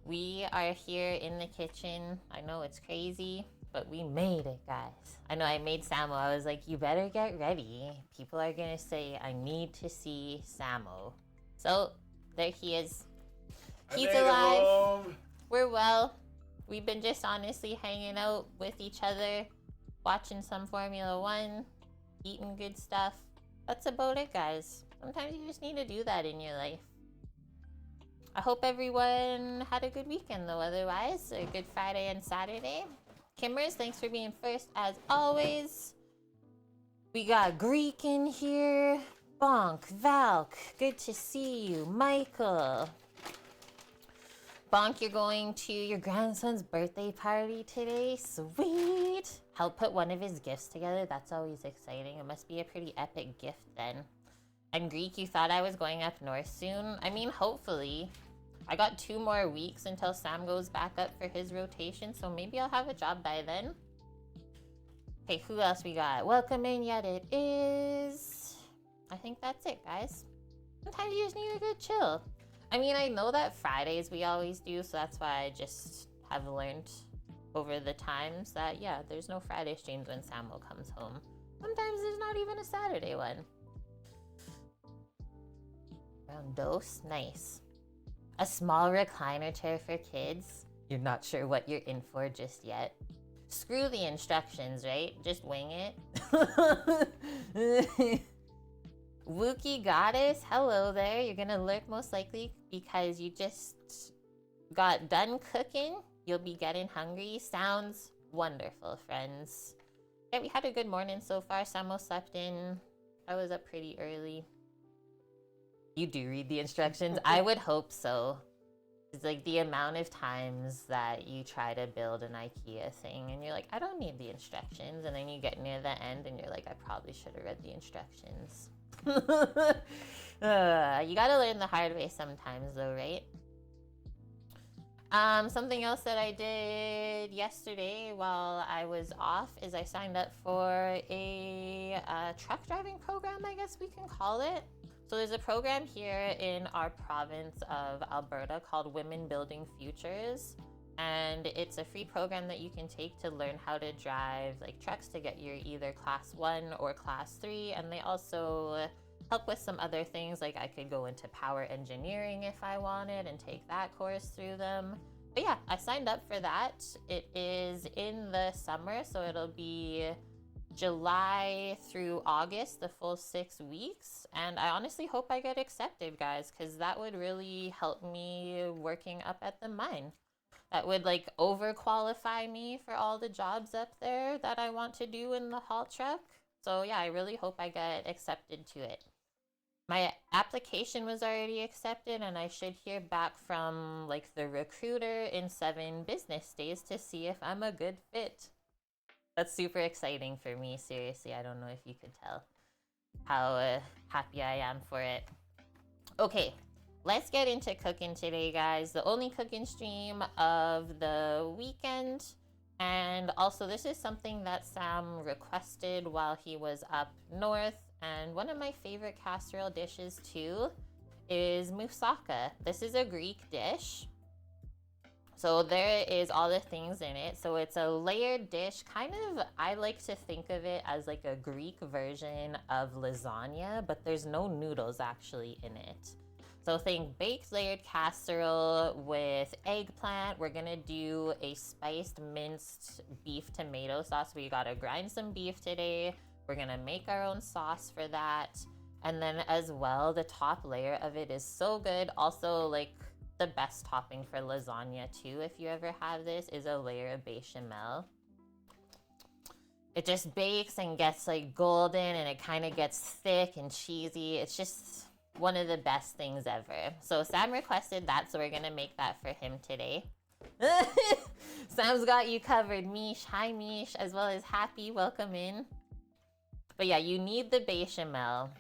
We are here in the kitchen. I know it's crazy, but we made it, guys. I know I made Samo. I was like, you better get ready. People are gonna say, I need to see Samo. So, there he is. He's alive. We're well. We've been just honestly hanging out with each other, watching some Formula One, eating good stuff. That's about it, guys. Sometimes you just need to do that in your life. I hope everyone had a good weekend, though, otherwise. A good Friday and Saturday. Kimmers, thanks for being first, as always. We got Greek in here. Bonk, Valk, good to see you. Michael. Bonk, you're going to your grandson's birthday party today. Sweet. Help put one of his gifts together. That's always exciting. It must be a pretty epic gift then. And Greek, you thought I was going up north soon? I mean, hopefully. I got 2 more weeks until Sam goes back up for his rotation, so maybe I'll have a job by then. Okay, who else we got? Welcome in, yet it is. I think that's it, guys. Sometimes you just need a good chill. I mean, I know that Fridays we always do, so that's why I just have learned over the times that, yeah, there's no Friday streams when Samuel comes home. Sometimes there's not even a Saturday one. Round dose, nice. A small recliner chair for kids. You're not sure what you're in for just yet. Screw the instructions, right? Just wing it. Wookie Goddess, hello there. You're gonna lurk most likely because you just got done cooking. You'll be getting hungry. Sounds wonderful, friends. Yeah, we had a good morning so far. Samo slept in. I was up pretty early. You do read the instructions? I would hope so. It's like the amount of times that you try to build an IKEA thing and you're like, I don't need the instructions. And then you get near the end and you're like, I probably should have read the instructions. You gotta learn the hard way sometimes though, right? Something else that I did yesterday while I was off is I signed up for a truck driving program, I guess we can call it. So there's a program here in our province of Alberta called Women Building Futures. And it's a free program that you can take to learn how to drive like trucks to get your either class 1 or class 3. And they also help with some other things, like I could go into power engineering if I wanted and take that course through them. But yeah, I signed up for that. It is in the summer, so it'll be July through August, the full 6 weeks. And I honestly hope I get accepted, guys, because that would really help me working up at the mine. That would like overqualify me for all the jobs up there that I want to do in the haul truck. So yeah, I really hope I get accepted to it. My application was already accepted and I should hear back from like the recruiter in 7 business days to see if I'm a good fit. That's super exciting for me, seriously. I don't know if you could tell how happy I am for it. Okay, let's get into cooking today, guys. The only cooking stream of the weekend. And also, this is something that Sam requested while he was up north. And one of my favorite casserole dishes, too, is moussaka. This is a Greek dish. So there is all the things in it. So it's a layered dish. Kind of, I like to think of it as like a Greek version of lasagna, but there's no noodles actually in it. So think baked layered casserole with eggplant. We're gonna do a spiced minced beef tomato sauce. We gotta grind some beef today. We're gonna make our own sauce for that. And then as well, the top layer of it is so good. Also like the best topping for lasagna too, if you ever have this, is a layer of bechamel. It just bakes and gets like golden and it kind of gets thick and cheesy. It's just one of the best things ever. So Sam requested that, so we're gonna make that for him today. Sam's got you covered, Mish. Hi, Mish, as well as Happy. Welcome in. But yeah, you need the bechamel.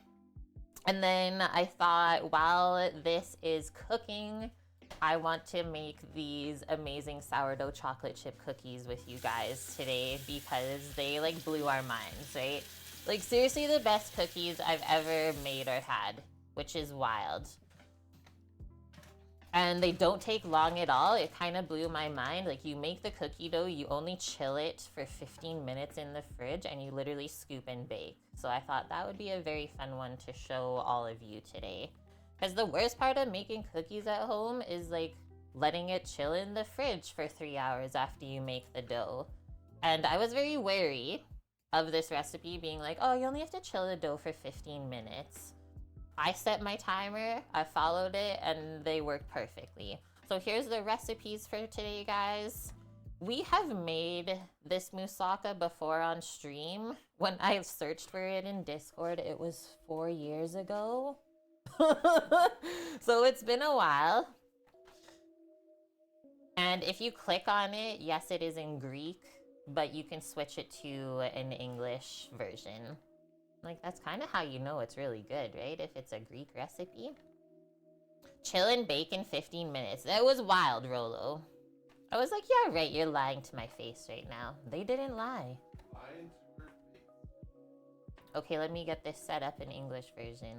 And then I thought while this is cooking, I want to make these amazing sourdough chocolate chip cookies with you guys today because they like blew our minds, right? Like seriously the best cookies I've ever made or had, which is wild. And they don't take long at all. It kind of blew my mind. Like, you make the cookie dough, you only chill it for 15 minutes in the fridge, and you literally scoop and bake. So I thought that would be a very fun one to show all of you today. Because the worst part of making cookies at home is, like, letting it chill in the fridge for 3 hours after you make the dough. And I was very wary of this recipe being like, oh, you only have to chill the dough for 15 minutes. I set my timer, I followed it, and they work perfectly. So here's the recipes for today, guys. We have made this moussaka before on stream. When I searched for it in Discord, it was 4 years ago. So it's been a while. And if you click on it, yes, it is in Greek, but you can switch it to an English version. Like, that's kind of how you know it's really good, right? If it's a Greek recipe. Chill and bake in 15 minutes. That was wild, Rolo. I was like, yeah, right, you're lying to my face right now. They didn't lie. Lying to her face. Okay, let me get this set up in English version.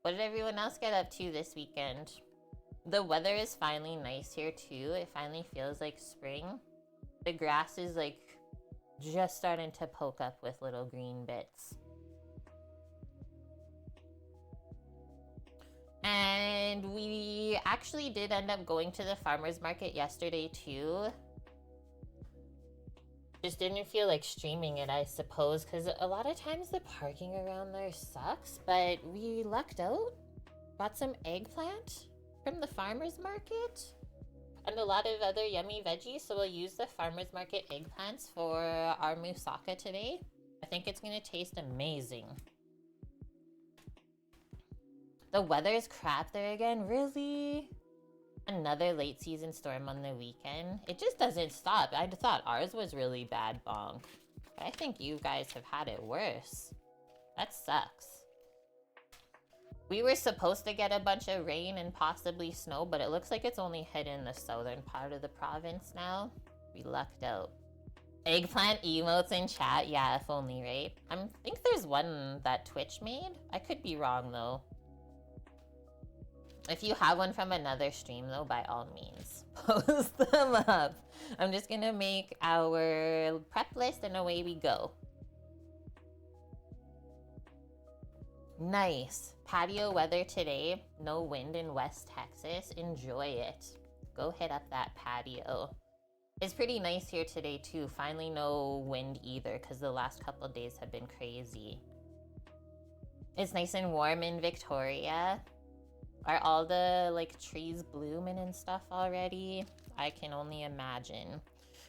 What did everyone else get up to this weekend? The weather is finally nice here, too. It finally feels like spring. The grass is, like, just starting to poke up with little green bits. And we actually did end up going to the farmer's market yesterday, too. Just didn't feel like streaming it, I suppose, because a lot of times the parking around there sucks, but we lucked out. Got some eggplant from the farmer's market. And a lot of other yummy veggies, so we'll use the farmer's market eggplants for our moussaka today. I think it's gonna taste amazing. The weather is crap there again, really? Another late season storm on the weekend. It just doesn't stop. I thought ours was really bad, bonk. But I think you guys have had it worse. That sucks. We were supposed to get a bunch of rain and possibly snow, but it looks like it's only hitting the southern part of the province now. We lucked out. Eggplant emotes in chat? Yeah, if only, right? I think there's one that Twitch made. I could be wrong, though. If you have one from another stream, though, by all means, post them up. I'm just gonna make our prep list and away we go. Nice. Patio weather today. No wind in West Texas. Enjoy it. Go hit up that patio. It's pretty nice here today, too. Finally no wind either, because the last couple days have been crazy. It's nice and warm in Victoria. Are all the, like, trees blooming and stuff already? I can only imagine.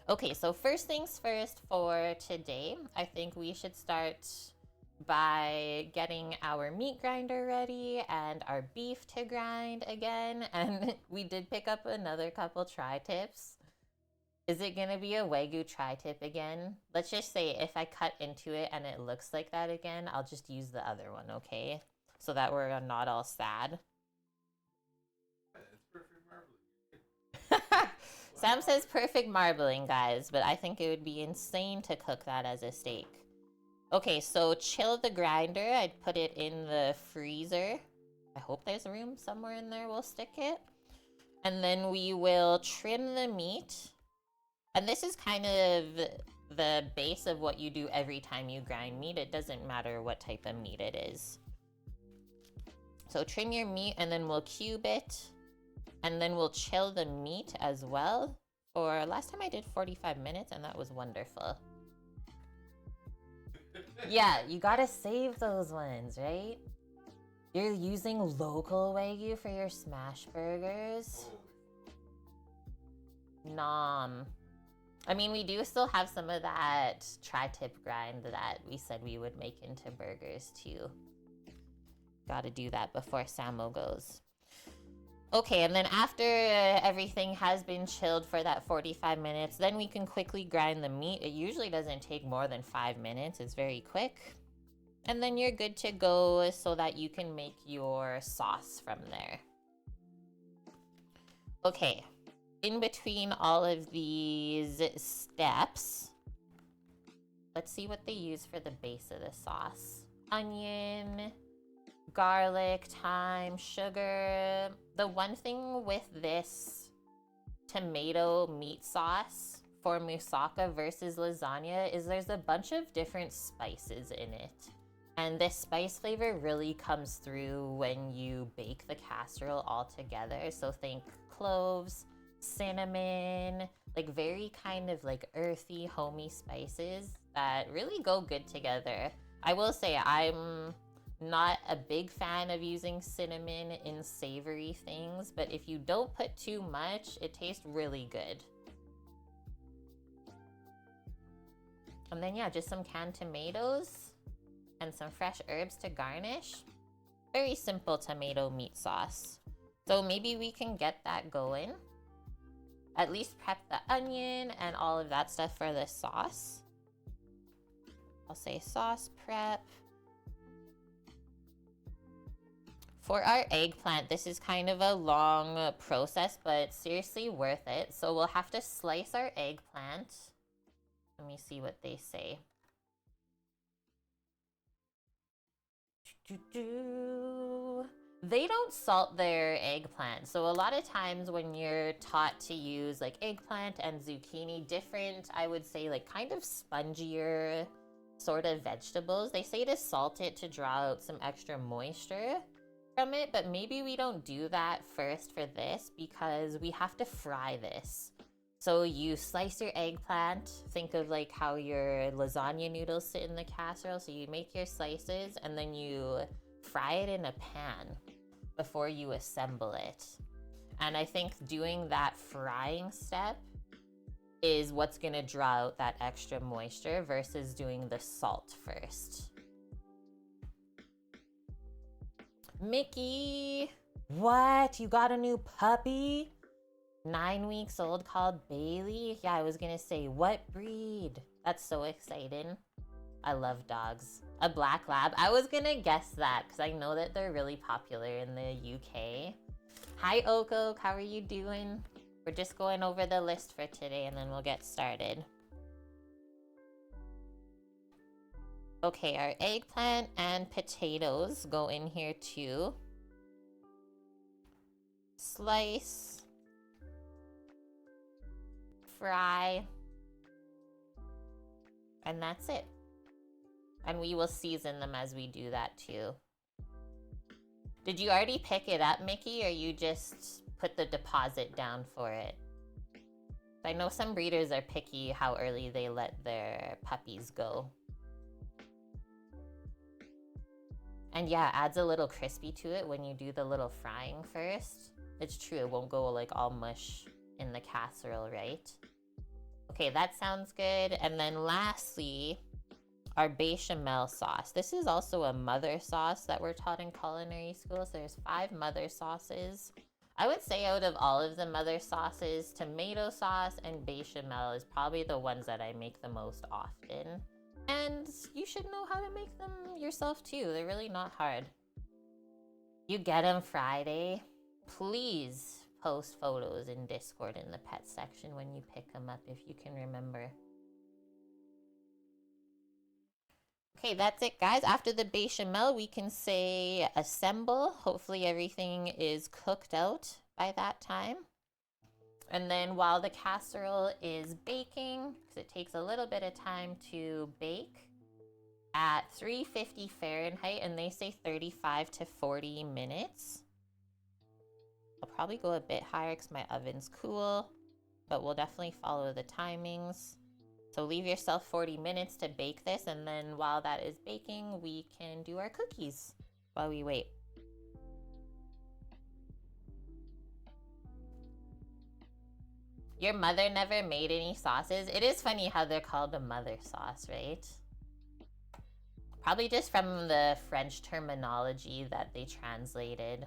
Okay, so first things first for today, I think we should start by getting our meat grinder ready and our beef to grind again. And we did pick up another couple tri-tips. Is it gonna be a Wagyu tri-tip again? Let's just say if I cut into it and it looks like that again, I'll just use the other one, okay? So that we're not all sad. It's perfect marbling. Sam says perfect marbling, guys, but I think it would be insane to cook that as a steak. Okay, so chill the grinder. I'd put it in the freezer. I hope there's room somewhere in there we'll stick it. And then we will trim the meat. And this is kind of the base of what you do every time you grind meat. It doesn't matter what type of meat it is. So trim your meat and then we'll cube it. And then we'll chill the meat as well. For last time I did 45 minutes and that was wonderful. Yeah, you gotta save those ones, right? You're using local Wagyu for your smash burgers? Nom. I mean, we do still have some of that tri-tip grind that we said we would make into burgers too. Gotta do that before Samo goes. Okay, and then after everything has been chilled for that 45 minutes, then we can quickly grind the meat. It usually doesn't take more than 5 minutes. It's very quick. And then you're good to go so that you can make your sauce from there. Okay, in between all of these steps, let's see what they use for the base of the sauce. Onion, garlic, thyme, sugar. The one thing with this tomato meat sauce for moussaka versus lasagna is there's a bunch of different spices in it. And this spice flavor really comes through when you bake the casserole all together. So think cloves, cinnamon, like very kind of like earthy, homey spices that really go good together. I will say I'm not a big fan of using cinnamon in savory things, but if you don't put too much, it tastes really good. And then yeah, just some canned tomatoes and some fresh herbs to garnish. Very simple tomato meat sauce. So maybe we can get that going. At least prep the onion and all of that stuff for the sauce. I'll say sauce prep. For our eggplant, this is kind of a long process, but seriously worth it. So we'll have to slice our eggplant. Let me see what they say. They don't salt their eggplant. So a lot of times when you're taught to use like eggplant and zucchini, different, I would say like kind of spongier sort of vegetables, they say to salt it to draw out some extra moisture from it, but maybe we don't do that first for this because we have to fry this. So you slice your eggplant, think of like how your lasagna noodles sit in the casserole. So you make your slices and then you fry it in a pan before you assemble it. And I think doing that frying step is what's gonna draw out that extra moisture versus doing the salt first. Mickey, what? You got a new puppy? 9 weeks old called Bailey? Yeah, I was gonna say, what breed? That's so exciting. I love dogs. A black lab. I was gonna guess that because I know that they're really popular in the UK. Hi, Oko. How are you doing? We're just going over the list for today and then we'll get started. Okay, our eggplant and potatoes go in here too. Slice. Fry. And that's it. And we will season them as we do that too. Did you already pick it up, Mickey, or you just put the deposit down for it? I know some breeders are picky how early they let their puppies go. And yeah, adds a little crispy to it when you do the little frying first. It's true, it won't go like all mush in the casserole, right? Okay, that sounds good. And then lastly, our bechamel sauce. This is also a mother sauce that we're taught in culinary school. So there's 5 mother sauces. I would say out of all of the mother sauces, tomato sauce and bechamel is probably the ones that I make the most often. And you should know how to make them yourself too. They're really not hard. You get them Friday. Please post photos in Discord in the pet section when you pick them up if you can remember. Okay, that's it, guys. After the bechamel, we can say assemble. Hopefully everything is cooked out by that time. And then while the casserole is baking, because it takes a little bit of time to bake, at 350 Fahrenheit, and they say 35 to 40 minutes. I'll probably go a bit higher because my oven's cool, but we'll definitely follow the timings. So leave yourself 40 minutes to bake this, and then while that is baking, we can do our cookies while we wait. Your mother never made any sauces? It is funny how they're called a mother sauce, right? Probably just from the French terminology that they translated.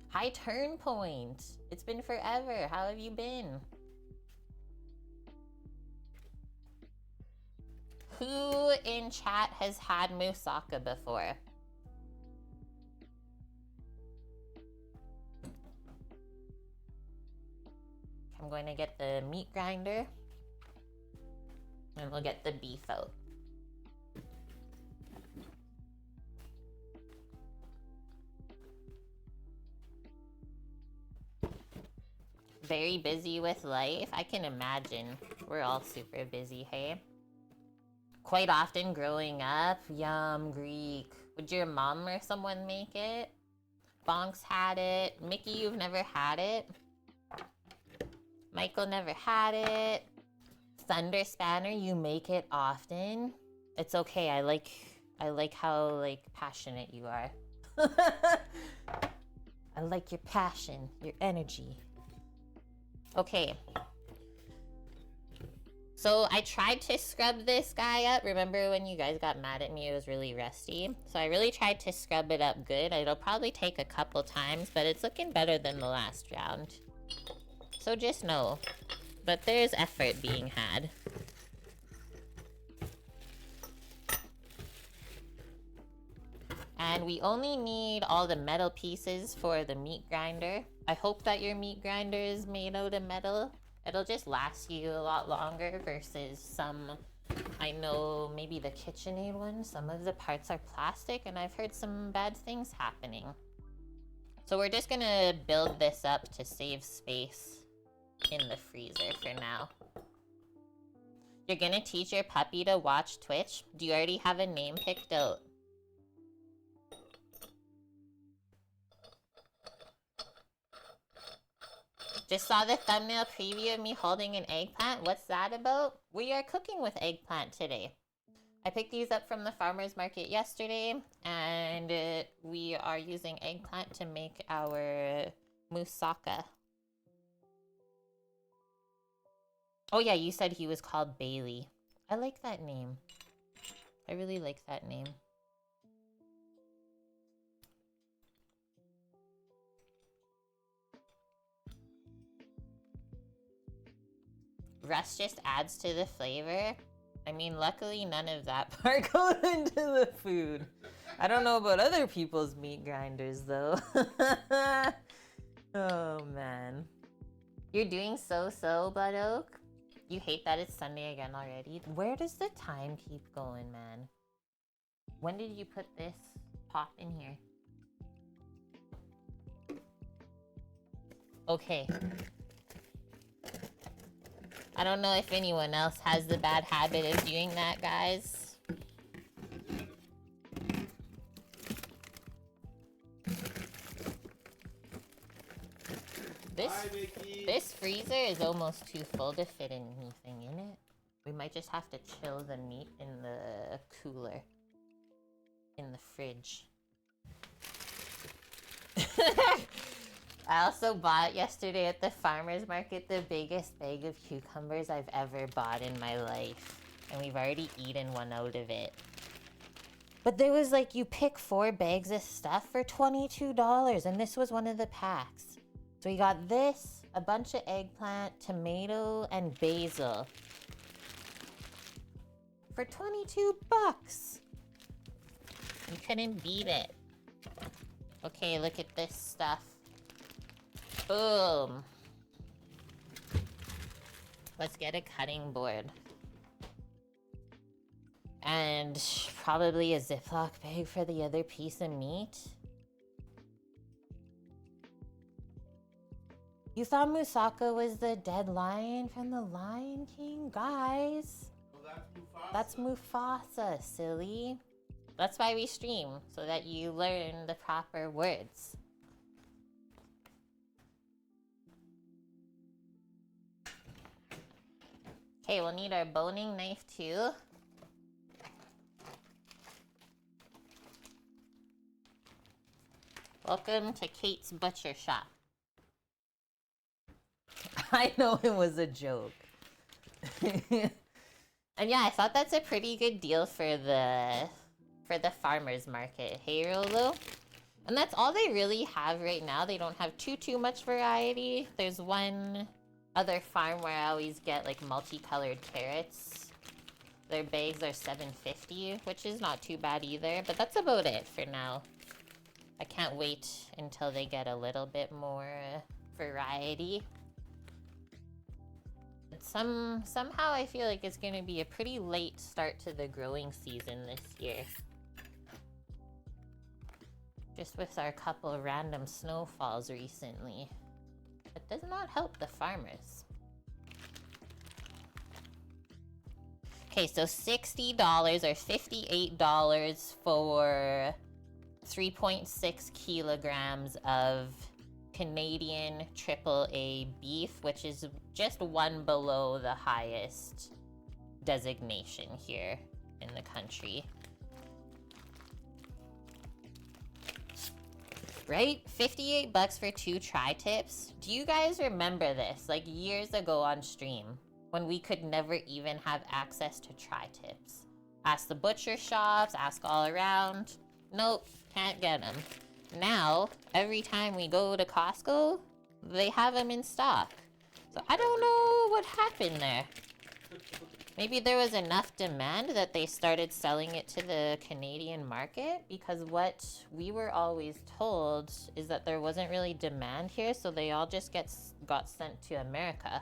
Hi, Turn Point. It's been forever. How have you been? Who in chat has had moussaka before? I'm going to get the meat grinder and we'll get the beef out. very busy with life. I can imagine. We're all super busy, hey? Quite often growing up, yum, Greek. Would your mom or someone make it? Bonks had it. Mickey, you've never had it? Michael never had it. Thunder Spanner, you make it often. It's okay. I like how like passionate you are. I like your passion, your energy. Okay. So I tried to scrub this guy up. Remember when you guys got mad at me? It was really rusty. So I really tried to scrub it up good. It'll probably take a couple times, but it's looking better than the last round. So just know. But there's effort being had. And we only need all the metal pieces for the meat grinder. I hope that your meat grinder is made out of metal. It'll just last you a lot longer versus some, I know maybe the KitchenAid one, some of the parts are plastic and I've heard some bad things happening. So we're just gonna build this up to save space in the freezer for now. You're gonna teach your puppy to watch Twitch? Do you already have a name picked out? Just saw the thumbnail preview of me holding an eggplant. What's that about? We are cooking with eggplant today. I picked these up from the farmer's market yesterday, and we are using eggplant to make our moussaka. Oh yeah, you said he was called Bailey. I like that name. I really like that name. Rust just adds to the flavor. I mean, luckily none of that part goes into the food. I don't know about other people's meat grinders though. Oh man. You're doing so, Blood Oak? You hate that it's Sunday again already? Where does the time keep going, man? When did you put this pop in here? Okay. I don't know if anyone else has the bad habit of doing that, guys. This freezer is almost too full to fit anything in it. We might just have to chill the meat in the cooler. In the fridge. I also bought yesterday at the farmer's market the biggest bag of cucumbers I've ever bought in my life. And we've already eaten one out of it. But there was like, you pick 4 bags of stuff for $22, and this was one of the packs. So we got this, a bunch of eggplant, tomato, and basil. For 22 bucks. You couldn't beat it. Okay, look at this stuff. Boom. Let's get a cutting board. And probably a Ziploc bag for the other piece of meat. You thought Moussaka was the dead lion from the Lion King? Guys. Well, that's Mufasa, silly. That's why we stream, so that you learn the proper words. Okay, we'll need our boning knife too. Welcome to Kate's Butcher Shop. I know it was a joke. And yeah, I thought that's a pretty good deal for the farmer's market. Hey, Rolo? And that's all they really have right now. They don't have too much variety. There's one other farm where I always get like multicolored carrots. Their bags are $7.50, which is not too bad either. But that's about it for now. I can't wait until they get a little bit more variety. But somehow I feel like it's going to be a pretty late start to the growing season this year. Just with our couple random snowfalls recently. It does not help the farmers. Okay, so $60 or $58 for 3.6 kilograms of Canadian AAA beef, which is just one below the highest designation here in the country. Right? 58 bucks for 2 tri-tips. Do you guys remember this? Like years ago on stream, when we could never even have access to tri-tips. Ask the butcher shops, ask all around. Nope, can't get them. Now, every time we go to Costco, they have them in stock. So I don't know what happened there. Maybe there was enough demand that they started selling it to the Canadian market, because what we were always told is that there wasn't really demand here, so they all just got sent to America.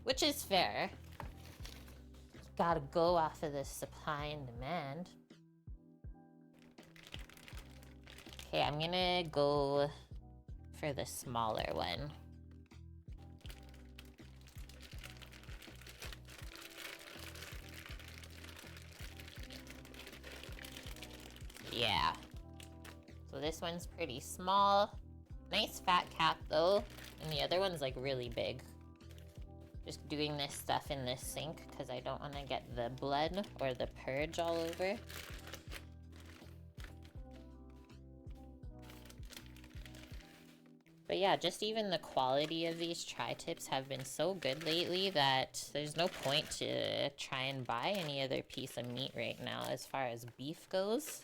Which is fair. Gotta go off of the supply and demand. Okay, I'm gonna go for the smaller one. Yeah. So this one's pretty small. Nice fat cap though. And the other one's like really big. Just doing this stuff in this sink because I don't want to get the blood or the purge all over. But yeah, just even the quality of these tri-tips have been so good lately that there's no point to try and buy any other piece of meat right now as far as beef goes.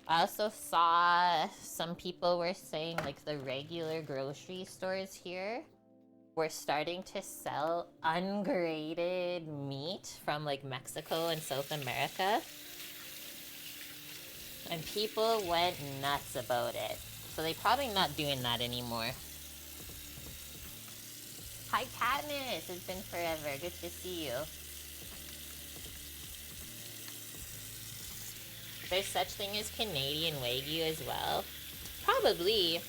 I also saw some people were saying like the regular grocery stores here were starting to sell ungraded meat from like Mexico and South America. And people went nuts about it. So they're probably not doing that anymore. Hi Katniss, it's been forever. Good to see you. There's such thing as Canadian Wagyu as well. Probably.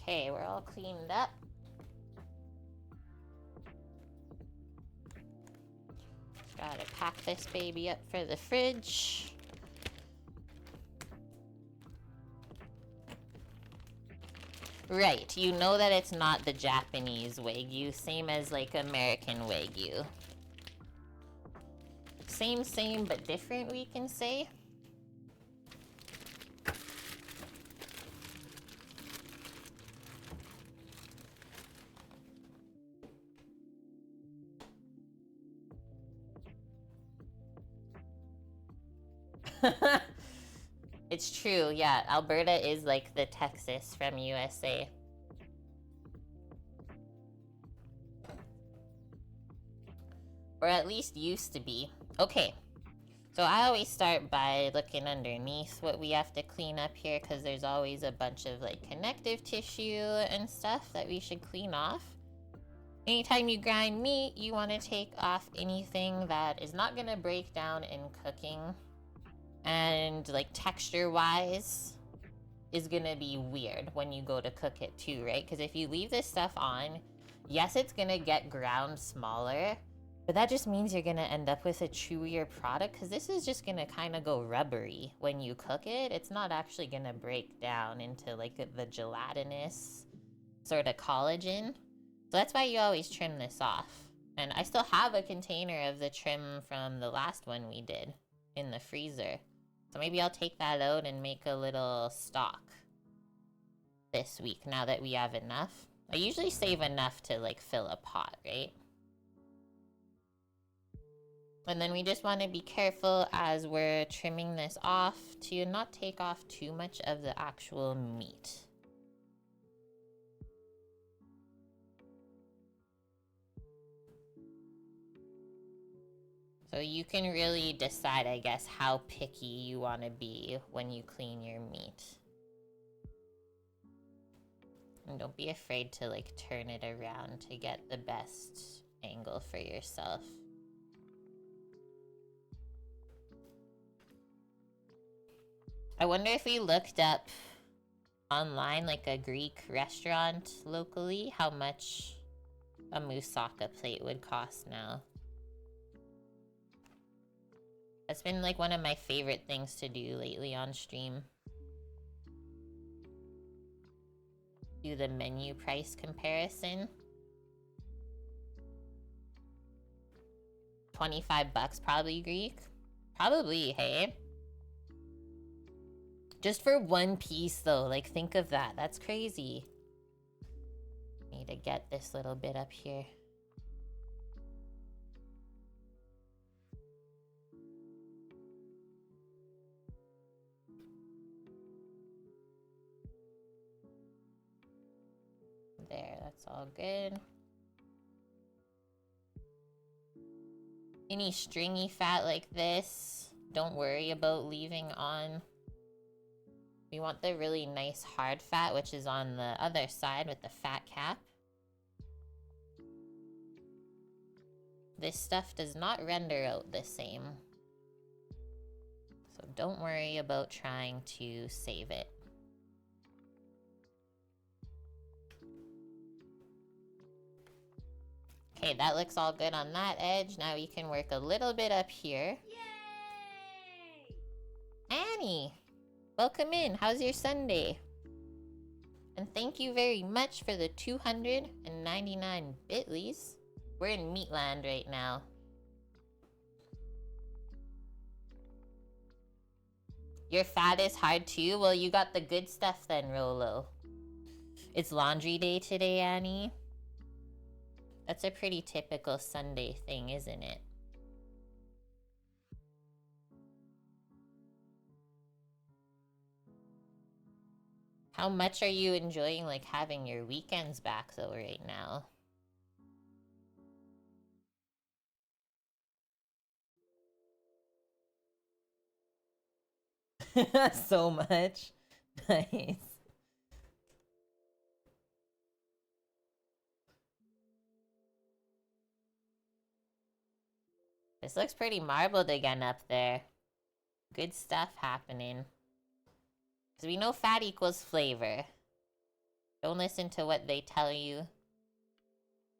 Okay, we're all cleaned up. Gotta pack this baby up for the fridge. Right, you know that it's not the Japanese Wagyu, same as like American Wagyu. Same, but different, we can say. It's true, yeah. Alberta is like the Texas from USA. Or at least used to be. Okay. So I always start by looking underneath what we have to clean up here, because there's always a bunch of like connective tissue and stuff that we should clean off. Anytime you grind meat, you want to take off anything that is not going to break down in cooking. And like texture wise is gonna be weird when you go to cook it too, right? Because if you leave this stuff on, yes, it's gonna get ground smaller, but that just means you're gonna end up with a chewier product, because this is just gonna kind of go rubbery when you cook it. It's not actually gonna break down into like the gelatinous sort of collagen. So that's why you always trim this off. And I still have a container of the trim from the last one we did in the freezer. So maybe I'll take that out and make a little stock this week now that we have enough. I usually save enough to like fill a pot, right? And then we just want to be careful as we're trimming this off to not take off too much of the actual meat. So you can really decide, I guess, how picky you want to be when you clean your meat. And don't be afraid to like turn it around to get the best angle for yourself. I wonder if we looked up online like a Greek restaurant locally, how much a moussaka plate would cost now. That's been like one of my favorite things to do lately on stream. Do the menu price comparison. $25 probably, Greek? Probably, hey? Just for one piece though, like think of that. That's crazy. Need to get this little bit up here. There, that's all good. Any stringy fat like this, don't worry about leaving on. We want the really nice hard fat, which is on the other side with the fat cap. This stuff does not render out the same. So don't worry about trying to save it. Okay, that looks all good on that edge. Now we can work a little bit up here. Yay! Annie! Welcome in. How's your Sunday? And thank you very much for the 299 bitlies. We're in Meatland right now. Your fat is hard too? Well, you got the good stuff then, Rolo. It's laundry day today, Annie. That's a pretty typical Sunday thing, isn't it? How much are you enjoying like having your weekends back though right now? So much. Nice. This looks pretty marbled again up there. Good stuff happening. Because we know fat equals flavor. Don't listen to what they tell you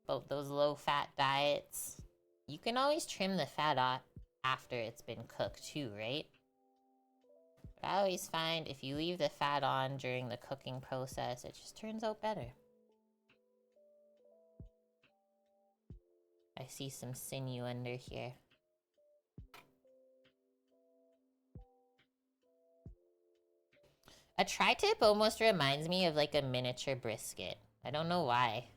about those low-fat diets. You can always trim the fat off after it's been cooked too, right? But I always find if you leave the fat on during the cooking process, it just turns out better. I see some sinew under here. A tri-tip almost reminds me of like a miniature brisket. I don't know why.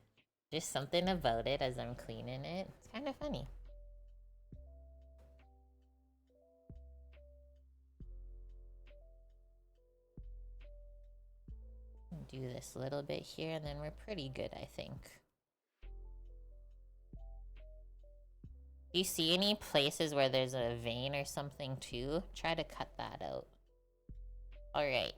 Just something about it as I'm cleaning it. It's kind of funny. Do this little bit here and then we're pretty good, I think. Do you see any places where there's a vein or something too? Try to cut that out. All right.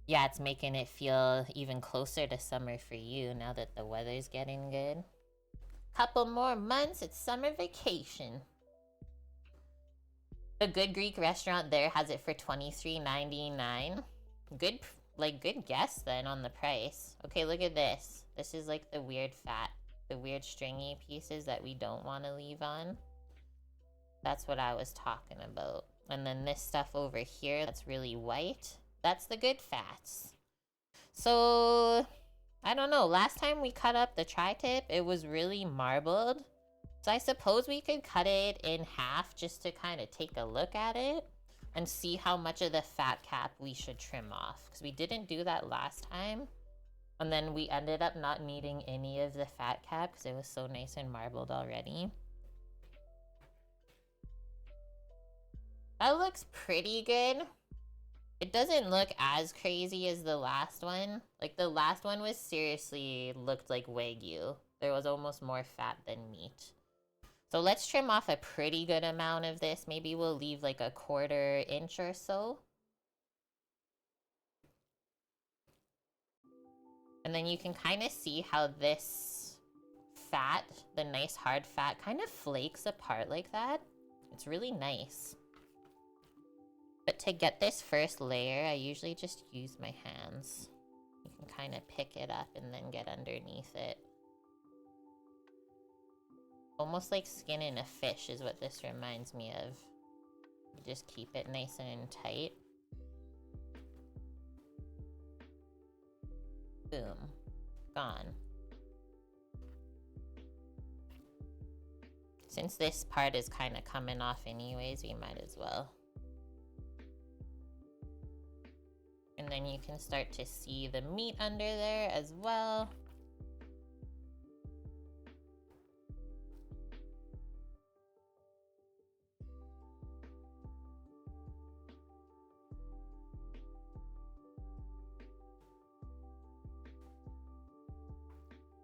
Yeah, it's making it feel even closer to summer for you now that the weather's getting good. Couple more months, it's summer vacation. A good Greek restaurant there has it for $23.99. Good, like, good guess then on the price. Okay, look at this. This is like the weird fat, the weird stringy pieces that we don't want to leave on. That's what I was talking about. And then this stuff over here that's really white, that's the good fats. So, I don't know. Last time we cut up the tri-tip, it was really marbled. So I suppose we could cut it in half just to kind of take a look at it and see how much of the fat cap we should trim off. Because we didn't do that last time. And then we ended up not needing any of the fat cap because it was so nice and marbled already. That looks pretty good. It doesn't look as crazy as the last one. Like, the last one was seriously looked like Wagyu. There was almost more fat than meat. So let's trim off a pretty good amount of this. Maybe we'll leave like a 1/4 inch or so. And then you can kind of see how this fat, the nice hard fat, kind of flakes apart like that. It's really nice. But to get this first layer, I usually just use my hands. You can kind of pick it up and then get underneath it. Almost like skinning a fish is what this reminds me of. You just keep it nice and tight. Boom. Gone. Since this part is kind of coming off anyways, we might as well. And then you can start to see the meat under there as well.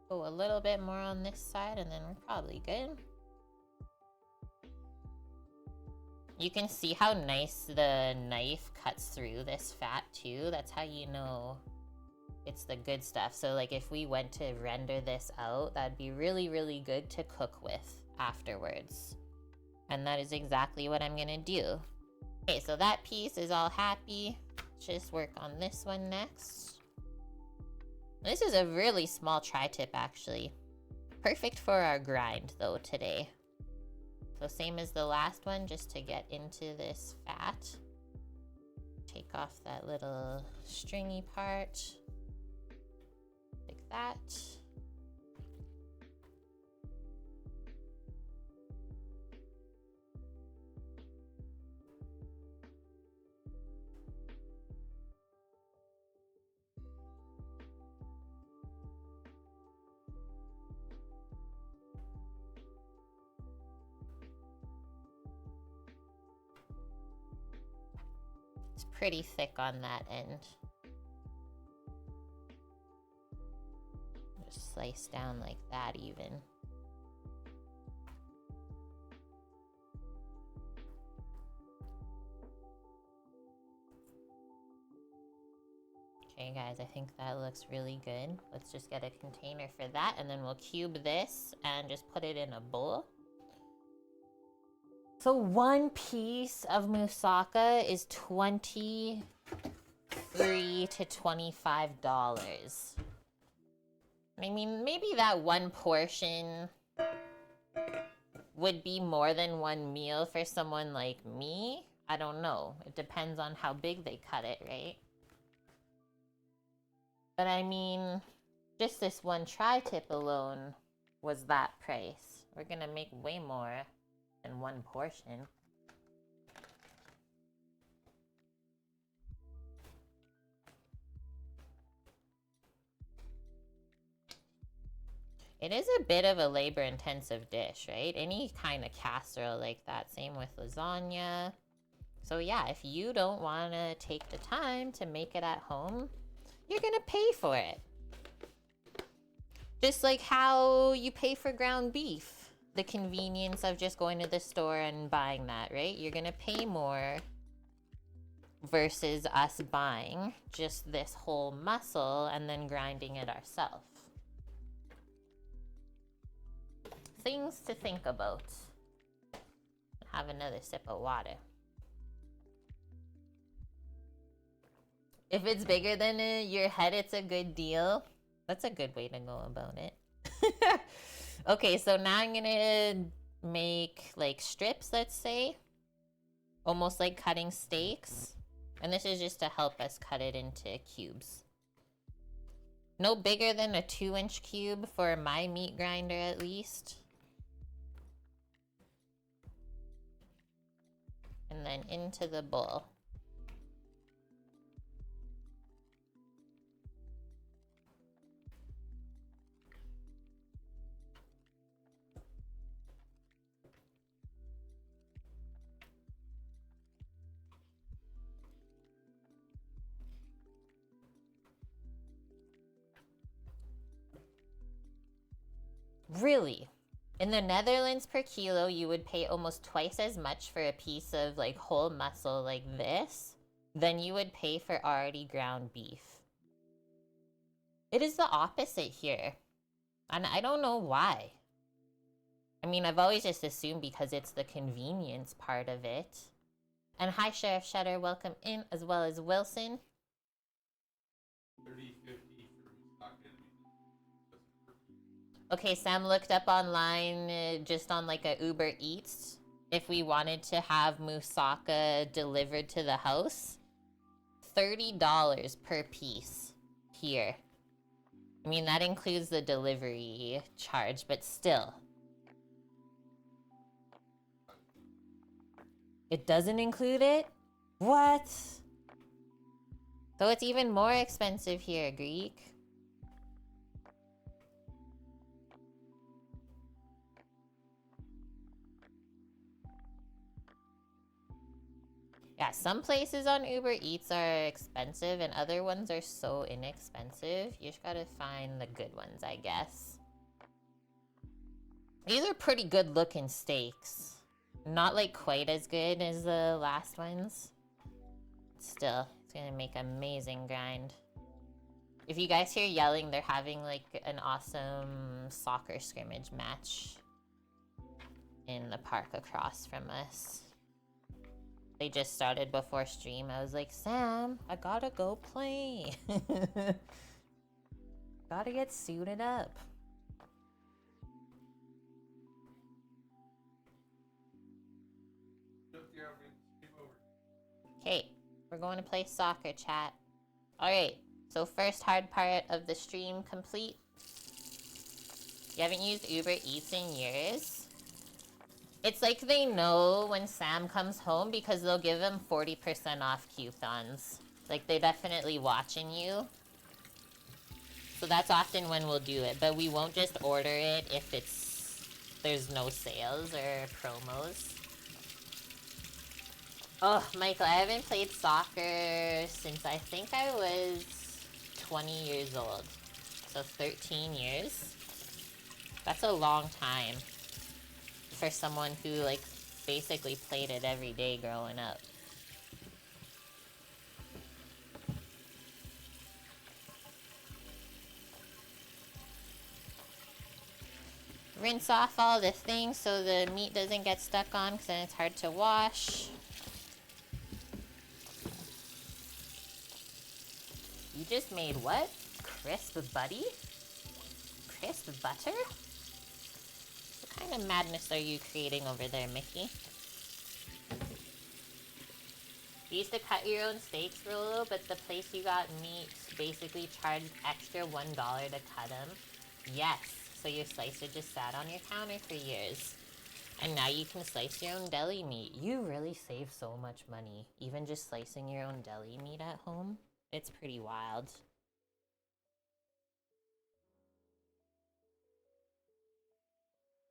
Go a little bit more on this side and then we're probably good. You can see how nice the knife cuts through this fat too. That's how you know it's the good stuff. So like if we went to render this out, that'd be really, really good to cook with afterwards. And that is exactly what I'm gonna do. Okay, so that piece is all happy. Let's just work on this one next. This is a really small tri-tip actually. Perfect for our grind though today. So same as the last one, just to get into this fat. Take off that little stringy part. Like that. It's pretty thick on that end. Just slice down like that even. Okay guys, I think that looks really good. Let's just get a container for that and then we'll cube this and just put it in a bowl. So one piece of moussaka is $23 to $25. I mean, maybe that one portion would be more than one meal for someone like me. I don't know. It depends on how big they cut it, right? But I mean, just this one tri-tip alone was that price. We're gonna make way more than one portion. It is a bit of a labor-intensive dish, right? Any kind of casserole like that. Same with lasagna. So yeah, if you don't want to take the time to make it at home, you're gonna pay for it. Just like how you pay for ground beef. The convenience of just going to the store and buying that, right? You're gonna pay more versus us buying just this whole muscle and then grinding it ourselves. Things to think about. Have another sip of water. If it's bigger than your head, it's a good deal. That's a good way to go about it. Okay, so now I'm gonna make like strips, let's say. Almost like cutting steaks. And this is just to help us cut it into cubes. No bigger than a 2-inch cube for my meat grinder at least. And then into the bowl. Really? In the Netherlands per kilo, you would pay almost twice as much for a piece of like whole muscle like this than you would pay for already ground beef. It is the opposite here. And I don't know why. I mean, I've always just assumed because it's the convenience part of it. And hi, Sheriff Shutter, welcome in, as well as Wilson. 30.50 for Moussaka. Okay, Sam looked up online, just on like a Uber Eats, if we wanted to have Moussaka delivered to the house. $30 per piece here. I mean, that includes the delivery charge, but still. It doesn't include it? What? So it's even more expensive here, Greek. Yeah, some places on Uber Eats are expensive and other ones are so inexpensive. You just gotta find the good ones, I guess. These are pretty good looking steaks. Not like quite as good as the last ones. Still, it's gonna make amazing grind. If you guys hear yelling, they're having like an awesome soccer scrimmage match in the park across from us. They just started before stream. I was like, Sam, I gotta go play. Gotta get suited up. Okay, we're going to play soccer, chat. Alright, so first hard part of the stream complete. You haven't used Uber Eats in years. It's like they know when Sam comes home because they'll give him 40% off coupons. Like, they're definitely watching you. So that's often when we'll do it, but we won't just order it if there's no sales or promos. Oh, Michael, I haven't played soccer since I think I was 20 years old. So 13 years. That's a long time for someone who, like, basically played it every day growing up. Rinse off all the things so the meat doesn't get stuck on, because then it's hard to wash. You just made what? Crisp buddy? Crisp butter? What kind of madness are you creating over there, Mickey? You used to cut your own steaks, Rolo, but the place you got meat basically charged extra $1 to cut them. Yes, so your slicer just sat on your counter for years. And now you can slice your own deli meat. You really save so much money, even just slicing your own deli meat at home. It's pretty wild.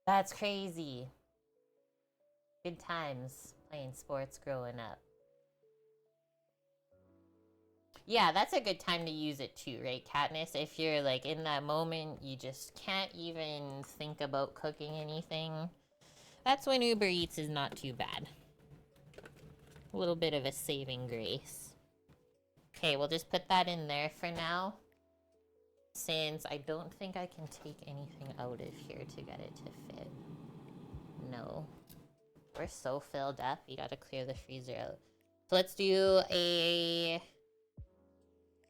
That's crazy. Good times playing sports growing up. Yeah, that's a good time to use it too, right, Katniss? If you're like in that moment, you just can't even think about cooking anything. That's when Uber Eats is not too bad. A little bit of a saving grace. Okay, we'll just put that in there for now. Since I don't think I can take anything out of here to get it to fit. No. We're so filled up, you gotta clear the freezer out. So let's do a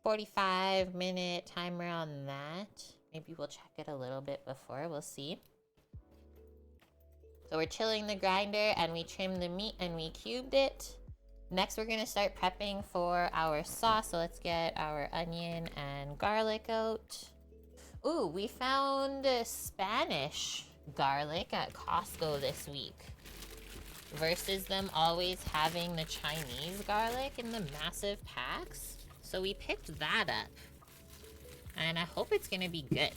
45-minute timer on that. Maybe we'll check it a little bit before, we'll see. So we're chilling the grinder and we trimmed the meat and we cubed it. Next, we're gonna start prepping for our sauce. So let's get our onion and garlic out. Ooh, we found Spanish garlic at Costco this week. Versus them always having the Chinese garlic in the massive packs. So we picked that up. And I hope it's gonna be good.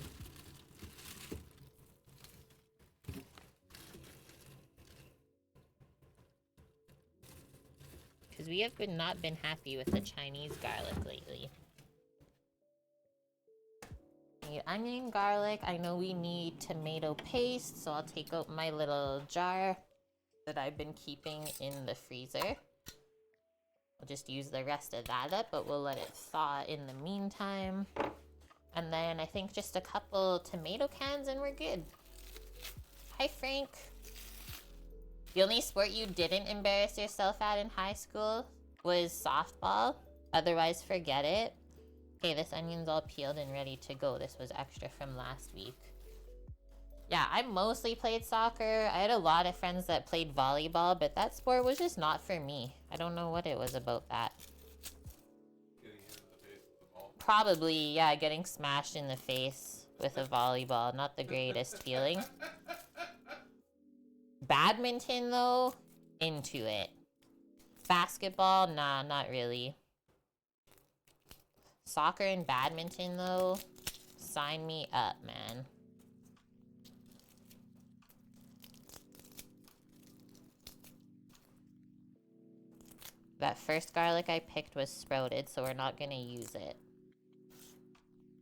Because we have not been happy with the Chinese garlic lately. need onion, garlic. I know we need tomato paste, so I'll take out my little jar that I've been keeping in the freezer. We'll just use the rest of that up, but we'll let it thaw in the meantime. And then I think just a couple tomato cans and we're good. Hi, Frank. The only sport you didn't embarrass yourself at in high school was softball. Otherwise, forget it. Okay, this onion's all peeled and ready to go. This was extra from last week. Yeah, I mostly played soccer. I had a lot of friends that played volleyball, but that sport was just not for me. I don't know what it was about that. Getting hit in the face with the ball. Probably, yeah, getting smashed in the face with a volleyball. Not the greatest feeling. Badminton, though, into it. Basketball, nah, not really. Soccer and badminton, though, sign me up, man. That first garlic I picked was sprouted, so we're not gonna use it.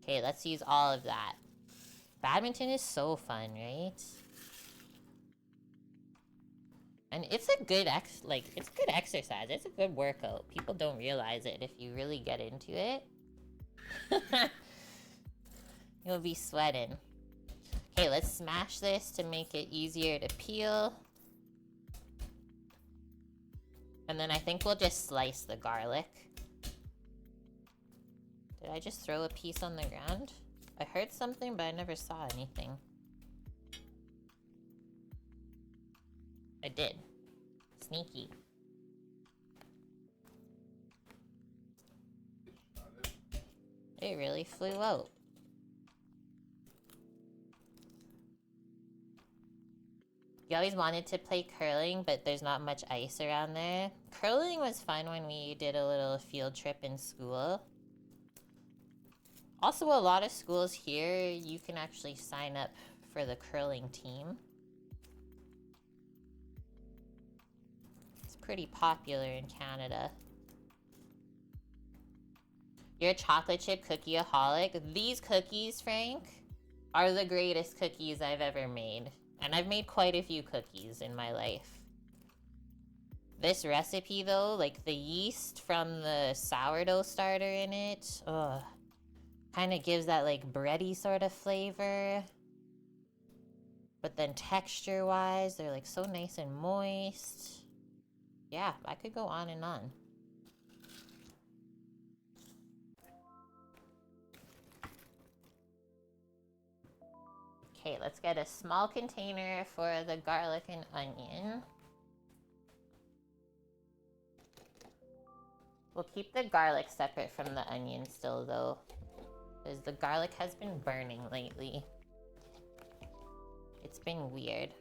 Okay, let's use all of that. Badminton is so fun, right? And it's a good it's good exercise. It's a good workout. People don't realize it if you really get into it. You'll be sweating. Okay, let's smash this to make it easier to peel. And then I think we'll just slice the garlic. Did I just throw a piece on the ground? I heard something, but I never saw anything. I did. Sneaky. It really flew out. You always wanted to play curling, but there's not much ice around there. Curling was fun when we did a little field trip in school. Also, a lot of schools here, you can actually sign up for the curling team. It's pretty popular in Canada. You're a chocolate chip cookie-aholic. These cookies, Frank, are the greatest cookies I've ever made. And I've made quite a few cookies in my life. This recipe, though, like the yeast from the sourdough starter in it, ugh, kind of gives that like bready sort of flavor. But then texture-wise, they're like so nice and moist. Yeah, I could go on and on. Okay, let's get a small container for the garlic and onion. We'll keep the garlic separate from the onion still, though, because the garlic has been burning lately. It's been weird.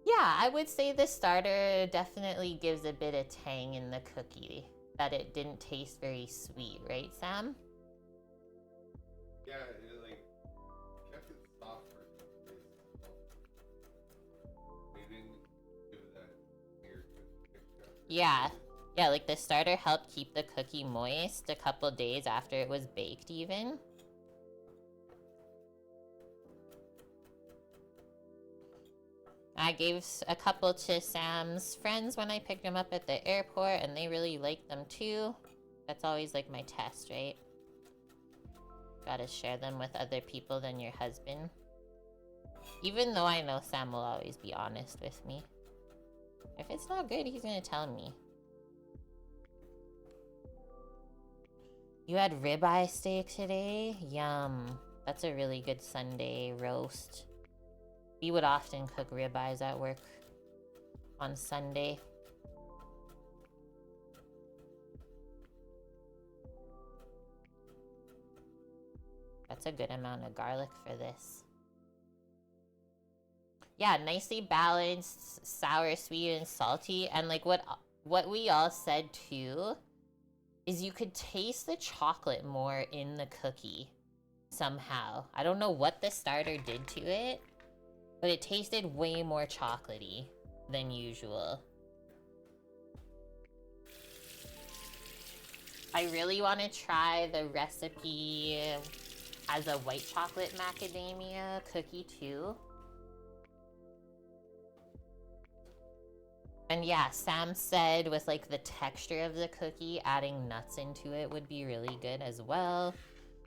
Yeah, I would say the starter definitely gives a bit of tang in the cookie, that it didn't taste very sweet, right, Sam? Yeah, it like kept it soft for some reason. They didn't give it that weird texture. Yeah. Yeah, like the starter helped keep the cookie moist a couple days after it was baked even. I gave a couple to Sam's friends when I picked them up at the airport, and they really liked them too. That's always like my test, right? Gotta share them with other people than your husband. Even though I know Sam will always be honest with me. If it's not good, he's gonna tell me. You had ribeye steak today? Yum. That's a really good Sunday roast. We would often cook ribeyes at work on Sunday. That's a good amount of garlic for this. Yeah, nicely balanced, sour, sweet, and salty. And like what we all said too is you could taste the chocolate more in the cookie somehow. I don't know what the starter did to it, but it tasted way more chocolatey than usual. I really want to try the recipe as a white chocolate macadamia cookie too. And yeah, Sam said with like the texture of the cookie, adding nuts into it would be really good as well.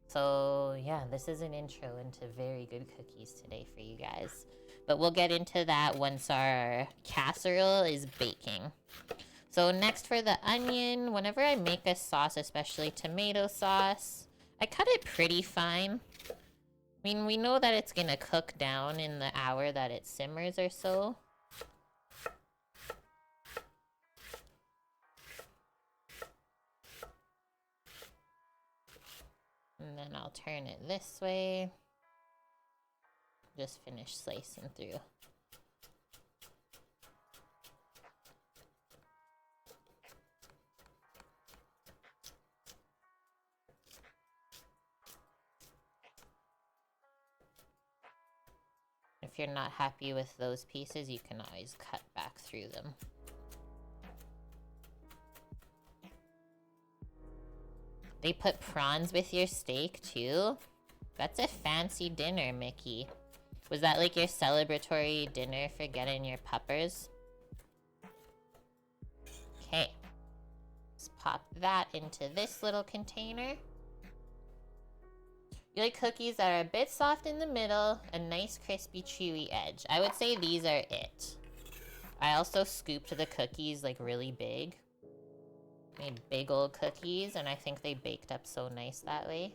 So yeah, this is an intro into very good cookies today for you guys. But we'll get into that once our casserole is baking. So next for the onion, whenever I make a sauce, especially tomato sauce, I cut it pretty fine. I mean, we know that it's gonna cook down in the hour that it simmers or so. And then I'll turn it this way. Just finish slicing through. If you're not happy with those pieces, you can always cut back through them. They put prawns with your steak too? That's a fancy dinner, Mickey. Was that like your celebratory dinner for getting your puppers? Okay. Let's pop that into this little container. You like cookies that are a bit soft in the middle, a nice crispy chewy edge. I would say these are it. I also scooped the cookies like really big. Made big old cookies, and I think they baked up so nice that way.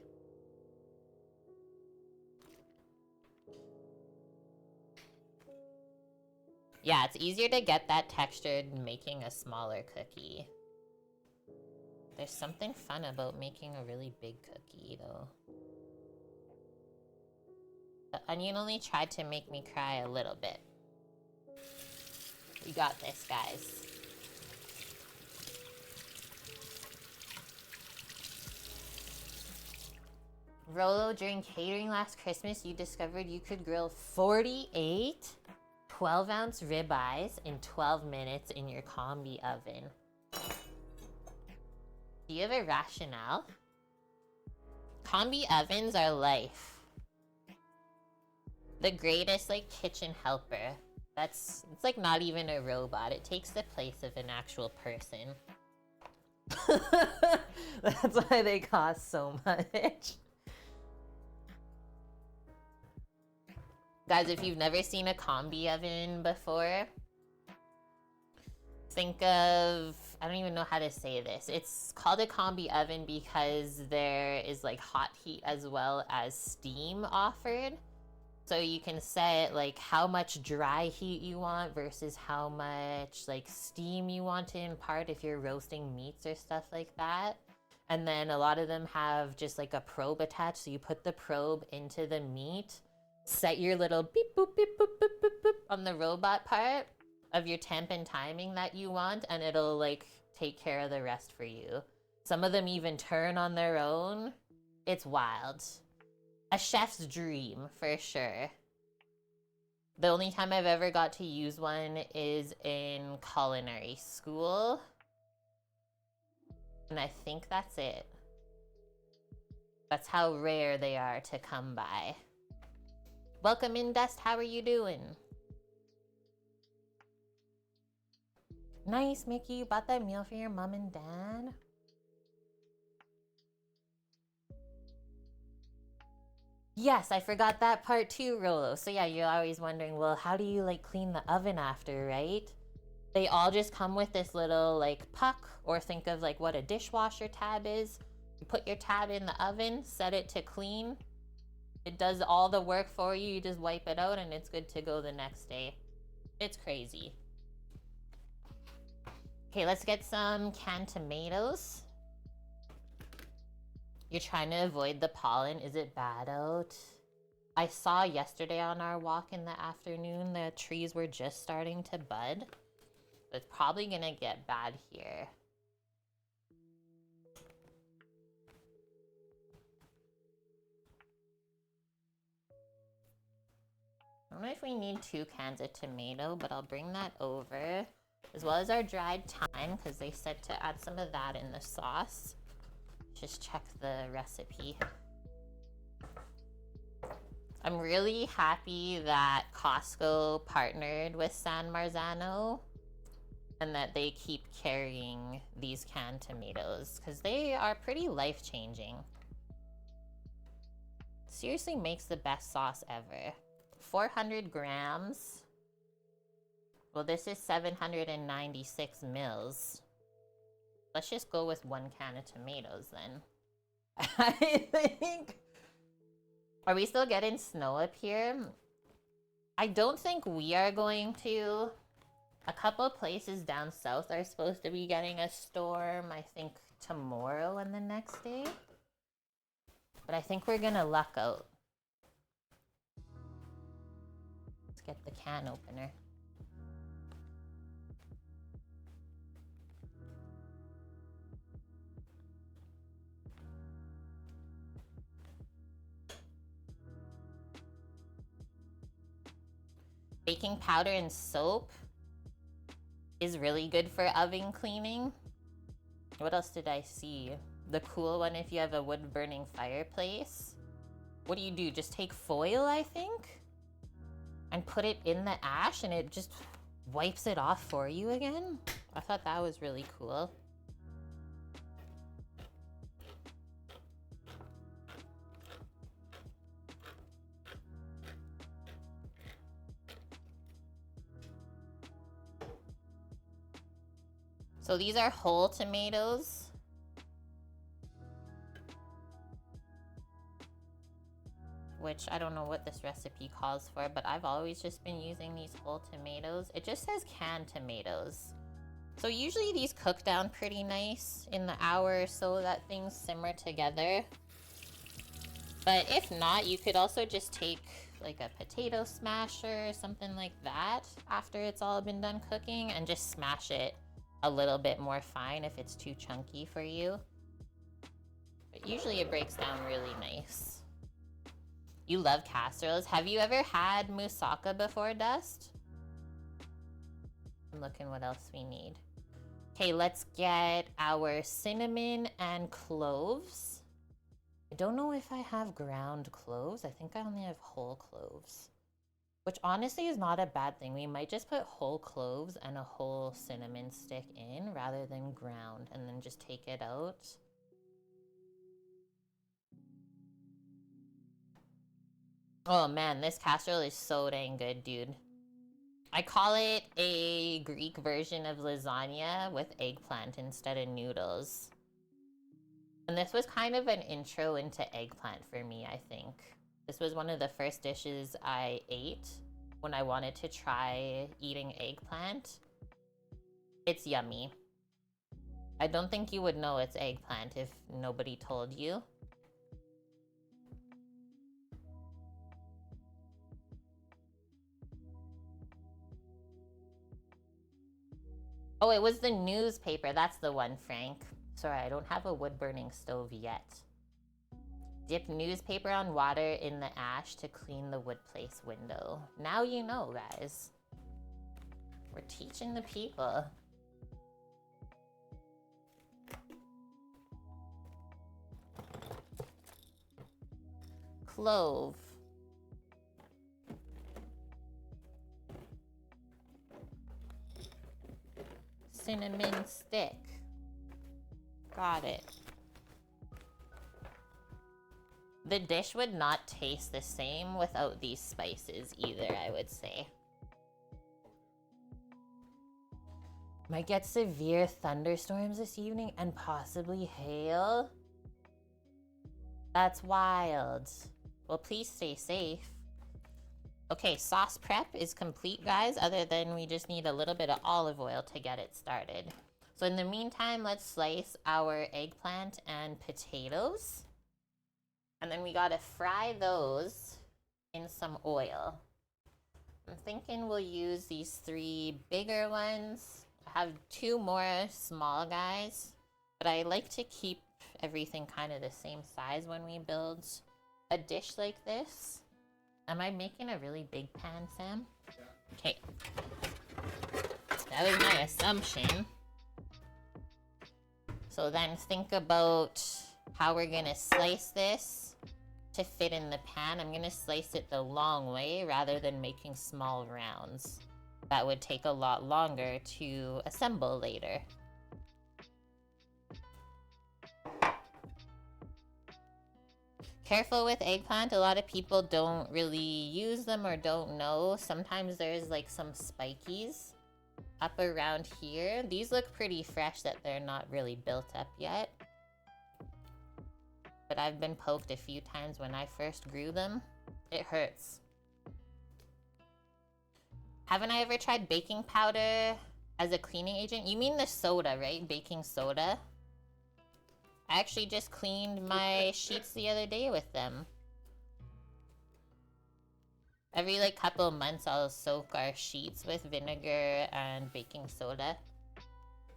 Yeah, it's easier to get that texture making a smaller cookie. There's something fun about making a really big cookie, though. The onion only tried to make me cry a little bit. We got this, guys. Rolo, during catering last Christmas, you discovered you could grill 48 12-ounce ribeyes in 12 minutes in your combi oven. Do you have a rationale? Combi ovens are life. The greatest, like, kitchen helper. It's like not even a robot. It takes the place of an actual person. That's why they cost so much. Guys, if you've never seen a combi oven before, think of, I don't even know how to say this. It's called a combi oven because there is like hot heat as well as steam offered. So you can set like how much dry heat you want versus how much like steam you want to impart if you're roasting meats or stuff like that. And then a lot of them have just like a probe attached. So you put the probe into the meat, set your little beep boop beep boop boop boop boop on the robot part of your temp and timing that you want, and it'll like take care of the rest for you. Some of them even turn on their own. It's wild. A chef's dream for sure. The only time I've ever got to use one is in culinary school, and I think that's it. That's how rare they are to come by. Welcome in, Dust. How are you doing? Nice, Mickey. You bought that meal for your mom and dad? Yes, I forgot that part too, Rolo. So yeah, you're always wondering, well, how do you like clean the oven after, right? They all just come with this little like puck, or think of like what a dishwasher tab is. You put your tab in the oven, set it to clean. It does all the work for you. You just wipe it out and it's good to go the next day. It's crazy. Okay, let's get some canned tomatoes. You're trying to avoid the pollen. Is it bad out? I saw yesterday on our walk in the afternoon, the trees were just starting to bud. It's probably gonna get bad here. I don't know if we need 2 cans of tomato, but I'll bring that over. As well as our dried thyme, because they said to add some of that in the sauce. Just check the recipe. I'm really happy that Costco partnered with San Marzano and that they keep carrying these canned tomatoes because they are pretty life-changing. Seriously makes the best sauce ever. 400 grams. Well, this is 796 mils. Let's just go with 1 can of tomatoes then. I think... Are we still getting snow up here? I don't think we are going to. A couple places down south are supposed to be getting a storm, I think tomorrow and the next day. But I think we're gonna luck out. Let's get the can opener. Baking powder and soap is really good for oven cleaning. What else did I see? The cool one if you have a wood burning fireplace. What do? Just take foil, I think, and put it in the ash and it just wipes it off for you again. I thought that was really cool. So these are whole tomatoes. Which I don't know what this recipe calls for, but I've always just been using these whole tomatoes. It just says canned tomatoes. So usually these cook down pretty nice in the hour or so that things simmer together. But if not, you could also just take like a potato smasher or something like that after it's all been done cooking and just smash it a little bit more fine if it's too chunky for you. But usually it breaks down really nice. You love casseroles. Have you ever had moussaka before, Dust? I'm looking what else we need. Okay, let's get our cinnamon and cloves. I don't know if I have ground cloves. I think I only have whole cloves. Which honestly is not a bad thing. We might just put whole cloves and a whole cinnamon stick in rather than ground and then just take it out. Oh man, this casserole is so dang good, dude. I call it a Greek version of lasagna with eggplant instead of noodles. And this was kind of an intro into eggplant for me, I think. This was one of the first dishes I ate when I wanted to try eating eggplant. It's yummy. I don't think you would know it's eggplant if nobody told you. Oh, it was the newspaper. That's the one, Frank. Sorry, I don't have a wood-burning stove yet. Dip newspaper on water in the ash to clean the wood place window. Now you know, guys. We're teaching the people. Clove. Cinnamon stick. Got it. The dish would not taste the same without these spices either, I would say. Might get severe thunderstorms this evening and possibly hail. That's wild. Well, please stay safe. Okay, sauce prep is complete, guys, other than we just need a little bit of olive oil to get it started. So in the meantime, let's slice our eggplant and potatoes. And then we gotta fry those in some oil. I'm thinking we'll use these 3 bigger ones. I have 2 more small guys, but I like to keep everything kind of the same size when we build a dish like this. Am I making a really big pan, Sam? Okay. That was my assumption. So then think about how we're gonna slice this to fit in the pan. I'm gonna slice it the long way rather than making small rounds. That would take a lot longer to assemble later. Careful with eggplant. A lot of people don't really use them or don't know. Sometimes there's like some spikies up around here. These look pretty fresh that they're not really built up yet. But I've been poked a few times when I first grew them. It hurts. Haven't I ever tried baking powder as a cleaning agent? You mean the soda, right? Baking soda? I actually just cleaned my sheets the other day with them. Every like couple of months I'll soak our sheets with vinegar and baking soda.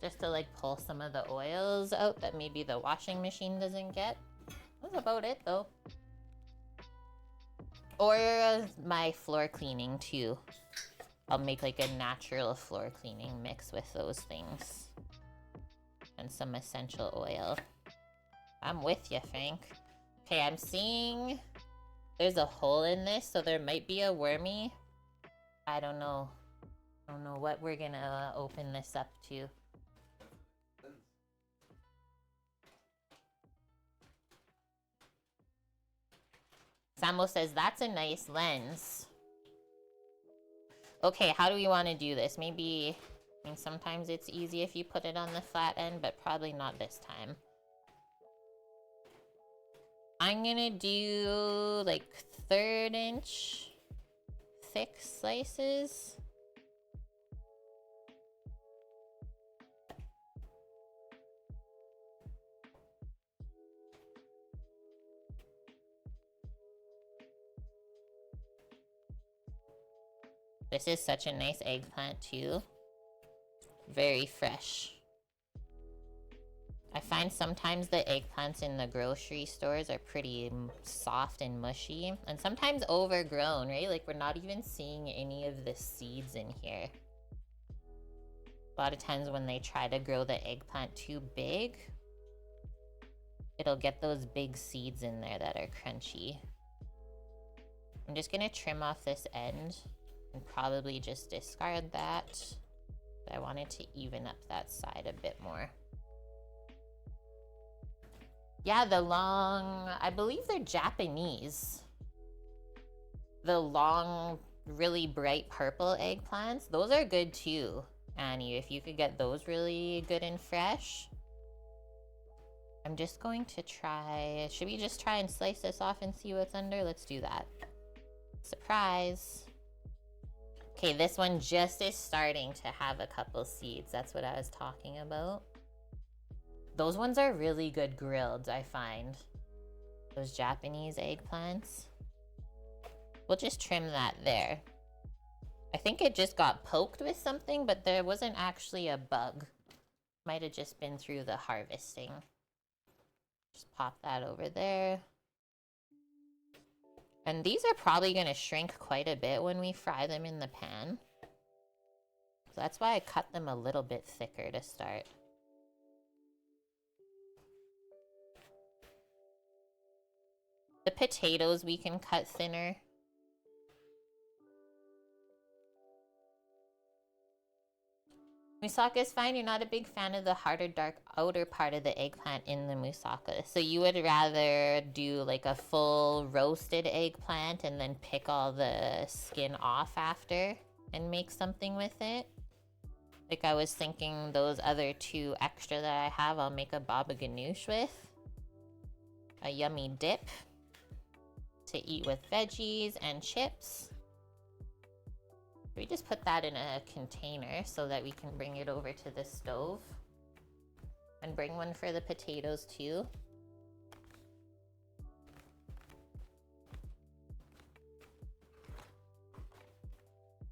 Just to like pull some of the oils out that maybe the washing machine doesn't get. That's about it though. Or my floor cleaning too. I'll make like a natural floor cleaning mix with those things. And some essential oil. I'm with you, Frank. Okay, I'm seeing there's a hole in this, so there might be a wormy. I don't know. I don't know what we're gonna open this up to. Samo says, that's a nice lens. Okay, how do we want to do this? Maybe, I mean, sometimes it's easy if you put it on the flat end, but probably not this time. I'm gonna do like 1/3 inch thick slices. This is such a nice eggplant too. Very fresh. I find sometimes the eggplants in the grocery stores are pretty soft and mushy. And sometimes overgrown, right? Like we're not even seeing any of the seeds in here. A lot of times when they try to grow the eggplant too big, it'll get those big seeds in there that are crunchy. I'm just gonna trim off this end and probably just discard that. But I wanted to even up that side a bit more. Yeah, the long, I believe they're Japanese. The long, really bright purple eggplants, those are good too, Annie. If you could get those really good and fresh. I'm just going to try, should we just try and slice this off and see what's under? Let's do that. Surprise. Okay, this one just is starting to have a couple seeds. That's what I was talking about. Those ones are really good grilled, I find. Those Japanese eggplants. We'll just trim that there. I think it just got poked with something, but there wasn't actually a bug. Might have just been through the harvesting. Just pop that over there. And these are probably going to shrink quite a bit when we fry them in the pan. So that's why I cut them a little bit thicker to start. The potatoes we can cut thinner. Moussaka is fine. You're not a big fan of the harder, dark outer part of the eggplant in the moussaka. So you would rather do like a full roasted eggplant and then pick all the skin off after and make something with it? Like I was thinking those other two extra that I have, I'll make a baba ganoush with. A yummy dip to eat with veggies and chips. We just put that in a container so that we can bring it over to the stove. And bring one for the potatoes too.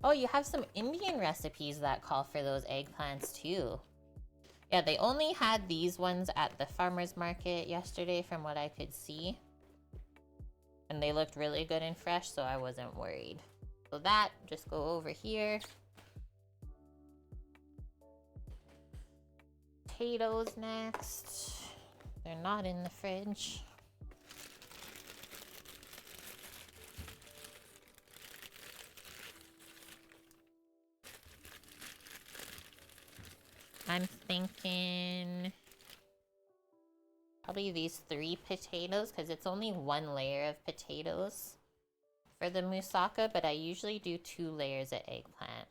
Oh, you have some Indian recipes that call for those eggplants too. Yeah, they only had these ones at the farmer's market yesterday from what I could see. And they looked really good and fresh, so I wasn't worried. So that, just go over here. Potatoes next. They're not in the fridge. I'm thinking probably these 3 potatoes, because it's only 1 layer of potatoes for the moussaka, but I usually do 2 layers of eggplant.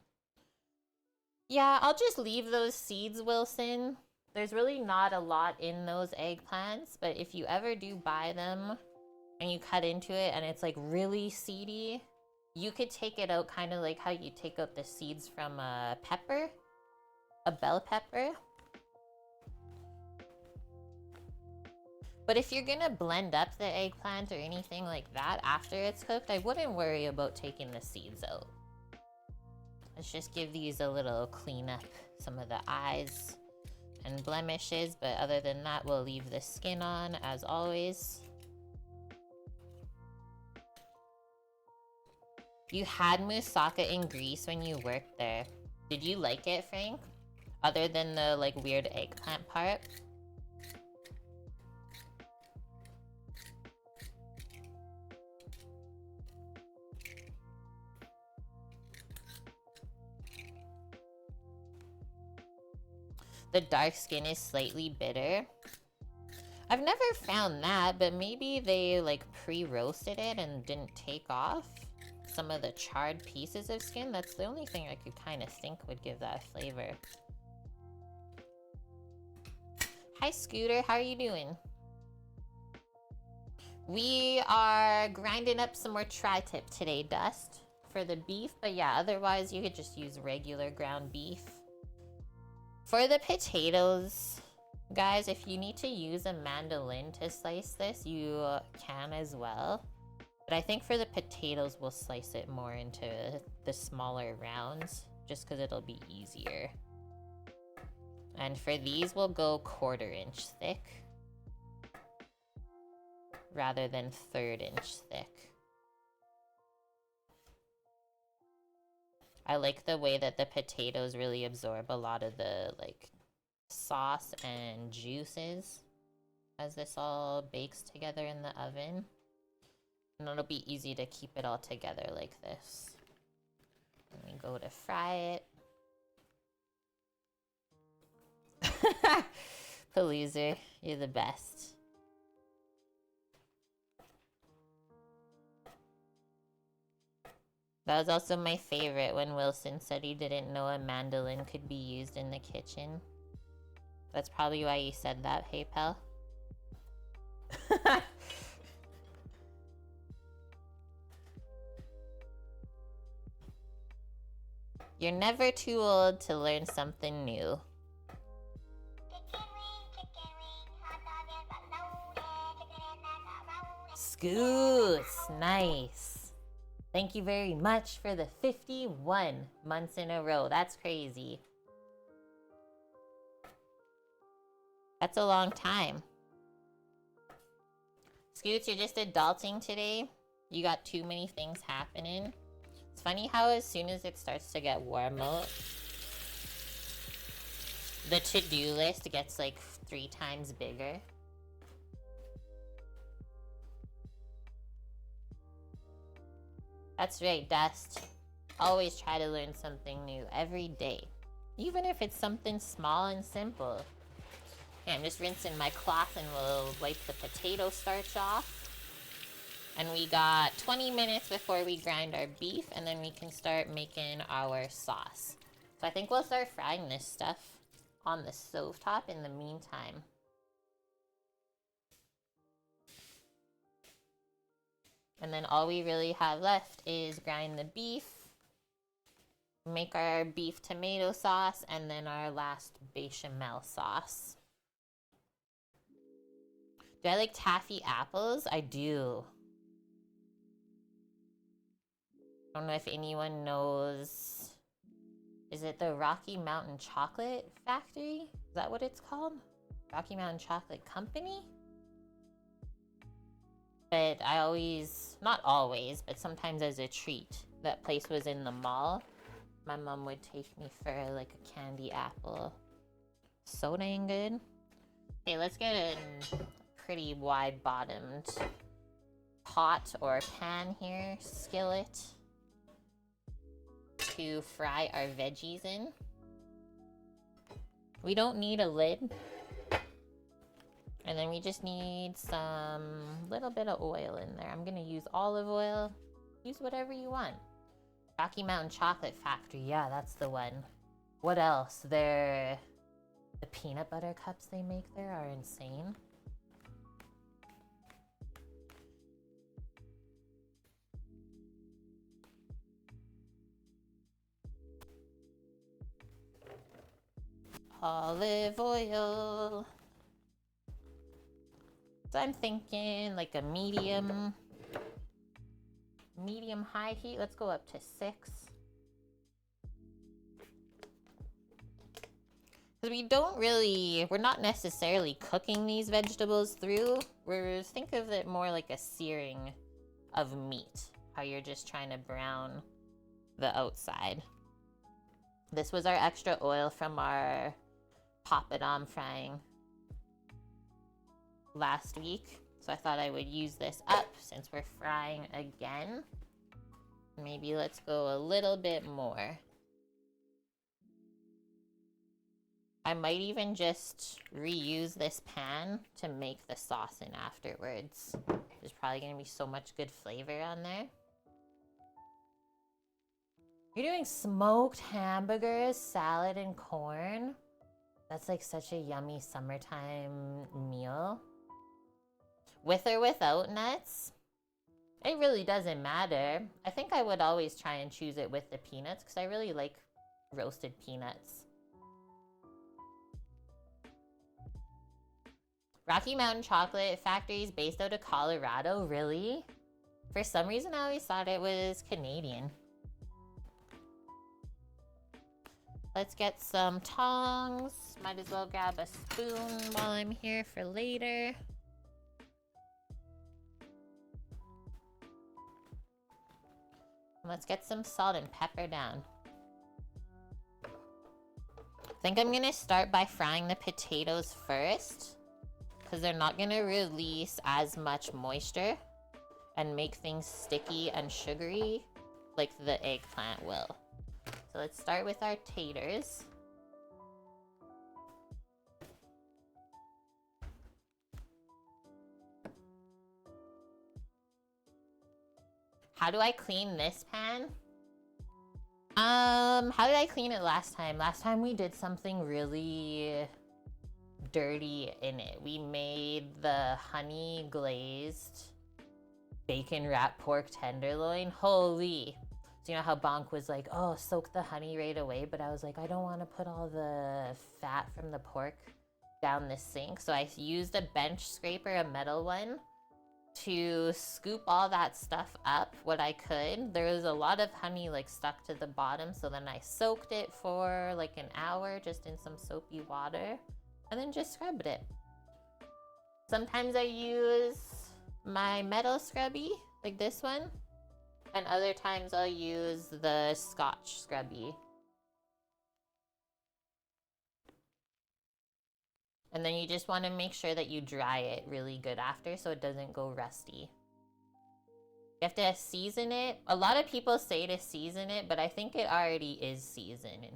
Yeah, I'll just leave those seeds, Wilson. There's really not a lot in those eggplants, but if you ever do buy them and you cut into it and it's like really seedy, you could take it out kind of like how you take out the seeds from a pepper. A bell pepper. But if you're gonna blend up the eggplant or anything like that after it's cooked, I wouldn't worry about taking the seeds out. Let's just give these a little clean up, some of the eyes and blemishes, but other than that, we'll leave the skin on as always. You had moussaka in Greece when you worked there. Did you like it, Frank? Other than the like weird eggplant part? The dark skin is slightly bitter. I've never found that, but maybe they like pre-roasted it and didn't take off some of the charred pieces of skin. That's the only thing I could kind of think would give that flavor. Hi Scooter, how are you doing? We are grinding up some more tri-tip today, Dust, for the beef. But yeah, otherwise you could just use regular ground beef. For the potatoes, guys, if you need to use a mandolin to slice this, you can as well. But I think for the potatoes, we'll slice it more into the smaller rounds, just because it'll be easier. And for these, we'll go 1/4 inch thick rather than 1/3 inch thick. I like the way that the potatoes really absorb a lot of the like sauce and juices as this all bakes together in the oven. And it'll be easy to keep it all together like this. And we go to fry it. Palooza, you're the best. That was also my favorite when Wilson said he didn't know a mandolin could be used in the kitchen. That's probably why you said that, hey pal. You're never too old to learn something new. Scoots, nice. Thank you very much for the 51 months in a row. That's crazy. That's a long time. Scoots, you're just adulting today. You got too many things happening. It's funny how as soon as it starts to get warm out, the to-do list gets like 3 times bigger. That's right, Dust. Always try to learn something new every day. Even if it's something small and simple. Okay, I'm just rinsing my cloth and we'll wipe the potato starch off. And we got 20 minutes before we grind our beef, and then we can start making our sauce. So I think we'll start frying this stuff on the stovetop in the meantime. And then all we really have left is grind the beef, make our beef tomato sauce, and then our last bechamel sauce. Do I like taffy apples? I do. I don't know if anyone knows. Is it the Rocky Mountain Chocolate Factory? Is that what it's called? Rocky Mountain Chocolate Company? But I always, not always, but sometimes as a treat, that place was in the mall. My mom would take me for like a candy apple. So dang good. Okay, let's get a pretty wide bottomed pot or pan here, skillet, to fry our veggies in. We don't need a lid. And then we just need some little bit of oil in there. I'm gonna use olive oil. Use whatever you want. Rocky Mountain Chocolate Factory, yeah, that's the one. What else? The peanut butter cups they make there are insane. Olive oil. So I'm thinking like a medium high heat. Let's go up to 6. Because we're not necessarily cooking these vegetables through. Think of it more like a searing of meat. How you're just trying to brown the outside. This was our extra oil from our poppadom frying last week. So I thought I would use this up since we're frying again. Maybe let's go a little bit more. I might even just reuse this pan to make the sauce in afterwards. There's probably gonna be so much good flavor on there. You're doing smoked hamburgers, salad, and corn? That's like such a yummy summertime meal. With or without nuts? It really doesn't matter. I think I would always try and choose it with the peanuts because I really like roasted peanuts. Rocky Mountain Chocolate Factory is based out of Colorado, really? For some reason, I always thought it was Canadian. Let's get some tongs. Might as well grab a spoon while I'm here for later. Let's get some salt and pepper down. I think I'm gonna start by frying the potatoes first, because they're not gonna release as much moisture and make things sticky and sugary like the eggplant will. So let's start with our taters. How do I clean this pan? How did I clean it last time? Last time we did something really dirty in it. We made the honey glazed bacon wrapped pork tenderloin. Holy. So you know how Bonk was like, oh, soak the honey right away, but I was like, I don't want to put all the fat from the pork down the sink. So I used a bench scraper, a metal one, to scoop all that stuff up what I could. There was a lot of honey like stuck to the bottom, so then I soaked it for like an hour just in some soapy water and then just scrubbed it. Sometimes I use my metal scrubby like this one, and other times I'll use the Scotch scrubby. And then you just want to make sure that you dry it really good after so it doesn't go rusty. You have to season it. A lot of people say to season it, but I think it already is seasoned.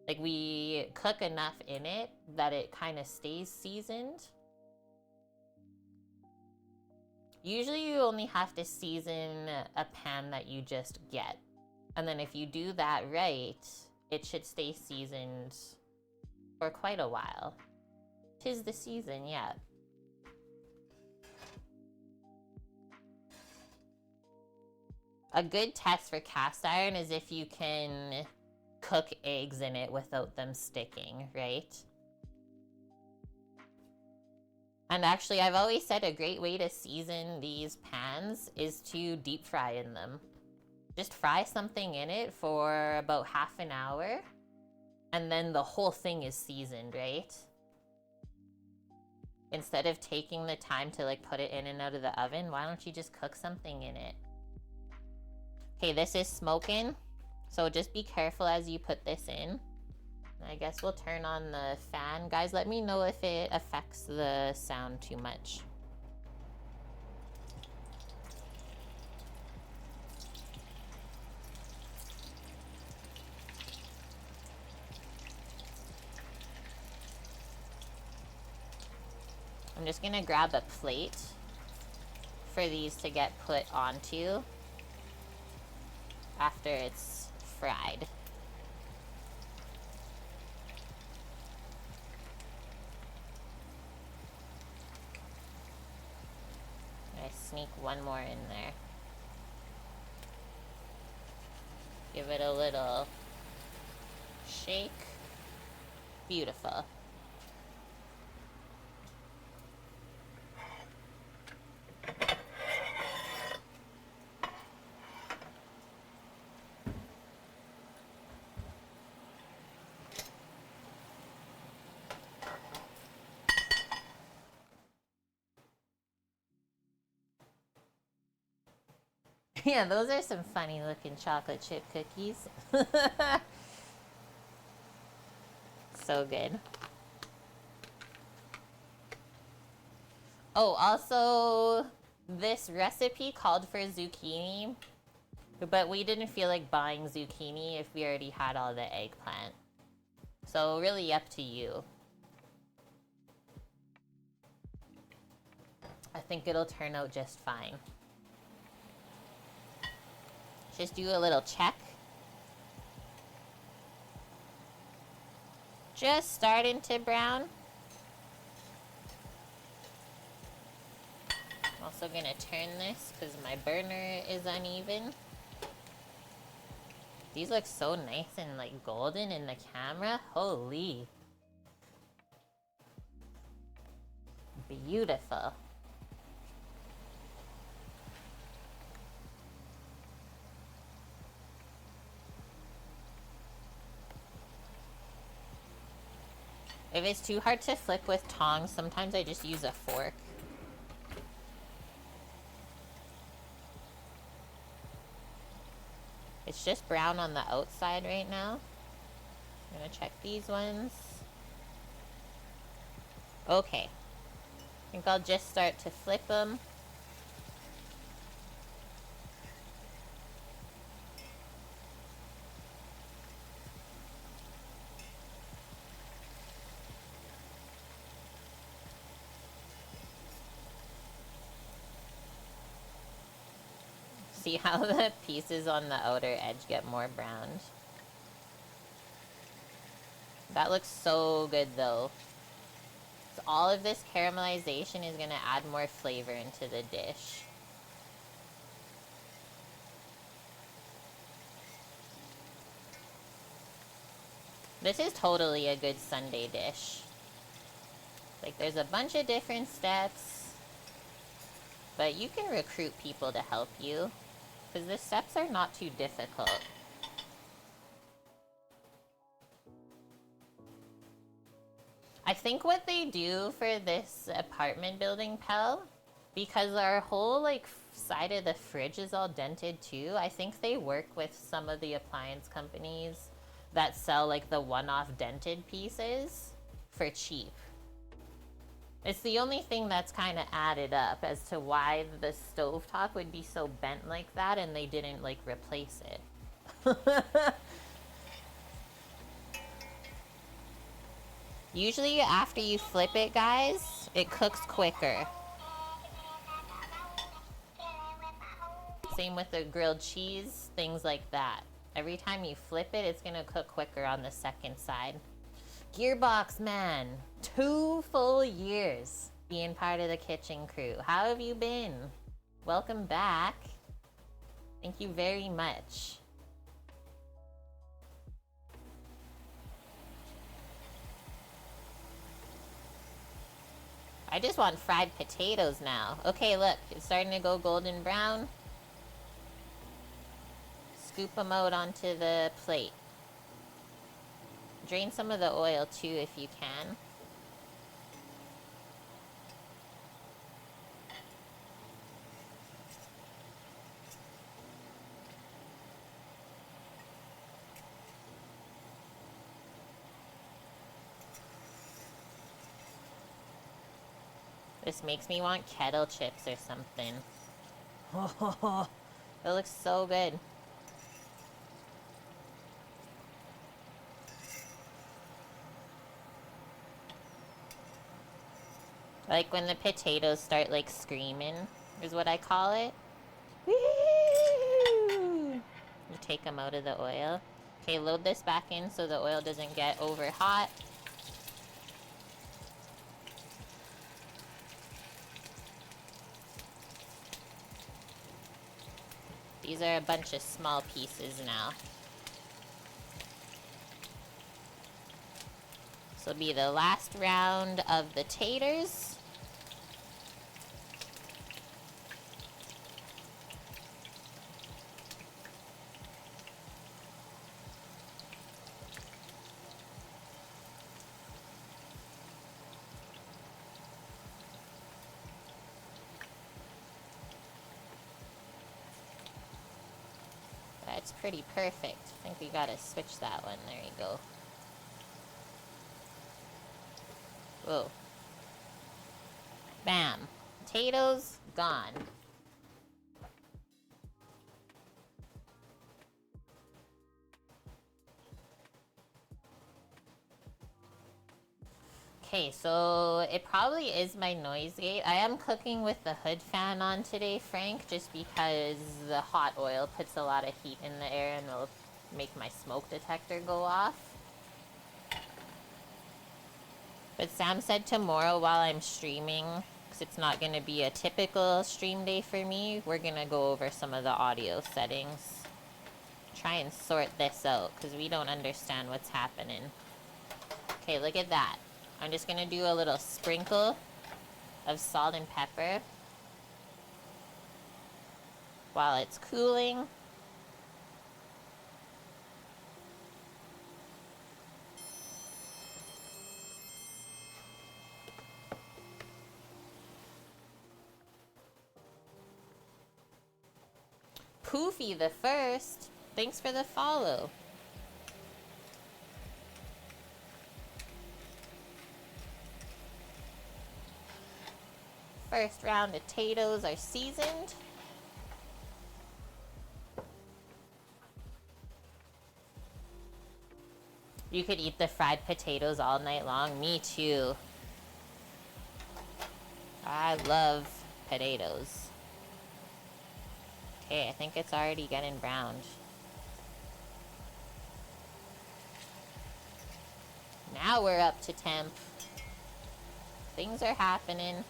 Like we cook enough in it that it kind of stays seasoned. Usually you only have to season a pan that you just get. And then if you do that right, it should stay seasoned for quite a while. 'Tis the season, yeah. A good test for cast iron is if you can cook eggs in it without them sticking, right? And actually, I've always said a great way to season these pans is to deep fry in them. Just fry something in it for about half an hour, and then the whole thing is seasoned, right? Instead of taking the time to like put it in and out of the oven, why don't you just cook something in it? Okay, this is smoking, so just be careful as you put this in. I guess we'll turn on the fan. Guys, let me know if it affects the sound too much. I'm just gonna grab a plate for these to get put onto after it's fried. I sneak one more in there. Give it a little shake. Beautiful. Yeah, those are some funny looking chocolate chip cookies. So good. Oh, also, this recipe called for zucchini, but we didn't feel like buying zucchini if we already had all the eggplant. So really up to you. I think it'll turn out just fine. Just do a little check. Just starting to brown. I'm also gonna turn this because my burner is uneven. These look so nice and like golden in the camera. Holy. Beautiful. If it's too hard to flip with tongs, sometimes I just use a fork. It's just brown on the outside right now. I'm gonna check these ones. Okay. I think I'll just start to flip them. See how the pieces on the outer edge get more browned? That looks so good though. So all of this caramelization is gonna add more flavor into the dish. This is totally a good Sunday dish. Like, there's a bunch of different steps, but you can recruit people to help you, because the steps are not too difficult. I think what they do for this apartment building, Pell, because our whole, like, side of the fridge is all dented too, I think they work with some of the appliance companies that sell, like, the one-off dented pieces for cheap. It's the only thing that's kind of added up as to why the stovetop would be so bent like that and they didn't, like, replace it. Usually after you flip it, guys, it cooks quicker. Same with the grilled cheese, things like that. Every time you flip it, it's gonna cook quicker on the second side. Gearbox man, 2 full years being part of the kitchen crew. How have you been? Welcome back. Thank you very much. I just want fried potatoes now. Okay, look, it's starting to go golden brown. Scoop them out onto the plate. Drain some of the oil too if you can. This makes me want kettle chips or something. Oh, it looks so good. Like when the potatoes start like screaming, is what I call it. Woo! You take them out of the oil. Okay, load this back in so the oil doesn't get over hot. These are a bunch of small pieces now. This will be the last round of the taters. That's pretty perfect. I think we gotta switch that one. There you go. Whoa. Bam. Potatoes, gone. Okay, so it probably is my noise gate. I am cooking with the hood fan on today, Frank, just because the hot oil puts a lot of heat in the air and will make my smoke detector go off. But Sam said tomorrow while I'm streaming, because it's not going to be a typical stream day for me, we're going to go over some of the audio settings. Try and sort this out, because we don't understand what's happening. Okay, look at that. I'm just going to do a little sprinkle of salt and pepper while it's cooling. Poofy the first, thanks for the follow. First round of potatoes are seasoned. You could eat the fried potatoes all night long. Me too. I love potatoes. Okay, I think it's already getting browned. Now we're up to temp. Things are happening.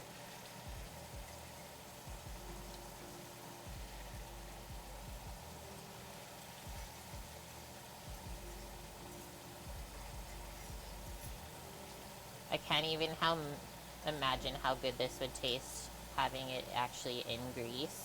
I can't even imagine how good this would taste having it actually in grease.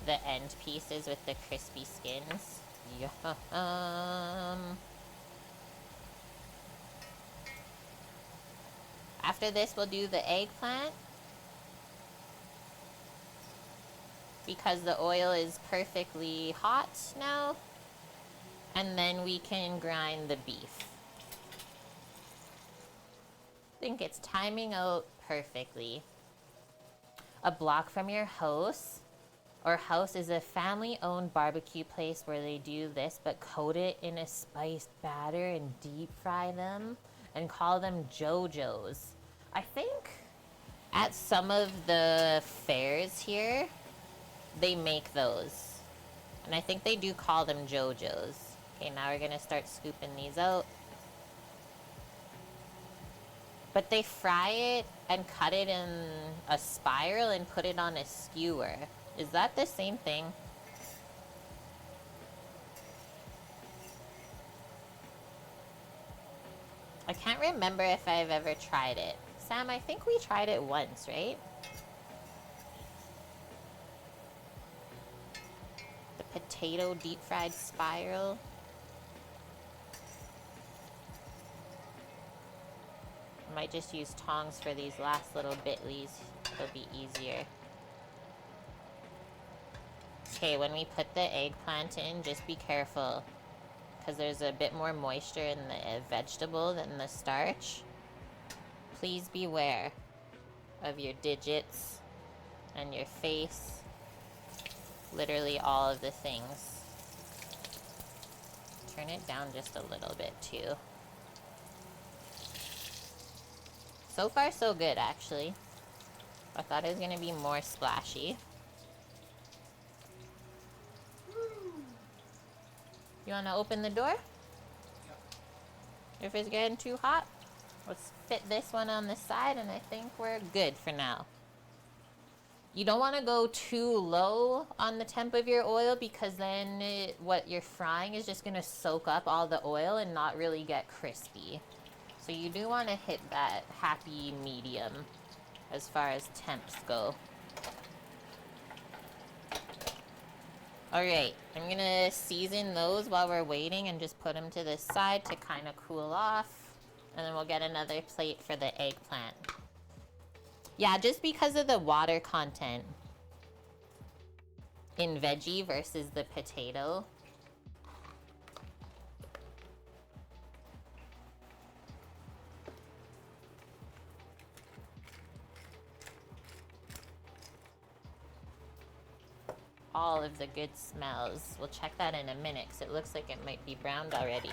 The end pieces with the crispy skins. Yum. After this, we'll do the eggplant. Because the oil is perfectly hot now. And then we can grind the beef. I think it's timing out perfectly. A block from your house. Our house is a family-owned barbecue place where they do this, but coat it in a spiced batter and deep fry them and call them JoJo's. I think at some of the fairs here, they make those. And I think they do call them JoJo's. Okay, now we're gonna start scooping these out. But they fry it and cut it in a spiral and put it on a skewer. Is that the same thing? I can't remember if I've ever tried it. Sam, I think we tried it once, right? potato deep fried spiral. I might just use tongs for these last little bitlies. It'll be easier. Okay, when we put the eggplant in, just be careful, because there's a bit more moisture in the vegetable than the starch. Please beware of your digits and your face. Literally all of the things. Turn it down just a little bit too. So far so good, actually. I thought it was gonna be more splashy. You wanna open the door? If it's getting too hot, let's fit this one on the side and I think we're good for now. You don't want to go too low on the temp of your oil, because then what you're frying is just going to soak up all the oil and not really get crispy. So you do want to hit that happy medium as far as temps go. Alright, I'm going to season those while we're waiting and just put them to the side to kind of cool off. And then we'll get another plate for the eggplant. Yeah, just because of the water content in veggie versus the potato. All of the good smells. We'll check that in a minute because it looks like it might be browned already.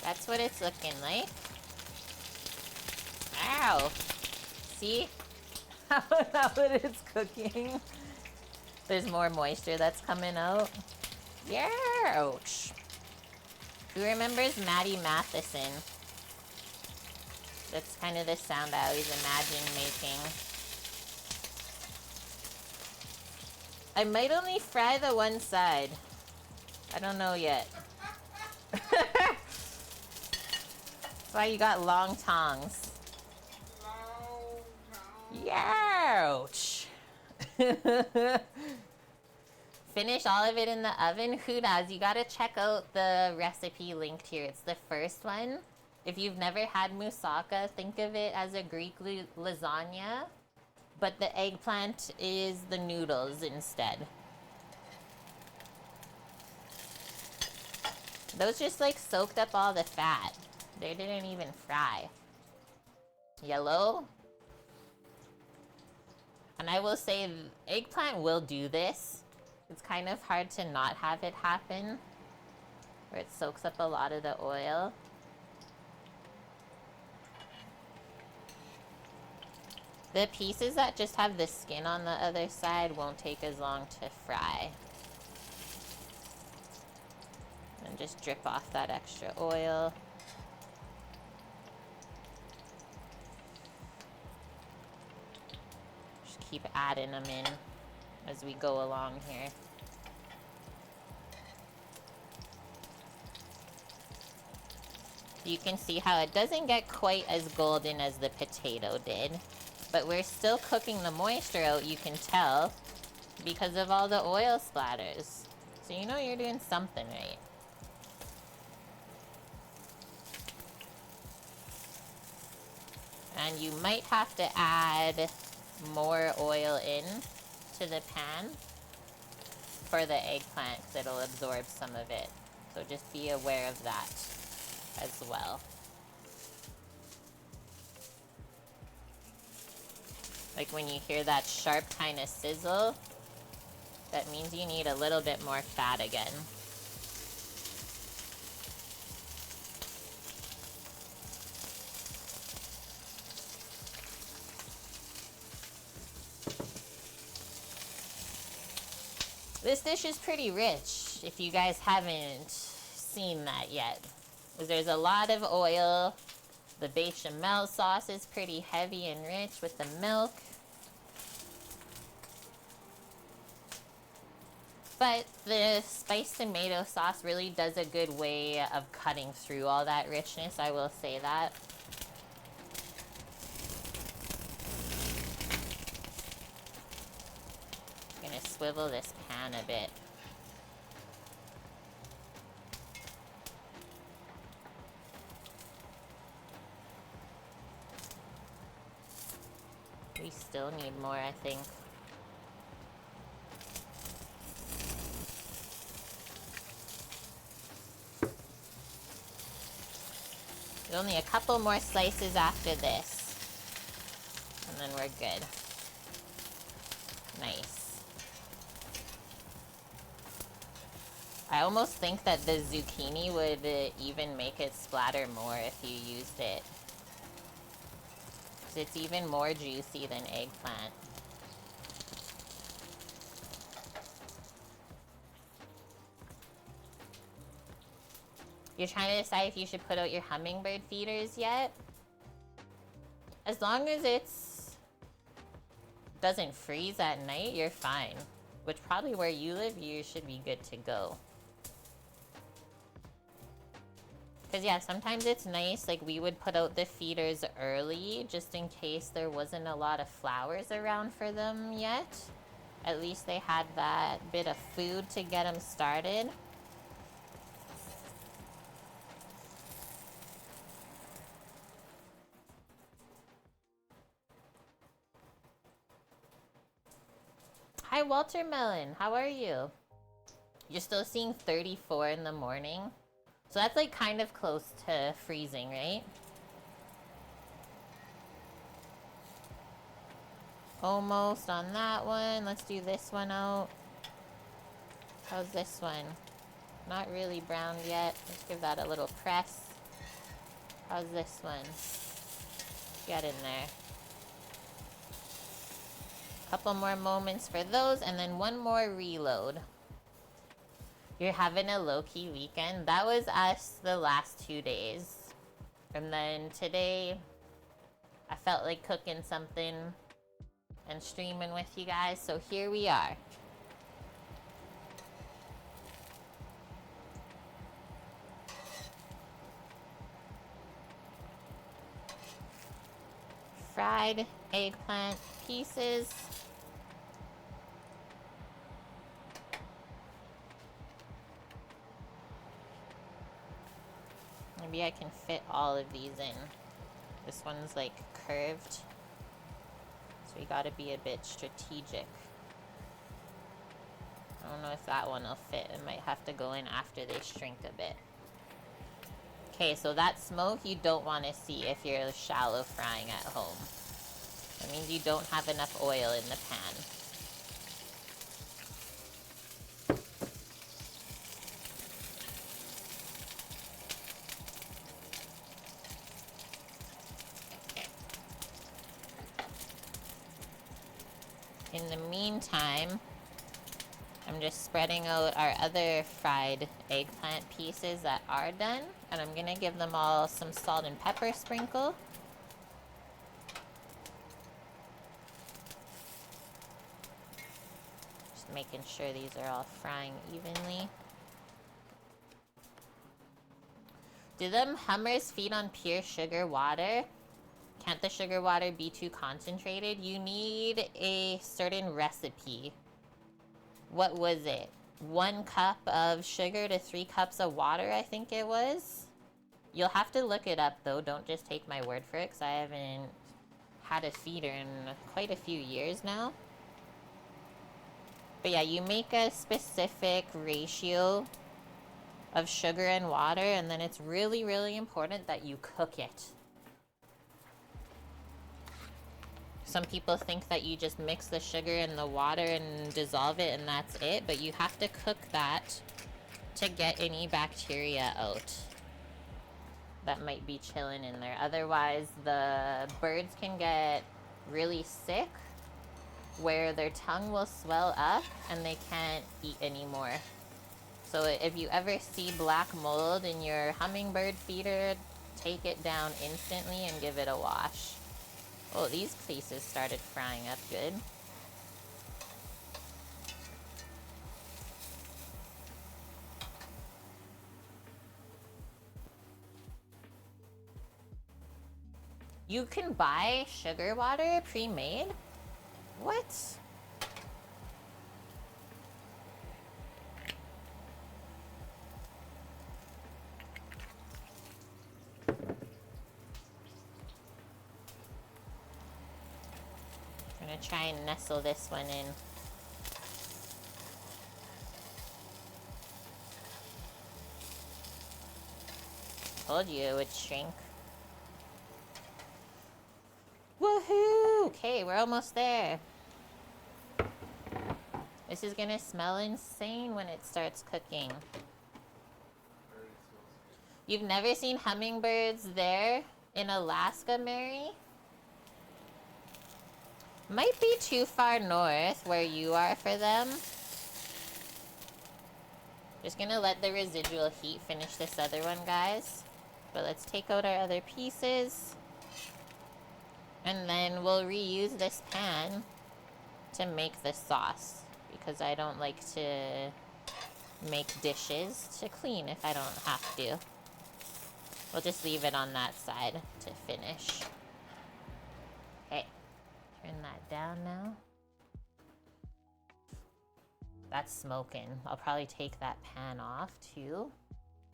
That's what it's looking like. Ow! See? How it's cooking? There's more moisture that's coming out. Ouch! Who remembers Maddie Matheson? That's kind of the sound I always imagine making. I might only fry the one side. I don't know yet. That's why you got long tongs. Ouch! Finish all of it in the oven. Who knows? You gotta check out the recipe linked here. It's the first one. If you've never had moussaka, think of it as a Greek lasagna, but the eggplant is the noodles instead. Those just like soaked up all the fat. They didn't even fry. Yellow. And I will say, eggplant will do this. It's kind of hard to not have it happen, where it soaks up a lot of the oil. The pieces that just have the skin on the other side won't take as long to fry. And just drip off that extra oil. Just keep adding them in as we go along here. You can see how it doesn't get quite as golden as the potato did, but we're still cooking the moisture out, you can tell, because of all the oil splatters. So you know you're doing something right. And you might have to add more oil in to the pan for the eggplant, because it'll absorb some of it. So just be aware of that as well. Like when you hear that sharp kind of sizzle, that means you need a little bit more fat again. This dish is pretty rich, if you guys haven't seen that yet. There's a lot of oil. The bechamel sauce is pretty heavy and rich with the milk. But the spiced tomato sauce really does a good way of cutting through all that richness, I will say that. I'm gonna swivel this pan a bit. We still need more, I think. There's only a couple more slices after this. And then we're good. Nice. I almost think that the zucchini would even make it splatter more if you used it. It's even more juicy than eggplant. You're trying to decide if you should put out your hummingbird feeders yet? As long as it's doesn't freeze at night, you're fine. Which probably where you live, you should be good to go. Because yeah, sometimes it's nice, like we would put out the feeders early just in case there wasn't a lot of flowers around for them yet. At least they had that bit of food to get them started. Hi Watermelon, how are you? You're still seeing 34 in the morning? So that's like kind of close to freezing, right? Almost on that one. Let's do this one out. How's this one? Not really browned yet. Let's give that a little press. How's this one? Get in there. Couple more moments for those, and then one more reload. You're having a low-key weekend. That was us the last 2 days. And then today, I felt like cooking something and streaming with you guys, so here we are. Fried eggplant pieces. Maybe I can fit all of these in. This one's like curved, so we gotta be a bit strategic. I don't know if that one will fit. It might have to go in after they shrink a bit. Okay, so that smoke you don't want to see if you're shallow frying at home. That means you don't have enough oil in the pan. In the meantime, I'm just spreading out our other fried eggplant pieces that are done, and I'm gonna give them all some salt and pepper sprinkle. Just making sure these are all frying evenly. Do them hummers feed on pure sugar water? Can't the sugar water be too concentrated? You need a certain recipe. What was it? 1 cup of sugar to 3 cups of water, I think it was. You'll have to look it up though. Don't just take my word for it, because I haven't had a feeder in quite a few years now. But yeah, you make a specific ratio of sugar and water, and then it's really, really important that you cook it. Some people think that you just mix the sugar and the water and dissolve it and that's it, but you have to cook that to get any bacteria out that might be chilling in there. Otherwise, the birds can get really sick where their tongue will swell up and they can't eat anymore. So if you ever see black mold in your hummingbird feeder, take it down instantly and give it a wash. Oh, these pieces started frying up good. You can buy sugar water pre-made? What? I'm gonna try and nestle this one in. Told you it would shrink. Woohoo! Okay, we're almost there. This is gonna smell insane when it starts cooking. You've never seen hummingbirds there in Alaska, Mary? Might be too far north where you are for them. Just gonna let the residual heat finish this other one, guys. But let's take out our other pieces. And then we'll reuse this pan to make the sauce, because I don't like to make dishes to clean if I don't have to. We'll just leave it on that side to finish. Okay, turn that down now. That's smoking. I'll probably take that pan off too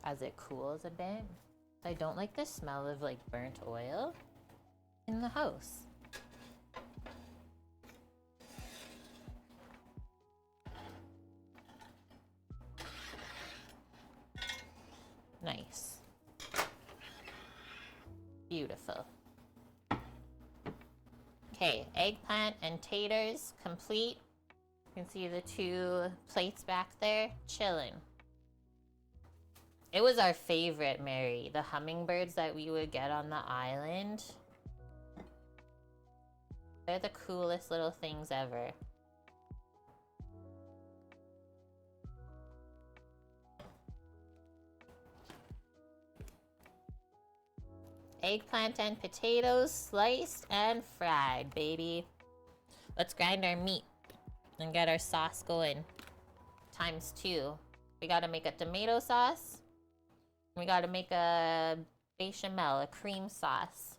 as it cools a bit. I don't like the smell of like burnt oil in the house. Nice. Beautiful. Okay, eggplant and taters complete. You can see the 2 plates back there, chilling. It was our favorite, Mary. The hummingbirds that we would get on the island. They're the coolest little things ever. Eggplant and potatoes sliced and fried, baby. Let's grind our meat and get our sauce going. ×2. We gotta make a tomato sauce. We gotta make a bechamel, a cream sauce.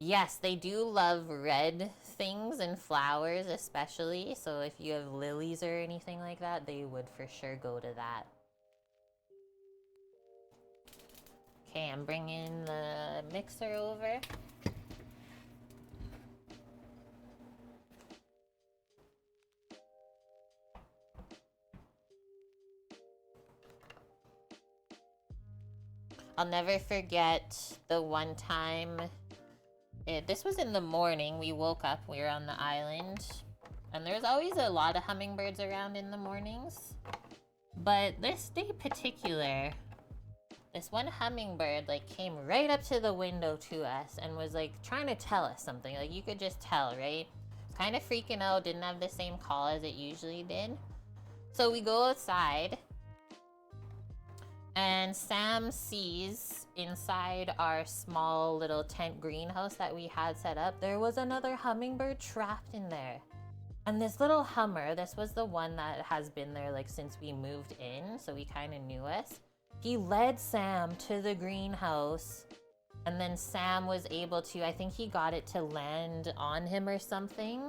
Yes, they do love red things and flowers especially. So if you have lilies or anything like that, they would for sure go to that. Okay, I'm bringing the mixer over. I'll never forget the one time, this was in the morning, we woke up, we were on the island, and there's always a lot of hummingbirds around in the mornings. But this day particular, this one hummingbird like came right up to the window to us and was like trying to tell us something. Like you could just tell, right? Kind of freaking out, didn't have the same call as it usually did. So we go outside and Sam sees inside our small little tent greenhouse that we had set up, there was another hummingbird trapped in there. And this little hummer, this was the one that has been there like since we moved in, so he kind of knew us. He led Sam to the greenhouse, and then Sam was able to, I think he got it to land on him or something,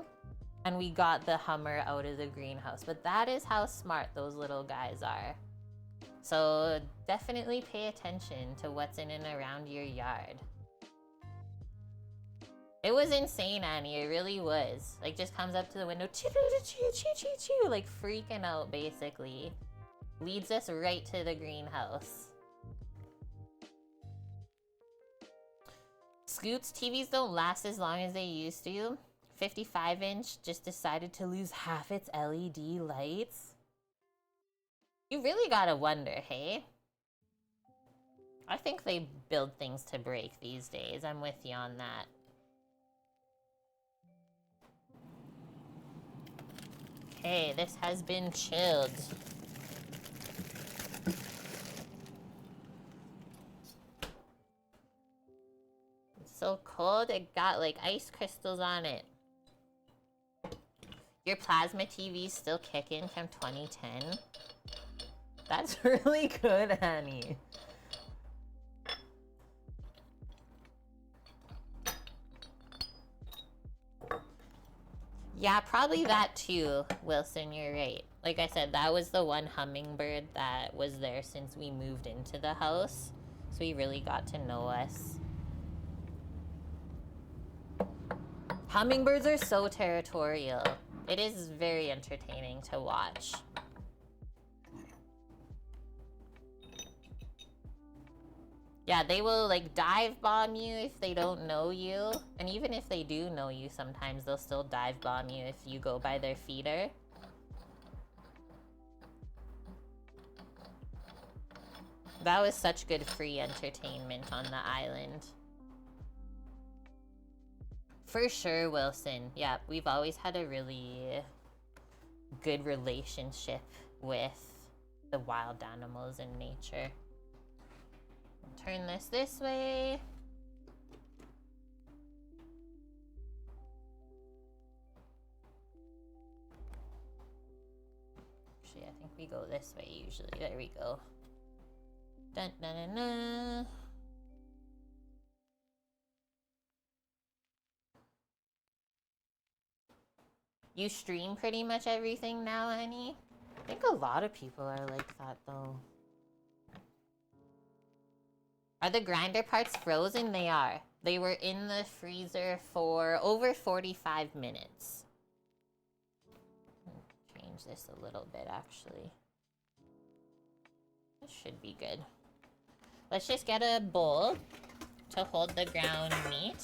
and we got the hummer out of the greenhouse. But that is how smart those little guys are. So definitely pay attention to what's in and around your yard. It was insane, Annie. It really was. Like, just comes up to the window, choo-choo-choo-choo-choo-choo, like freaking out, basically. Leads us right to the greenhouse. Scoots, TVs don't last as long as they used to. 55-inch just decided to lose half its LED lights. You really gotta wonder, hey? I think they build things to break these days. I'm with you on that. Okay, this has been chilled. It's so cold, it got like ice crystals on it. Your plasma TV's still kicking from 2010? That's really good, Annie. Yeah, probably that too, Wilson, you're right. Like I said, that was the one hummingbird that was there since we moved into the house. So he really got to know us. Hummingbirds are so territorial. It is very entertaining to watch. Yeah, they will like dive bomb you if they don't know you. And even if they do know you, sometimes they'll still dive bomb you if you go by their feeder. That was such good free entertainment on the island. For sure, Wilson. Yeah, we've always had a really good relationship with the wild animals in nature. Turn this way. Actually, I think we go this way usually. There we go. Dun dun dun dun. You stream pretty much everything now, honey? I think a lot of people are like that, though. Are the grinder parts frozen? They are. They were in the freezer for over 45 minutes. Change this a little bit, actually. This should be good. Let's just get a bowl to hold the ground meat.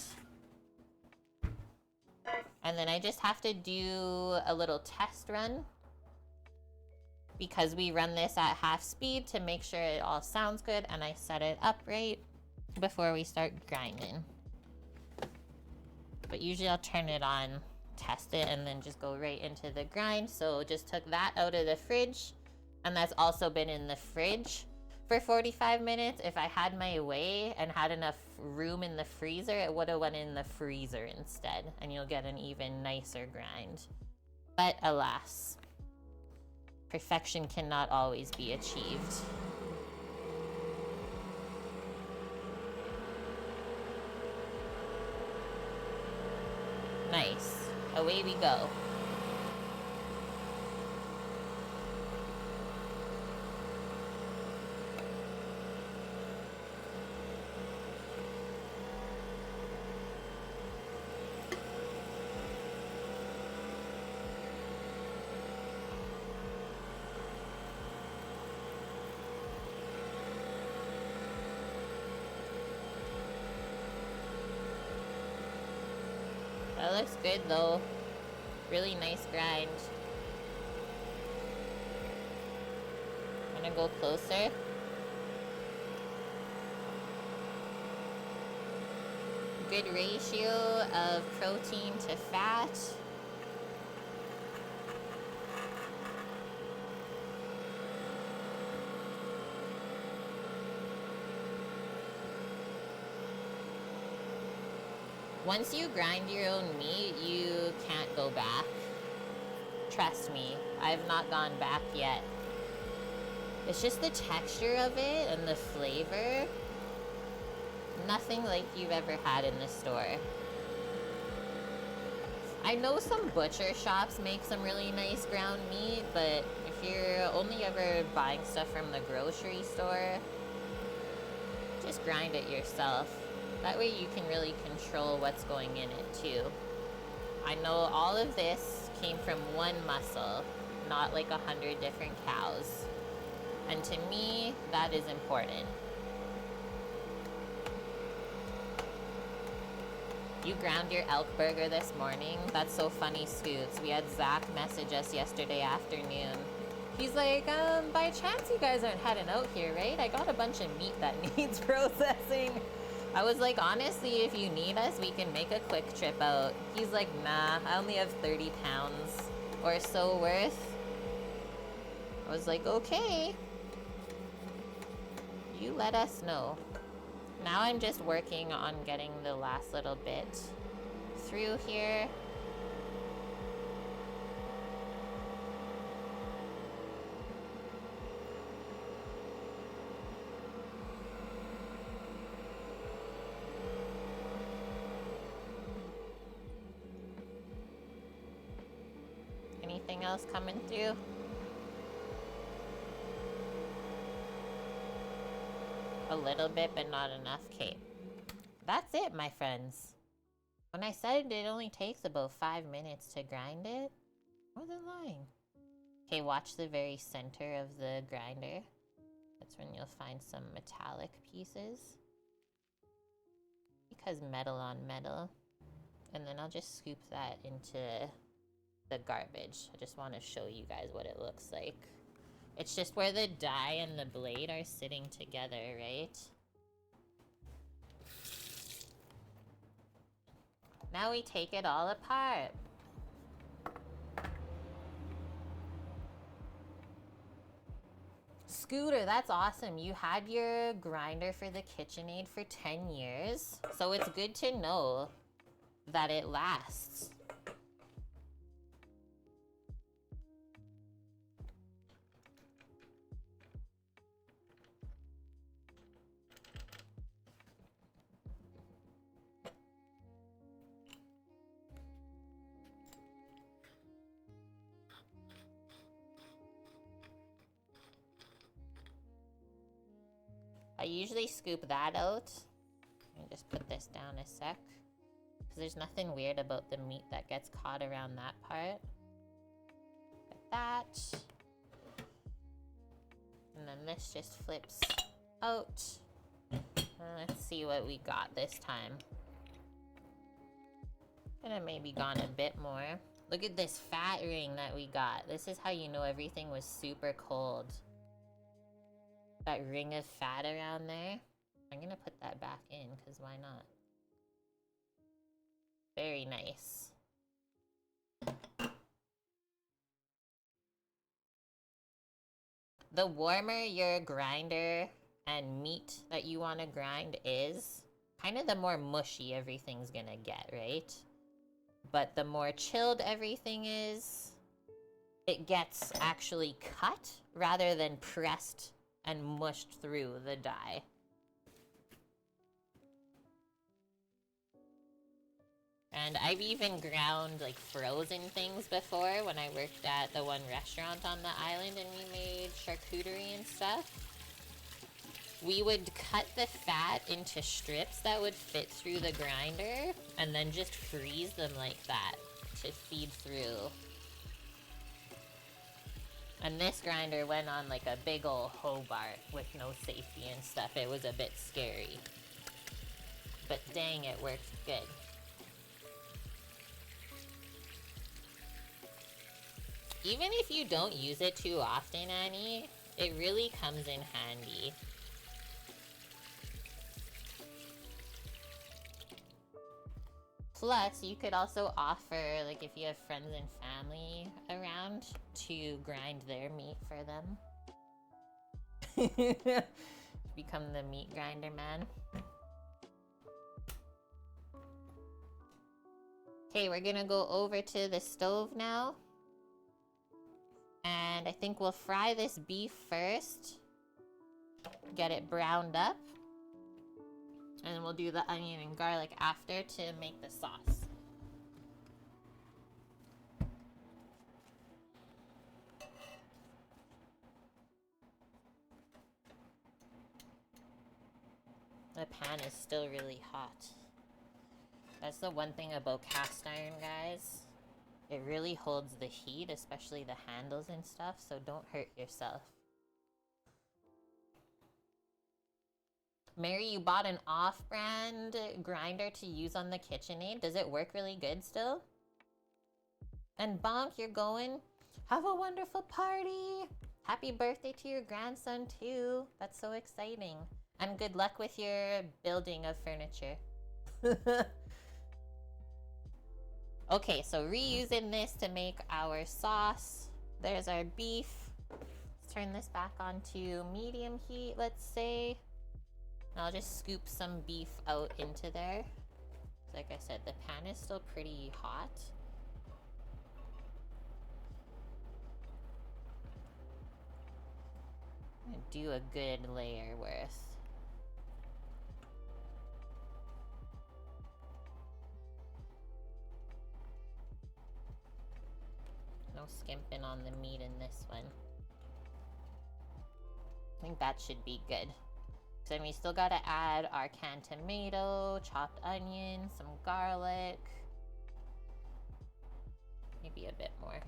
And then I just have to do a little test run because we run this at half speed to make sure it all sounds good and I set it up right before we start grinding. But usually I'll turn it on, test it, and then just go right into the grind. So just took that out of the fridge, and that's also been in the fridge for 45 minutes. If I had my way and had enough room in the freezer, it would have went in the freezer instead, and you'll get an even nicer grind. But alas, perfection cannot always be achieved. Nice. Away we go. That looks good though. Really nice grind. I'm gonna go closer. Good ratio of protein to fat. Once you grind your own meat, you can't go back. Trust me, I've not gone back yet. It's just the texture of it and the flavor. Nothing like you've ever had in the store. I know some butcher shops make some really nice ground meat, but if you're only ever buying stuff from the grocery store, just grind it yourself. That way you can really control what's going in it too. I know all of this came from one muscle, not like 100 different cows. And to me, that is important. You ground your elk burger this morning? That's so funny, Scoots. We had Zach message us yesterday afternoon. He's like, by chance you guys aren't heading out here, right? I got a bunch of meat that needs processing. I was like, honestly, if you need us, we can make a quick trip out. He's like, nah, I only have 30 pounds or so worth. I was like, okay. You let us know. Now I'm just working on getting the last little bit through here. else coming through? A little bit, but not enough. Okay. That's it, my friends. When I said it only takes about 5 minutes to grind it, I wasn't lying. Okay, watch the very center of the grinder. That's when you'll find some metallic pieces. Because metal on metal. And then I'll just scoop that into the garbage. I just want to show you guys what it looks like. It's just where the die and the blade are sitting together, right? Now we take it all apart. Scooter, that's awesome. You had your grinder for the KitchenAid for 10 years. So it's good to know that it lasts. I usually scoop that out. Let me just put this down a sec. Because there's nothing weird about the meat that gets caught around that part. Like that. And then this just flips out. Let's see what we got this time. Could have maybe gone a bit more. Look at this fat ring that we got. This is how you know everything was super cold. That ring of fat around there. I'm gonna put that back in, because why not? Very nice. The warmer your grinder and meat that you want to grind is, kind of the more mushy everything's gonna get, right? But the more chilled everything is, it gets actually cut rather than pressed and mushed through the die. And I've even ground like frozen things before when I worked at the one restaurant on the island and we made charcuterie and stuff. We would cut the fat into strips that would fit through the grinder and then just freeze them like that to feed through. And this grinder went on like a big ol' Hobart with no safety and stuff. It was a bit scary. But dang, it worked good. Even if you don't use it too often, Annie, it really comes in handy. Plus, you could also offer, like if you have friends and family around, to grind their meat for them. Become the meat grinder man. Okay, we're gonna go over to the stove now. And I think we'll fry this beef first. Get it browned up. And we'll do the onion and garlic after to make the sauce. The pan is still really hot. That's the one thing about cast iron, guys. It really holds the heat, especially the handles and stuff, so don't hurt yourself. Mary, you bought an off-brand grinder to use on the KitchenAid. Does it work really good still? And Bonk, you're going? Have a wonderful party! Happy birthday to your grandson, too. That's so exciting. And good luck with your building of furniture. Okay, so reusing this to make our sauce. There's our beef. Let's turn this back on to medium heat, let's say. And I'll just scoop some beef out into there. Like I said, the pan is still pretty hot. I'm gonna do a good layer worth. No skimping on the meat in this one. I think that should be good. So then we still gotta add our canned tomato, chopped onion, some garlic. Maybe a bit more.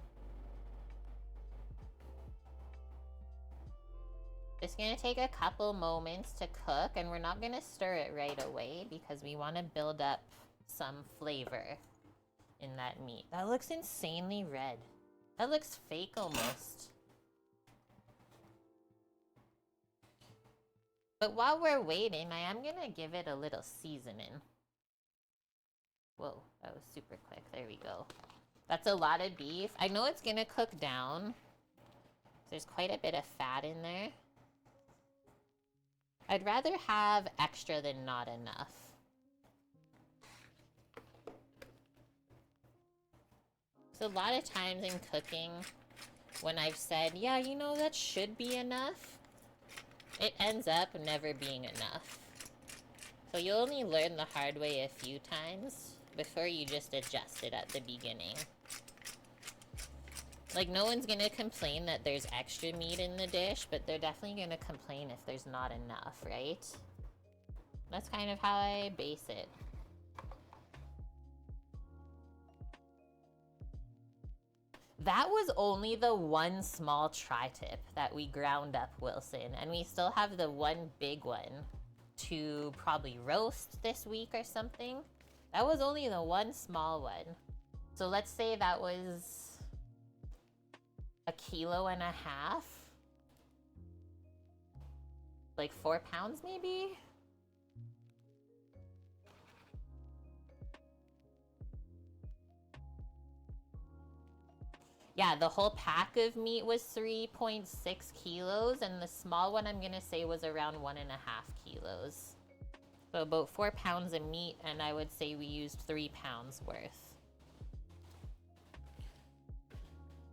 It's gonna take a couple moments to cook, and we're not gonna stir it right away because we want to build up some flavor in that meat. That looks insanely red. That looks fake almost. But while we're waiting, I am gonna give it a little seasoning. Whoa, that was super quick. There we go. That's a lot of beef. I know it's gonna cook down. There's quite a bit of fat in there. I'd rather have extra than not enough. So a lot of times in cooking, when I've said, yeah, you know, that should be enough, it ends up never being enough. So you'll only learn the hard way a few times before you just adjust it at the beginning. Like, no one's gonna complain that there's extra meat in the dish, but they're definitely gonna complain if there's not enough, right? That's kind of how I base it. That was only the one small tri-tip that we ground up, Wilson, and we still have the one big one to probably roast this week or something. That was only the one small one. So let's say that was 1.5 kilos. Like 4 pounds maybe? Yeah, the whole pack of meat was 3.6 kilos, and the small one I'm gonna say was around 1.5 kilos. So about 4 pounds of meat, and I would say we used 3 pounds worth.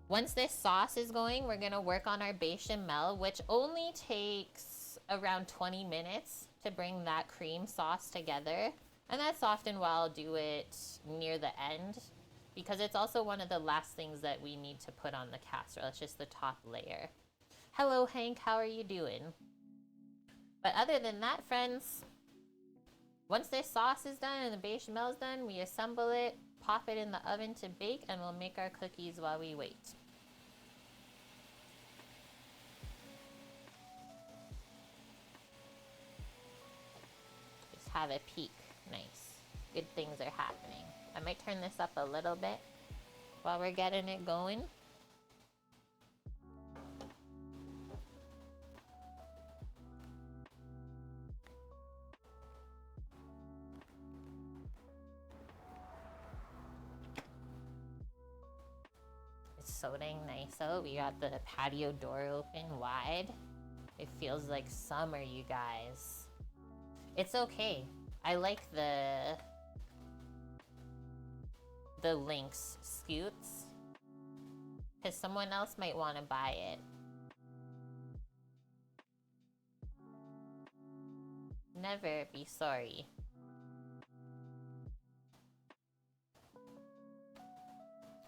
Once this sauce is going, we're gonna work on our bechamel, which only takes around 20 minutes to bring that cream sauce together. And that's often why I'll do it near the end, because it's also one of the last things that we need to put on the casserole. It's just the top layer. Hello, Hank, how are you doing? But other than that, friends, once this sauce is done and the bechamel is done, we assemble it, pop it in the oven to bake, and we'll make our cookies while we wait. Just have a peek. Nice. Good things are happening. I might turn this up a little bit while we're getting it going. It's so dang nice out. We got the patio door open wide. It feels like summer, you guys. It's okay. I like the Lynx scoots, because someone else might want to buy it. Never be sorry.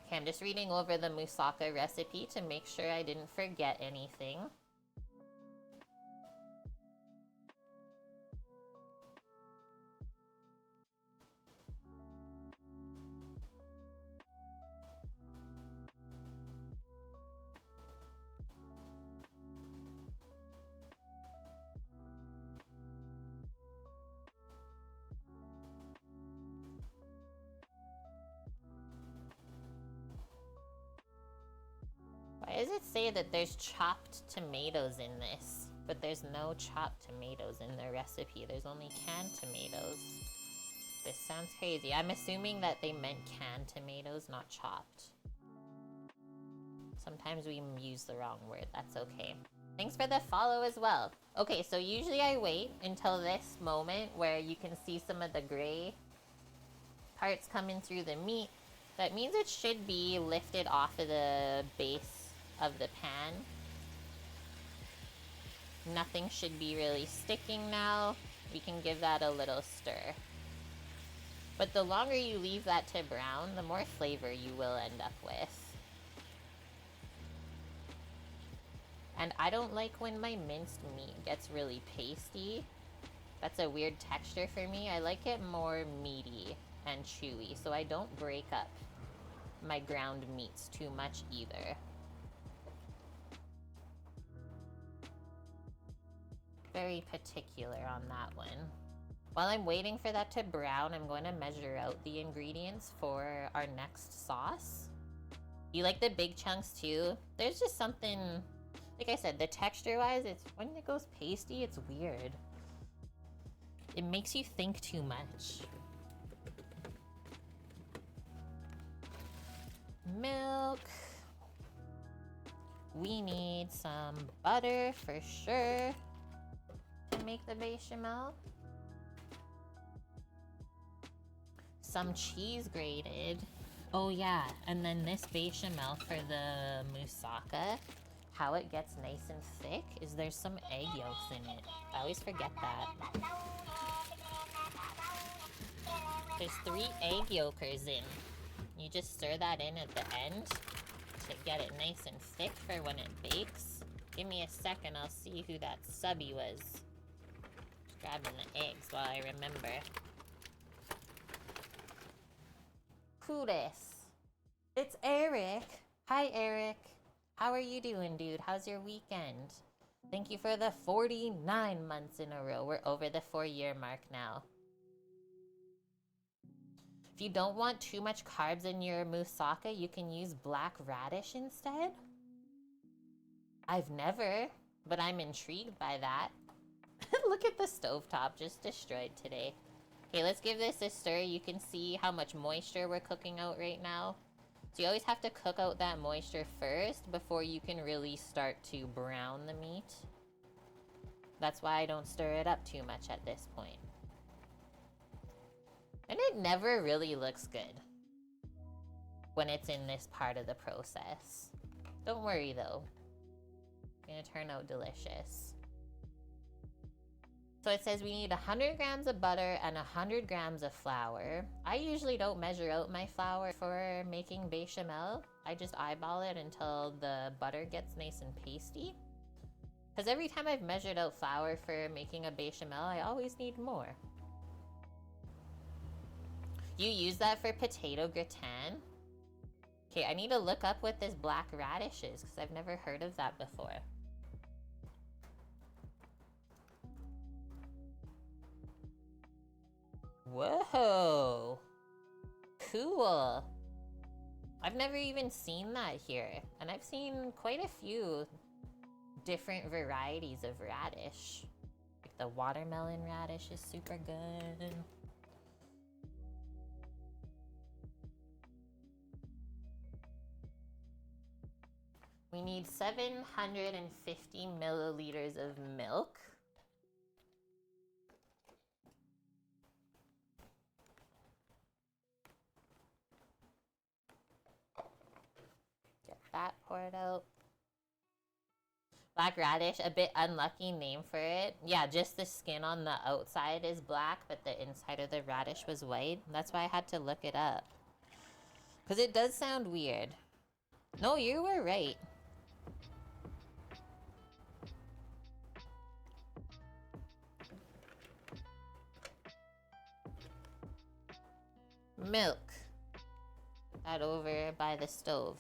Okay, I'm just reading over the moussaka recipe to make sure I didn't forget anything. Why does it say that there's chopped tomatoes in this? But there's no chopped tomatoes in the recipe. There's only canned tomatoes. This sounds crazy. I'm assuming that they meant canned tomatoes, not chopped. Sometimes we use the wrong word. That's okay. Thanks for the follow as well. Okay, so usually I wait until this moment where you can see some of the gray parts coming through the meat. That means it should be lifted off of the base of the pan. Nothing should be really sticking now. We can give that a little stir. But the longer you leave that to brown, the more flavor you will end up with. And I don't like when my minced meat gets really pasty. That's a weird texture for me. I like it more meaty and chewy, so I don't break up my ground meats too much either. Very particular on that one. While I'm waiting for that to brown, I'm going to measure out the ingredients for our next sauce. You like the big chunks too? There's just something, like I said, the texture-wise, it's when it goes pasty, it's weird. It makes you think too much. Milk. We need some butter for sure to make the bechamel. Some cheese grated. Oh yeah, and then this bechamel for the moussaka, how it gets nice and thick is there's some egg yolks in it. I always forget that. There's 3 egg yolkers in. You just stir that in at the end to get it nice and thick for when it bakes. Give me a second, I'll see who that subby was. Just grabbing the eggs while I remember. Who this? It's Eric. Hi, Eric. How are you doing, dude? How's your weekend? Thank you for the 49 months in a row. We're over the 4-year mark now. If you don't want too much carbs in your moussaka, you can use black radish instead. I've never, but I'm intrigued by that. Look at the stovetop just destroyed today. Okay, let's give this a stir. You can see how much moisture we're cooking out right now. So you always have to cook out that moisture first before you can really start to brown the meat. That's why I don't stir it up too much at this point. And it never really looks good when it's in this part of the process. Don't worry though. It's gonna turn out delicious. So it says we need 100 grams of butter and 100 grams of flour. I usually don't measure out my flour for making bechamel. I just eyeball it until the butter gets nice and pasty. Because every time I've measured out flour for making a bechamel, I always need more. You use that for potato gratin? Okay, I need to look up what this black radish is because I've never heard of that before. Whoa! Cool! I've never even seen that here. And I've seen quite a few different varieties of radish. Like the watermelon radish is super good. We need 750 milliliters of milk. Get that poured out. Black radish, a bit unlucky name for it. Yeah, just the skin on the outside is black, but the inside of the radish was white. That's why I had to look it up. Because it does sound weird. No, you were right. Milk. Put that over by the stove.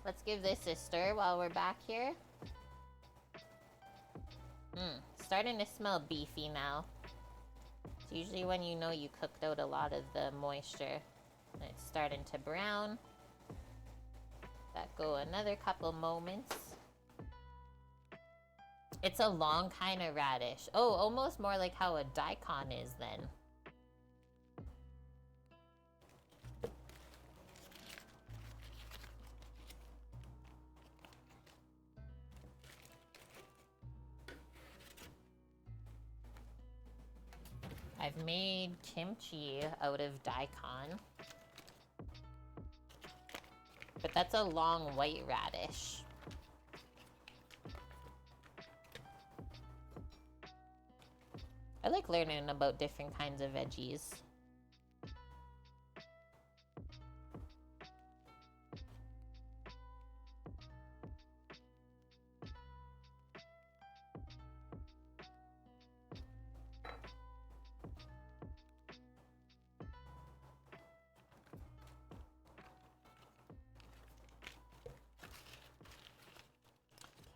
Let's give this a stir while we're back here. Starting to smell beefy now. It's usually when you know you cooked out a lot of the moisture. And it's starting to brown. Let that go another couple moments. It's a long kind of radish. Oh, almost more like how a daikon is then. I've made kimchi out of daikon. But that's a long white radish. I like learning about different kinds of veggies.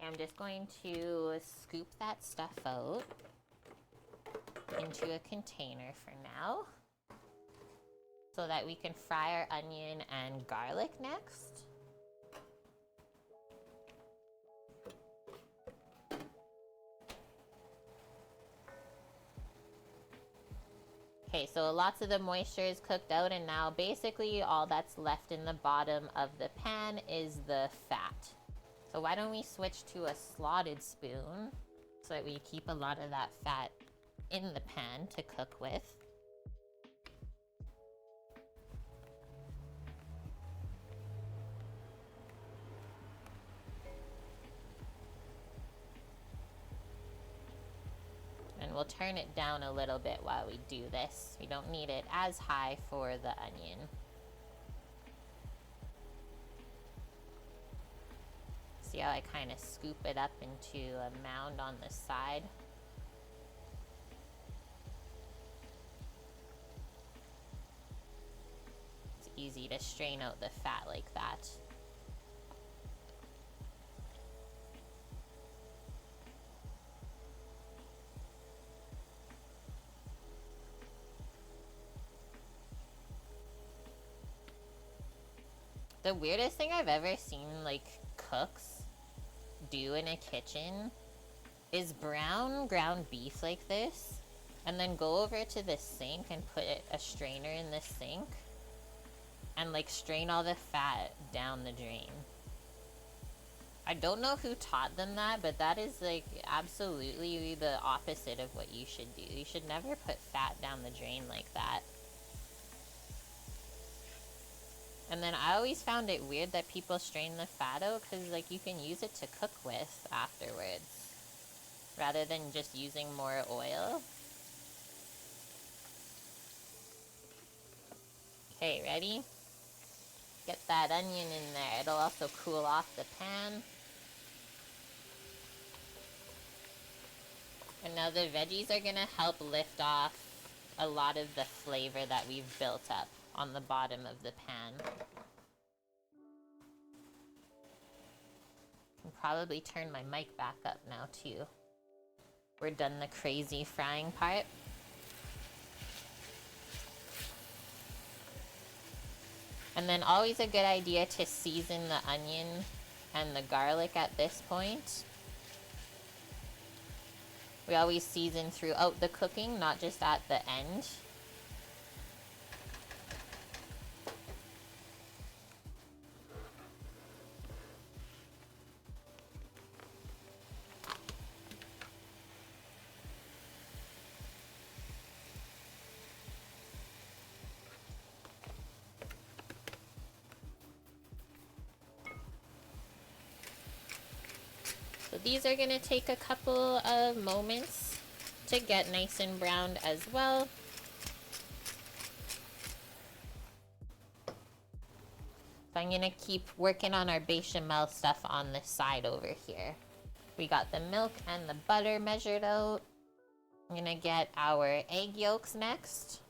I'm just going to scoop that stuff out into a container for now so that we can fry our onion and garlic next. Okay, so lots of the moisture is cooked out, and now basically all that's left in the bottom of the pan is the fat. So why don't we switch to a slotted spoon so that we keep a lot of that fat in the pan to cook with. And we'll turn it down a little bit while we do this. We don't need it as high for the onion. See how I kind of scoop it up into a mound on the side? It's easy to strain out the fat like that. The weirdest thing I've ever seen, like, cooks do in a kitchen is brown ground beef like this, and then go over to the sink and put a strainer in the sink and, like, strain all the fat down the drain. I don't know who taught them that, but that is, like, absolutely the opposite of what you should do. You should never put fat down the drain like that. And then I always found it weird that people strain the fat out because, like, you can use it to cook with afterwards rather than just using more oil. Okay, ready? Get that onion in there. It'll also cool off the pan. And now the veggies are gonna help lift off a lot of the flavor that we've built up on the bottom of the pan. Can probably turn my mic back up now too. We're done the crazy frying part. And then always a good idea to season the onion and the garlic at this point. We always season throughout the cooking, not just at the end. So these are gonna take a couple of moments to get nice and browned as well. So I'm gonna keep working on our bechamel stuff on this side over here. We got the milk and the butter measured out. I'm gonna get our egg yolks next.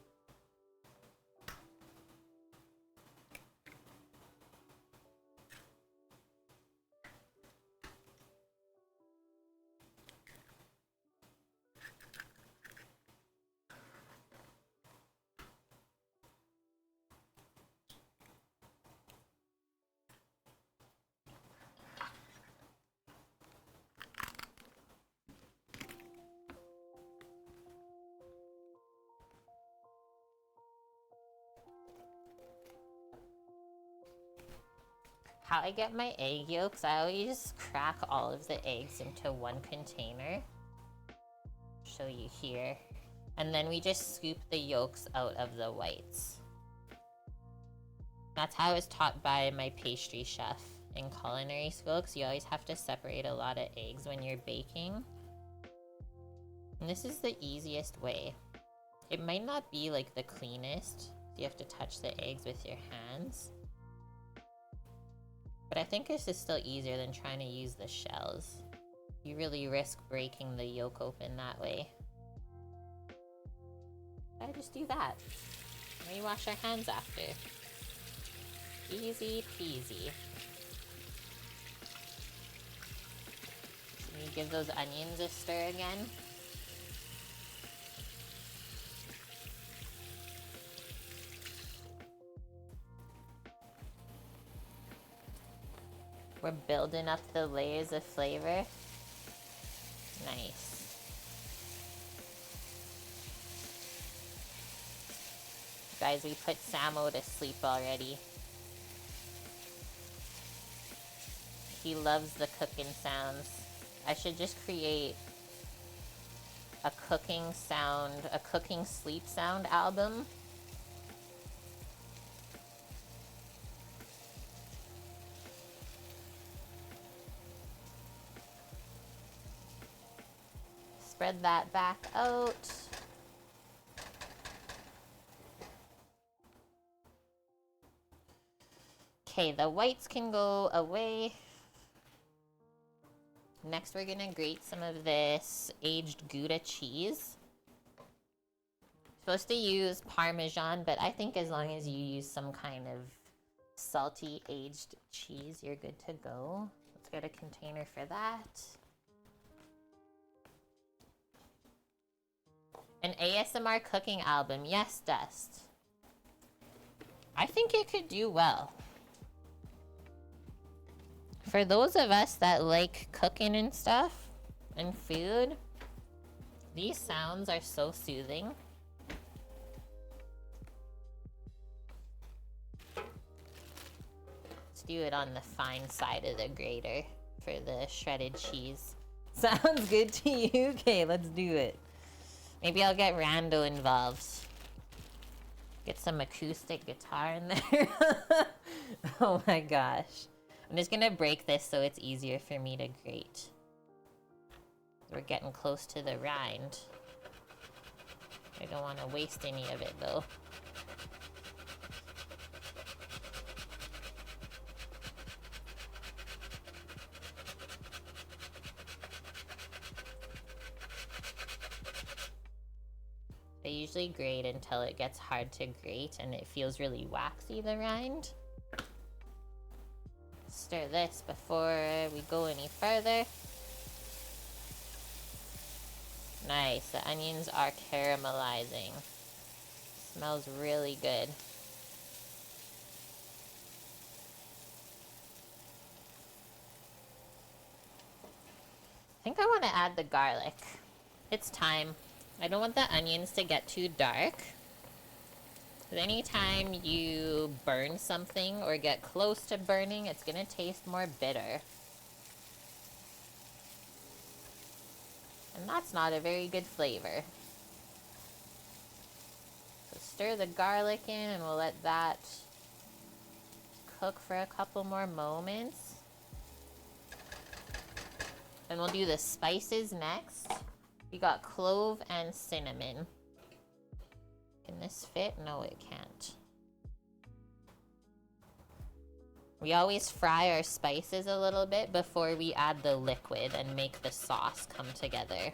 How I get my egg yolks, I always crack all of the eggs into one container. Show you here. And then we just scoop the yolks out of the whites. That's how I was taught by my pastry chef in culinary school, because you always have to separate a lot of eggs when you're baking. And this is the easiest way. It might not be like the cleanest. You have to touch the eggs with your hands. But I think this is still easier than trying to use the shells. You really risk breaking the yolk open that way. I just do that. And we wash our hands after. Easy peasy. Give those onions a stir again. We're building up the layers of flavor. Nice. Guys, we put Samo to sleep already. He loves the cooking sounds. I should just create a cooking sleep sound album. Spread that back out. Okay, the whites can go away. Next, we're gonna grate some of this aged Gouda cheese. Supposed to use Parmesan, but I think as long as you use some kind of salty aged cheese, you're good to go. Let's get a container for that. An ASMR cooking album. Yes, Dust. I think it could do well. For those of us that like cooking and stuff, and food, these sounds are so soothing. Let's do it on the fine side of the grater for the shredded cheese. Sounds good to you? Okay, let's do it. Maybe I'll get Rando involved. Get some acoustic guitar in there. Oh my gosh. I'm just gonna break this so it's easier for me to grate. We're getting close to the rind. I don't want to waste any of it though. I usually grate until it gets hard to grate and it feels really waxy, the rind. Stir this before we go any further. Nice, the onions are caramelizing. Smells really good. I think I want to add the garlic. It's time. I don't want the onions to get too dark. Because anytime you burn something or get close to burning, it's going to taste more bitter. And that's not a very good flavor. So stir the garlic in and we'll let that cook for a couple more moments. And we'll do the spices next. We got clove and cinnamon. Can this fit? No, it can't. We always fry our spices a little bit before we add the liquid and make the sauce come together.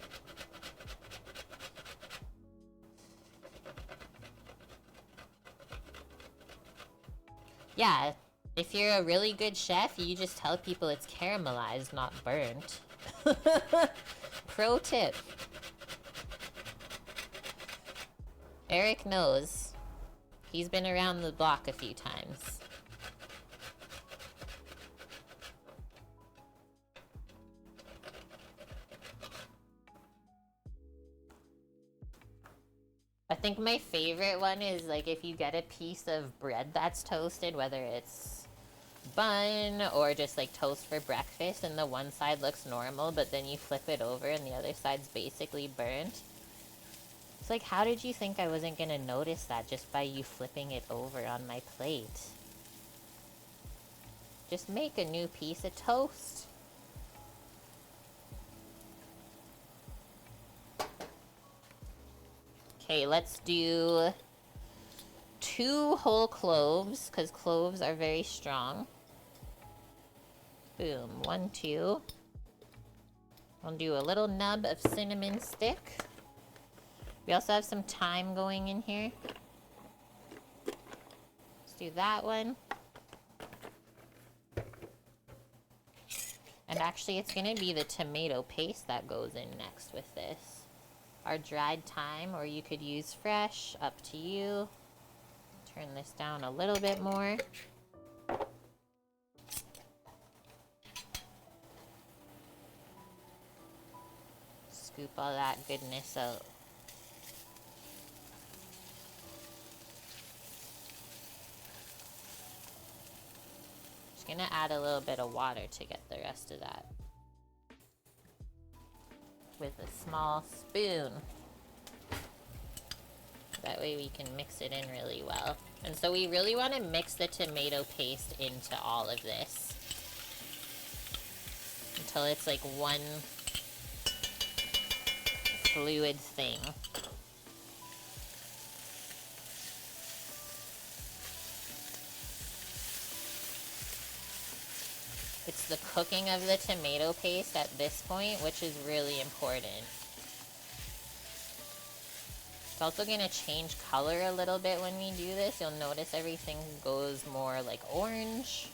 Yeah, if you're a really good chef, you just tell people it's caramelized, not burnt. Pro tip. Eric knows. He's been around the block a few times. I think my favorite one is like if you get a piece of bread that's toasted, whether it's bun or just like toast for breakfast, and the one side looks normal, but then you flip it over and the other side's basically burnt. It's like, how did you think I wasn't gonna notice that just by you flipping it over on my plate? Just make a new piece of toast. Okay, let's do 2 whole cloves, because cloves are very strong. Boom, 1, 2. I'll do a little nub of cinnamon stick. We also have some thyme going in here. Let's do that one. And And actually, it's gonna be the tomato paste that goes in next with this. Our dried thyme, or you could use fresh, up to you. Turn this down a little bit more. Scoop all that goodness out. Just gonna add a little bit of water to get the rest of that. With a small spoon. That way we can mix it in really well. And so we really want to mix the tomato paste into all of this. Until it's like one fluid thing. It's the cooking of the tomato paste at this point, which is really important. It's also going to change color a little bit when we do this. You'll notice everything goes more like orange.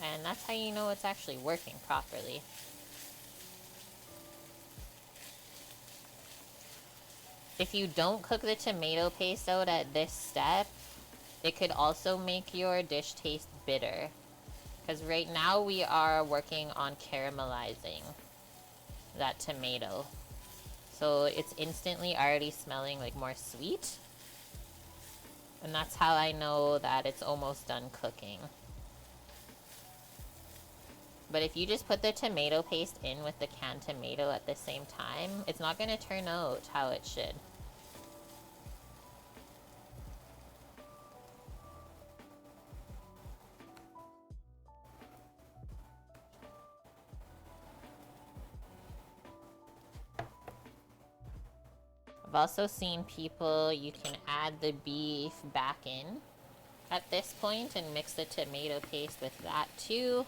And that's how you know it's actually working properly. If you don't cook the tomato paste out at this step, it could also make your dish taste bitter. Because right now we are working on caramelizing that tomato. So it's instantly already smelling like more sweet. And that's how I know that it's almost done cooking. But if you just put the tomato paste in with the canned tomato at the same time, it's not going to turn out how it should. I've also seen people, you can add the beef back in at this point and mix the tomato paste with that too.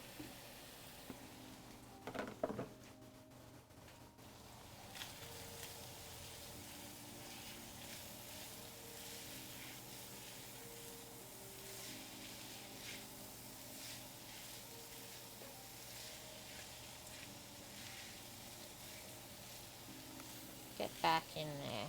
Get back in there.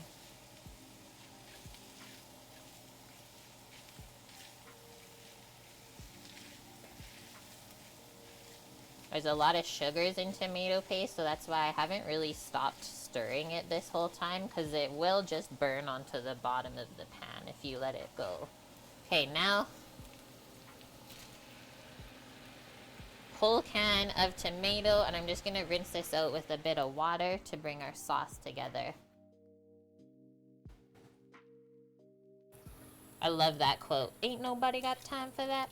There's a lot of sugars in tomato paste, so that's why I haven't really stopped stirring it this whole time, because it will just burn onto the bottom of the pan if you let it go. Okay, now, whole can of tomato, and I'm just gonna rinse this out with a bit of water to bring our sauce together. I love that quote. Ain't nobody got time for that.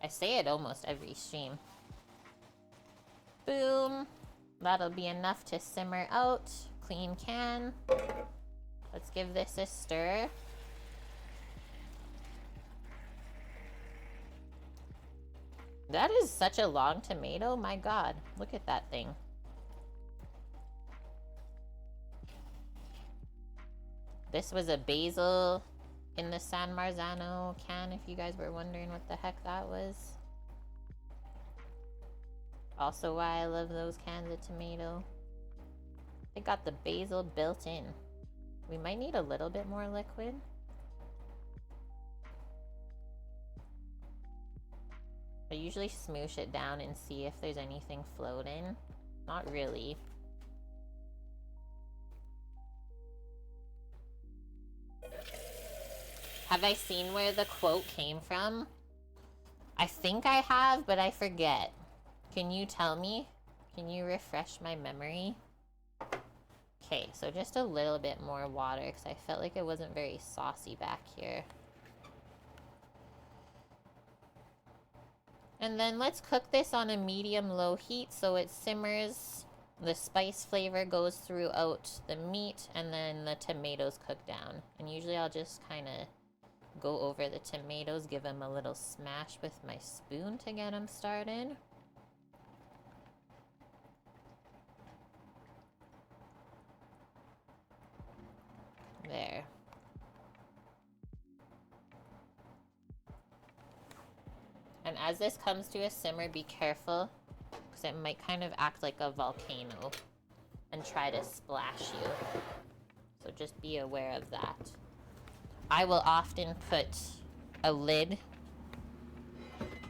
I say it almost every stream. Boom. That'll be enough to simmer out. Clean can. Let's give this a stir. That is such a long tomato. My God, look at that thing. This was a basil in the San Marzano can, if you guys were wondering what the heck that was. Also why I love those cans of tomato. They got the basil built in. We might need a little bit more liquid. I usually smoosh it down and see if there's anything floating. Not really. Have I seen where the quote came from? I think I have, but I forget. Can you tell me? Can you refresh my memory? Okay, so just a little bit more water because I felt like it wasn't very saucy back here. And then let's cook this on a medium-low heat so it simmers. The spice flavor goes throughout the meat and then the tomatoes cook down. And usually I'll just kind of go over the tomatoes, give them a little smash with my spoon to get them started. There. And as this comes to a simmer, be careful, because it might kind of act like a volcano and try to splash you. So just be aware of that. I will often put a lid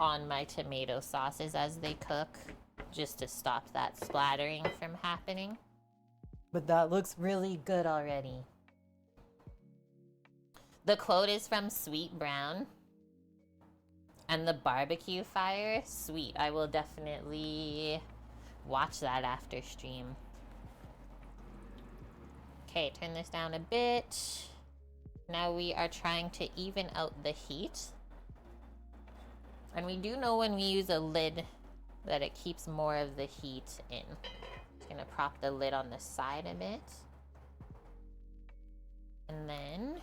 on my tomato sauces as they cook, just to stop that splattering from happening. But that looks really good already. The quote is from Sweet Brown. And the barbecue fire, sweet. I will definitely watch that after stream. Okay, turn this down a bit. Now we are trying to even out the heat. And we do know when we use a lid that it keeps more of the heat in. Just gonna prop the lid on the side a bit. And then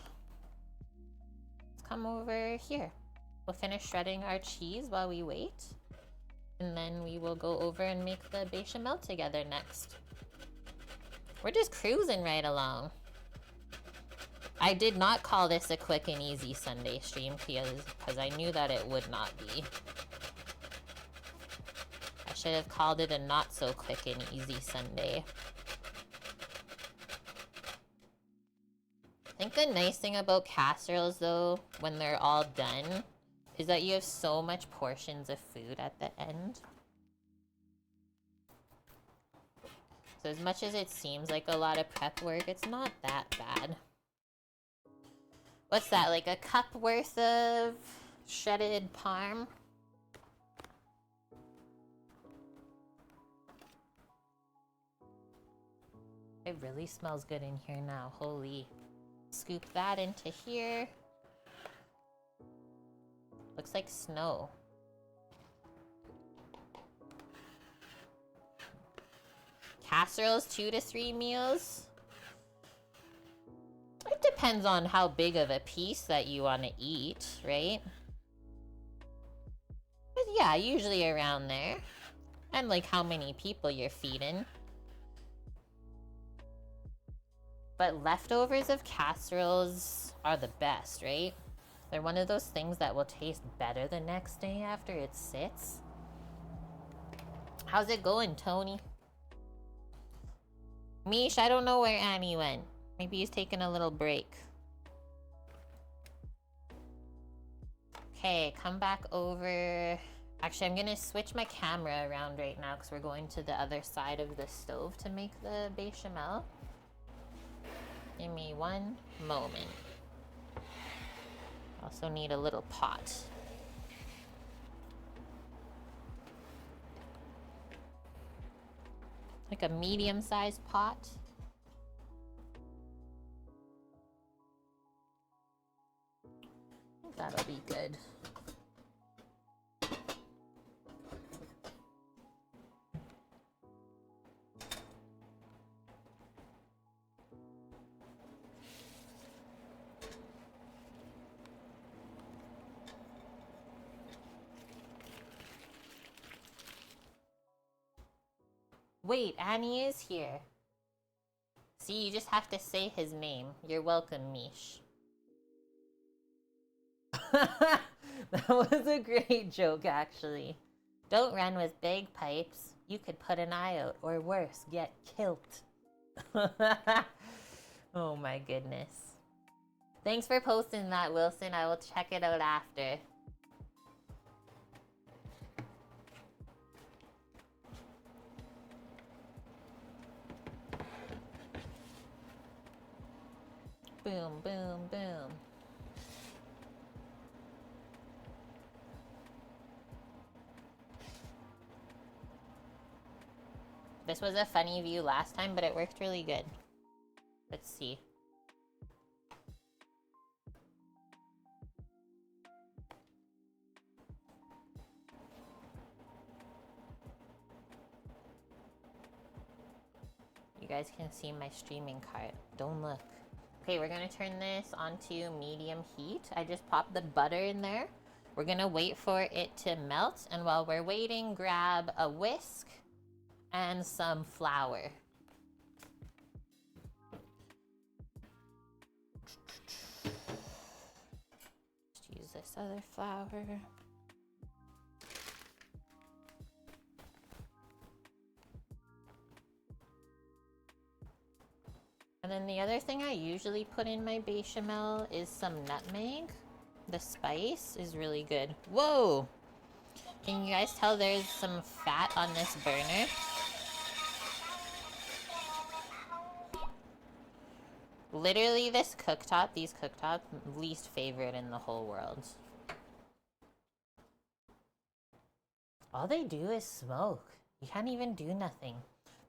let's come over here. We'll finish shredding our cheese while we wait. And then we will go over and make the bechamel together next. We're just cruising right along. I did not call this a quick and easy Sunday stream because I knew that it would not be. I should have called it a not so quick and easy Sunday. I think the nice thing about casseroles though, when they're all done, is that you have so much portions of food at the end. So as much as it seems like a lot of prep work, it's not that bad. What's that, like a cup worth of shredded parm? It really smells good in here now, holy. Scoop that into here. Looks like snow. Casseroles, 2 to 3 meals. It depends on how big of a piece that you want to eat, right? But yeah, usually around there. And like how many people you're feeding. But leftovers of casseroles are the best, right? They're one of those things that will taste better the next day after it sits. How's it going, Tony? Mish, I don't know where Annie went. Maybe he's taking a little break. Okay, come back over. Actually, I'm gonna switch my camera around right now because we're going to the other side of the stove to make the bechamel. Give me one moment. Also need a little pot. Like a medium-sized pot. I think that'll be good. Wait, Annie is here. See, you just have to say his name. You're welcome, Mish. That was a great joke, actually. Don't run with bagpipes. You could put an eye out, or worse, get killed. Oh my goodness. Thanks for posting that, Wilson. I will check it out after. Boom, boom, boom. This was a funny view last time, but it worked really good. Let's see. You guys can see my streaming cart. Don't look. Okay, we're gonna turn this onto medium heat. I just popped the butter in there. We're gonna wait for it to melt, and while we're waiting, grab a whisk and some flour. Just use this other flour. And then the other thing I usually put in my bechamel is some nutmeg. The spice is really good. Whoa! Can you guys tell there's some fat on this burner? Literally this cooktop, these cooktops, least favorite in the whole world. All they do is smoke. You can't even do nothing.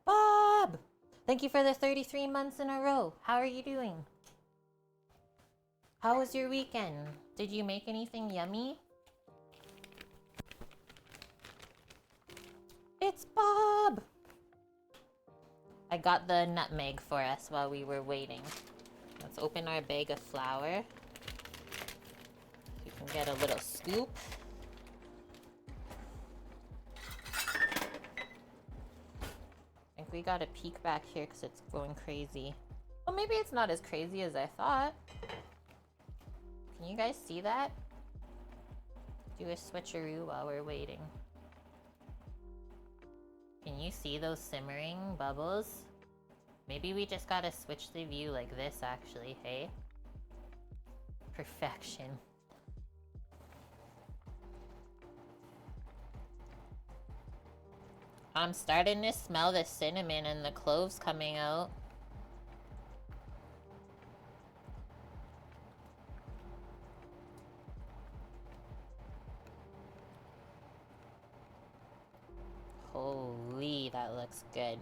Bob! Thank you for the 33 months in a row. How are you doing? How was your weekend? Did you make anything yummy? It's Bob! I got the nutmeg for us while we were waiting. Let's open our bag of flour. You can get a little scoop. I think we gotta peek back here because it's going crazy. Well, maybe it's not as crazy as I thought. Can you guys see that? Do a switcheroo while we're waiting. Can you see those simmering bubbles? Maybe we just gotta switch the view like this actually, hey? Perfection. I'm starting to smell the cinnamon and the cloves coming out. Holy, that looks good.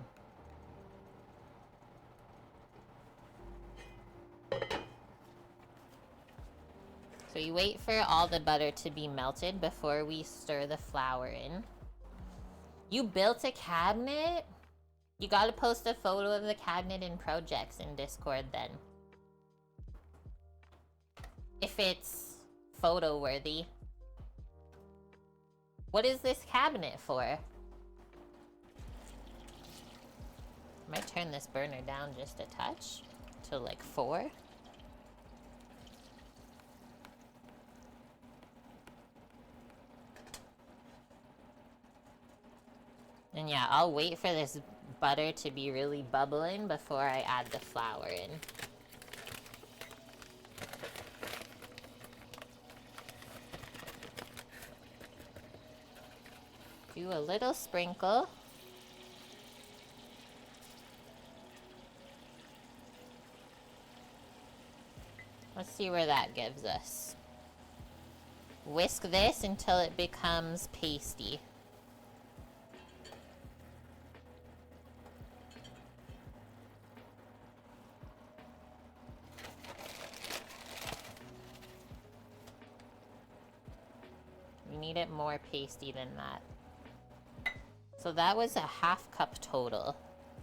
So you wait for all the butter to be melted before we stir the flour in. You built a cabinet? You gotta post a photo of the cabinet in projects in Discord then. If it's photo worthy. What is this cabinet for? I might turn this burner down just a touch to like 4. And yeah, I'll wait for this butter to be really bubbling before I add the flour in. Do a little sprinkle. Let's see where that gives us. Whisk this until it becomes pasty. We need it more pasty than that. So that was a ½ cup total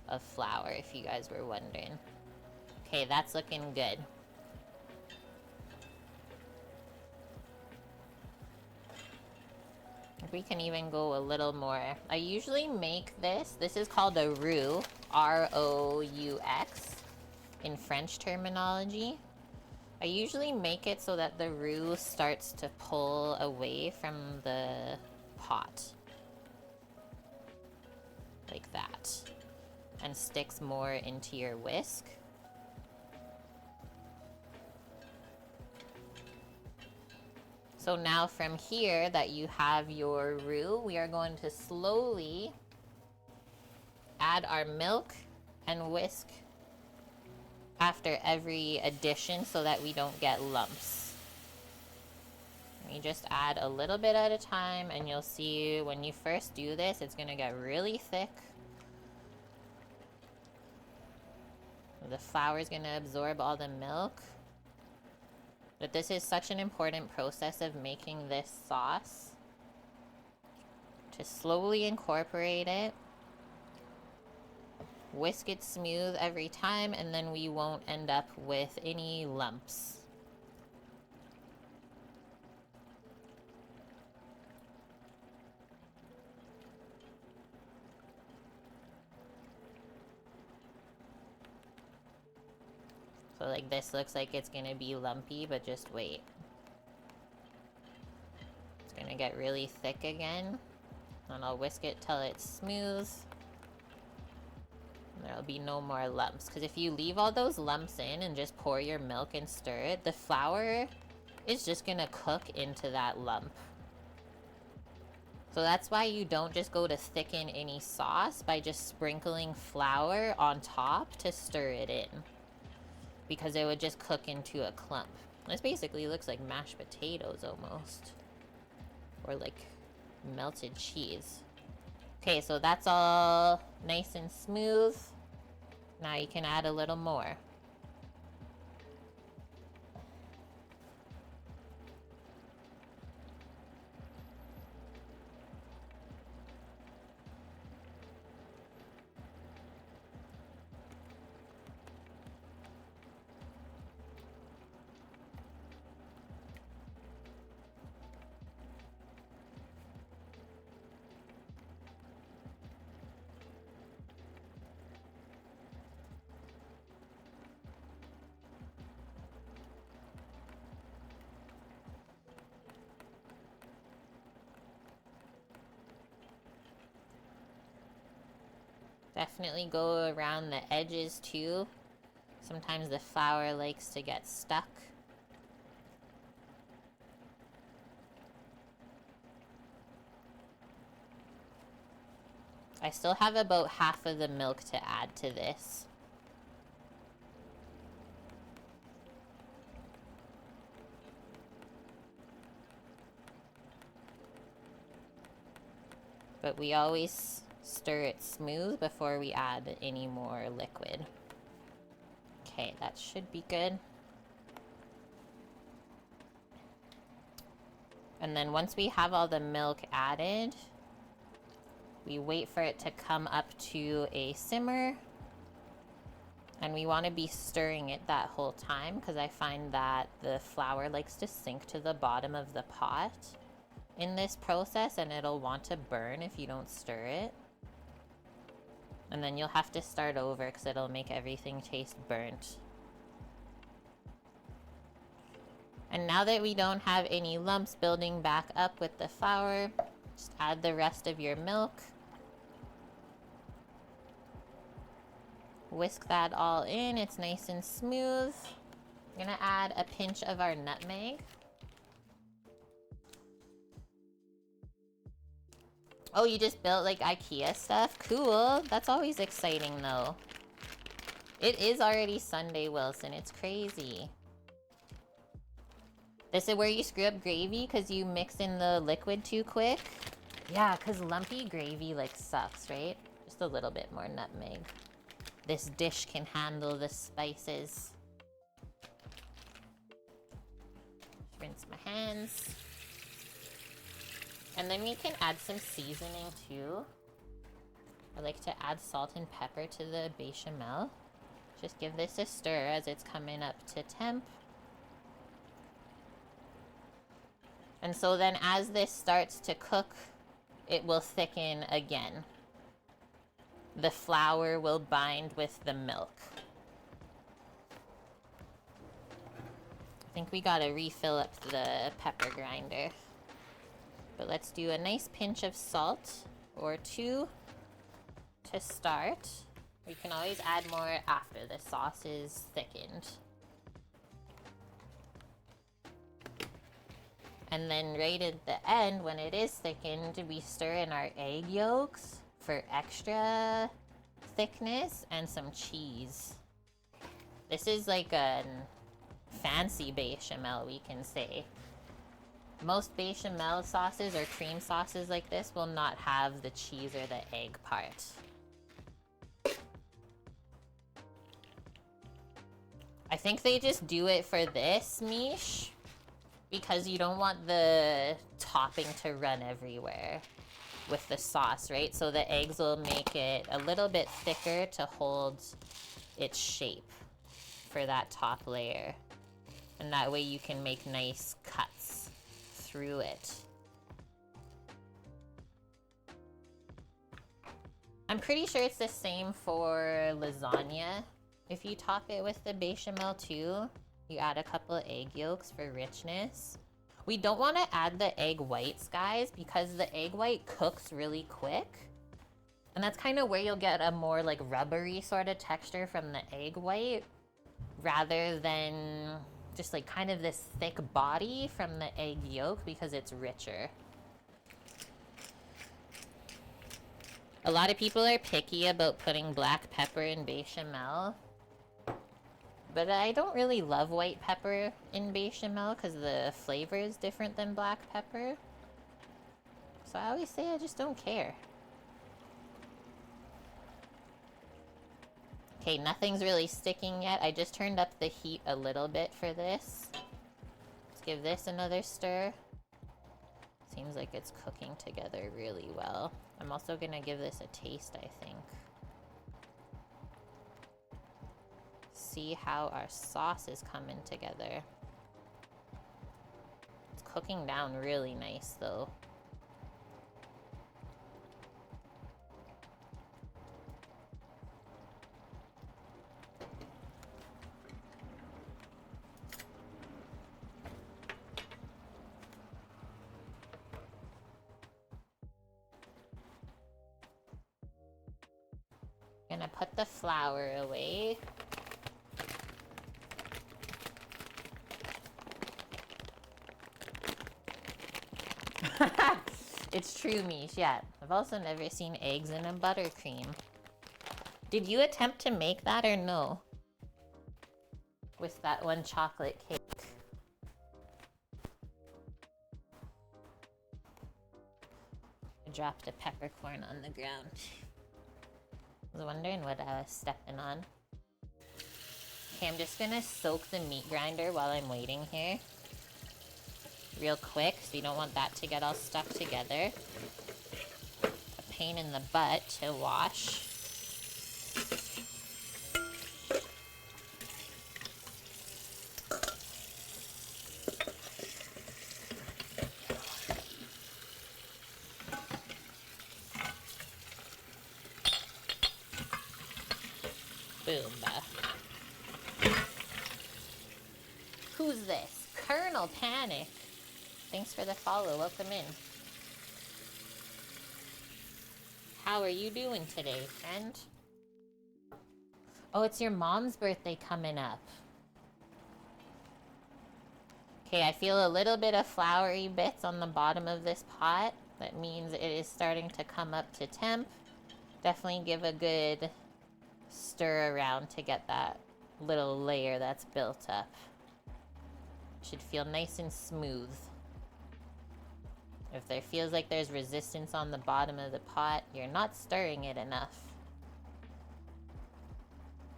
of flour, if you guys were wondering. Okay, that's looking good. We can even go a little more. I usually make this. This is called a roux, R-O-U-X, in French terminology. I usually make it so that the roux starts to pull away from the pot. Like that. And sticks more into your whisk. So now from here that you have your roux, we are going to slowly add our milk and whisk after every addition so that we don't get lumps. We just add a little bit at a time, and you'll see when you first do this, it's gonna get really thick. The flour is gonna absorb all the milk. But this is such an important process of making this sauce. To slowly incorporate it. Whisk it smooth every time, and then we won't end up with any lumps. So like this looks like it's gonna be lumpy, but just wait. It's gonna get really thick again. And I'll whisk it till it's smooth. There'll there'll be no more lumps. Because if you leave all those lumps in and just pour your milk and stir it, the flour is just gonna cook into that lump. So that's why you don't just go to thicken any sauce by just sprinkling flour on top to stir it in. Because it would just cook into a clump. This basically looks like mashed potatoes almost. Or like melted cheese. Okay, so that's all nice and smooth. Now you can add a little more. Definitely go around the edges too. Sometimes the flour likes to get stuck. I still have about half of the milk to add to this. But we always stir it smooth before we add any more liquid. Okay, that should be good. And then once we have all the milk added, we wait for it to come up to a simmer. And we want to be stirring it that whole time because I find that the flour likes to sink to the bottom of the pot in this process and it'll want to burn if you don't stir it. And then you'll have to start over because it'll make everything taste burnt. And now that we don't have any lumps building back up with the flour, just add the rest of your milk. Whisk that all in, it's nice and smooth. I'm gonna add a pinch of our nutmeg. Oh, you just built like IKEA stuff? Cool. That's always exciting though. It is already Sunday, Wilson. It's crazy. This is where you screw up gravy because you mix in the liquid too quick? Yeah, because lumpy gravy like sucks, right? Just a little bit more nutmeg. This dish can handle the spices. Rinse my hands. And then we can add some seasoning too. I like to add salt and pepper to the bechamel. Just give this a stir as it's coming up to temp. And so then as this starts to cook, it will thicken again. The flour will bind with the milk. I think we gotta refill up the pepper grinder. But let's do a nice pinch of salt or two to start. We can always add more after the sauce is thickened. And then right at the end, when it is thickened, we stir in our egg yolks for extra thickness and some cheese. This is like a fancy bechamel, we can say. Most bechamel sauces or cream sauces like this will not have the cheese or the egg part. I think they just do it for this, Mish, because you don't want the topping to run everywhere with the sauce, right? So the eggs will make it a little bit thicker to hold its shape for that top layer. And that way you can make nice cuts through it. I'm pretty sure it's the same for lasagna. If you top it with the bechamel too, you add a couple of egg yolks for richness. We don't want to add the egg whites, guys, because the egg white cooks really quick. And that's kind of where you'll get a more like rubbery sort of texture from the egg white rather than just like kind of this thick body from the egg yolk because it's richer. A lot of people are picky about putting black pepper in bechamel, but I don't really love white pepper in bechamel because the flavor is different than black pepper. So I always say I just don't care. Okay, nothing's really sticking yet. I just turned up the heat a little bit for this. Let's give this another stir. Seems like it's cooking together really well. I'm also gonna give this a taste, I think. See how our sauce is coming together. It's cooking down really nice though. Gonna put the flour away. It's true, Mish, yeah. I've also never seen eggs in a buttercream. Did you attempt to make that or no? With that one chocolate cake. I dropped a peppercorn on the ground. I was wondering what I was stepping on. Okay, I'm just gonna soak the meat grinder while I'm waiting here. Real quick, so you don't want that to get all stuck together. A pain in the butt to wash. Boom. Who's this? Colonel Panic. Thanks for the follow. Welcome in. How are you doing today, friend? Oh, it's your mom's birthday coming up. Okay, I feel a little bit of floury bits on the bottom of this pot. That means it is starting to come up to temp. Definitely give a good stir around to get that little layer that's built up. Should feel nice and smooth. If there feels like there's resistance on the bottom of the pot, you're not stirring it enough.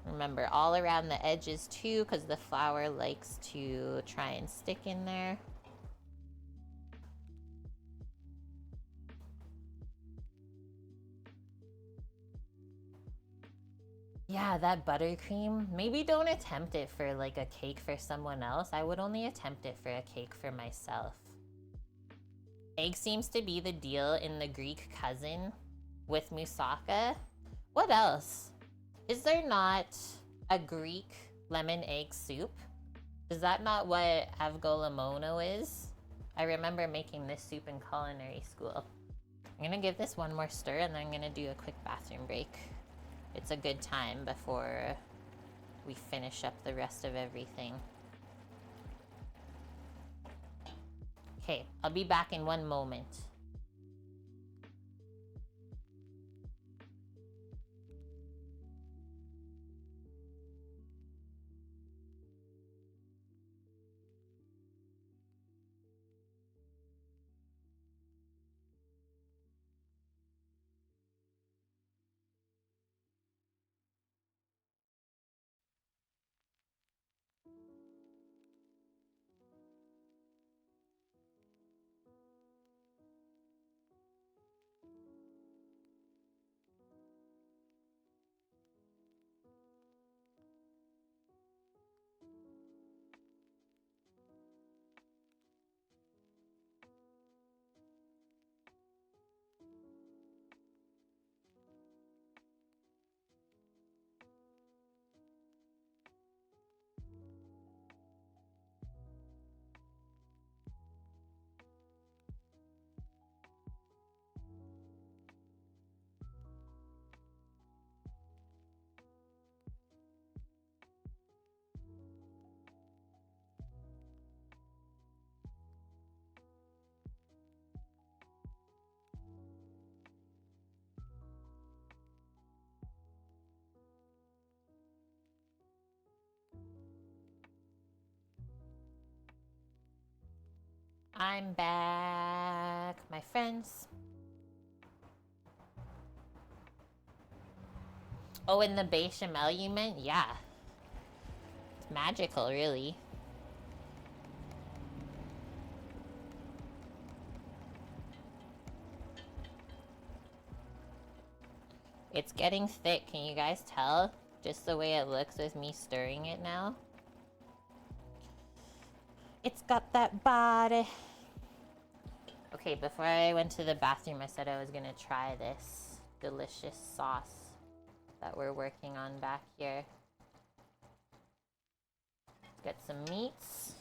Remember, all around the edges too, because the flour likes to try and stick in there. Yeah, that buttercream, maybe don't attempt it for like a cake for someone else. I would only attempt it for a cake for myself. Egg seems to be the deal in the Greek cousin with moussaka. What else? Is there not a Greek lemon egg soup? Is that not what avgolamono is? I remember making this soup in culinary school. I'm gonna give this one more stir and then I'm gonna do a quick bathroom break. It's a good time before we finish up the rest of everything. Okay, I'll be back in one moment. I'm back, my friends. Oh, and the bechamel you meant? Yeah. It's magical, really. It's getting thick, can you guys tell? Just the way it looks with me stirring it now. It's got that body. Okay, before I went to the bathroom, I said I was gonna try this delicious sauce that we're working on back here. Let's get some meats,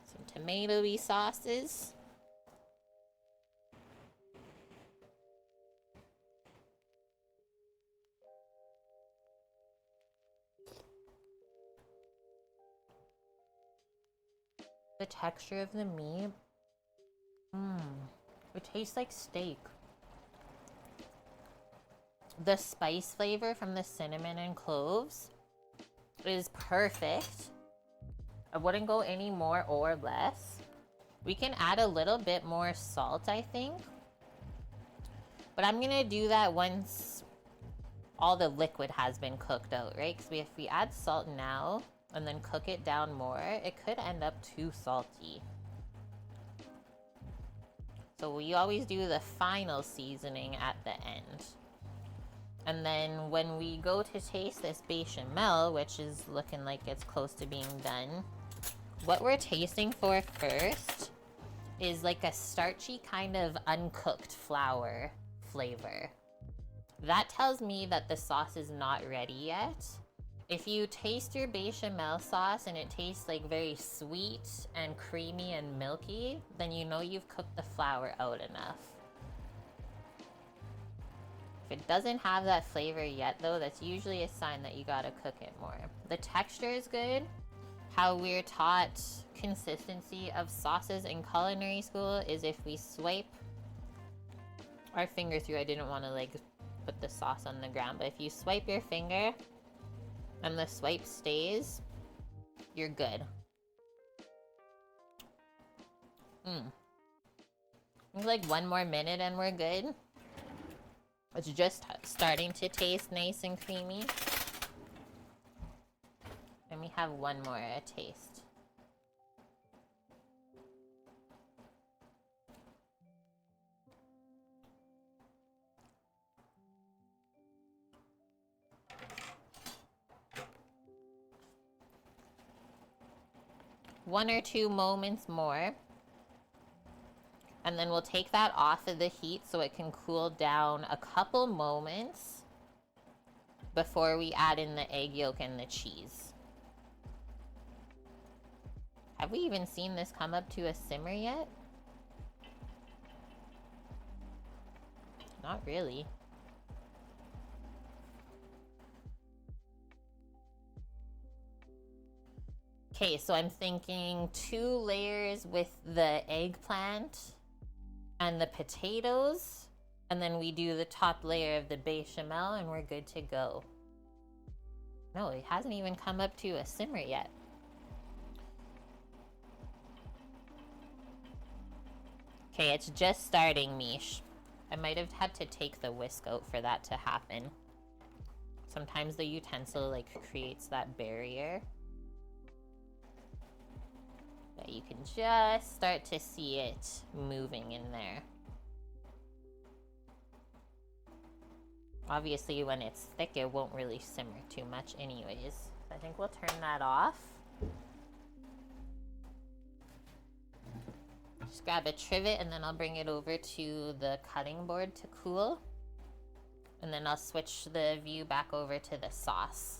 some tomatoey sauces. The texture of the meat, it tastes like steak. The spice flavor from the cinnamon and cloves is perfect. I wouldn't go any more or less. We can add a little bit more salt, I think. But I'm gonna do that once all the liquid has been cooked out, right? Because if we add salt now and then cook it down more, it could end up too salty. So we always do the final seasoning at the end. And then when we go to taste this bechamel, which is looking like it's close to being done, what we're tasting for first is like a starchy kind of uncooked flour flavor. That tells me that the sauce is not ready yet. If you taste your bechamel sauce and it tastes like very sweet and creamy and milky, then you know you've cooked the flour out enough. If it doesn't have that flavor yet though, that's usually a sign that you gotta cook it more. The texture is good. How we're taught consistency of sauces in culinary school is if we swipe our finger through. I didn't want to like put the sauce on the ground, but if you swipe your finger and the swipe stays, you're good. Like one more minute and we're good. It's just starting to taste nice and creamy. And we have one more taste. One or two moments more. And then we'll take that off of the heat so it can cool down a couple moments before we add in the egg yolk and the cheese. Have we even seen this come up to a simmer yet? Not really. Okay, so I'm thinking 2 layers with the eggplant and the potatoes, and then we do the top layer of the bechamel and we're good to go. No, it hasn't even come up to a simmer yet. Okay, it's just starting, Mish. I might have had to take the whisk out for that to happen. Sometimes the utensil like creates that barrier. But you can just start to see it moving in there. Obviously, when it's thick, it won't really simmer too much anyways. So I think we'll turn that off. Just grab a trivet and then I'll bring it over to the cutting board to cool. And then I'll switch the view back over to the sauce.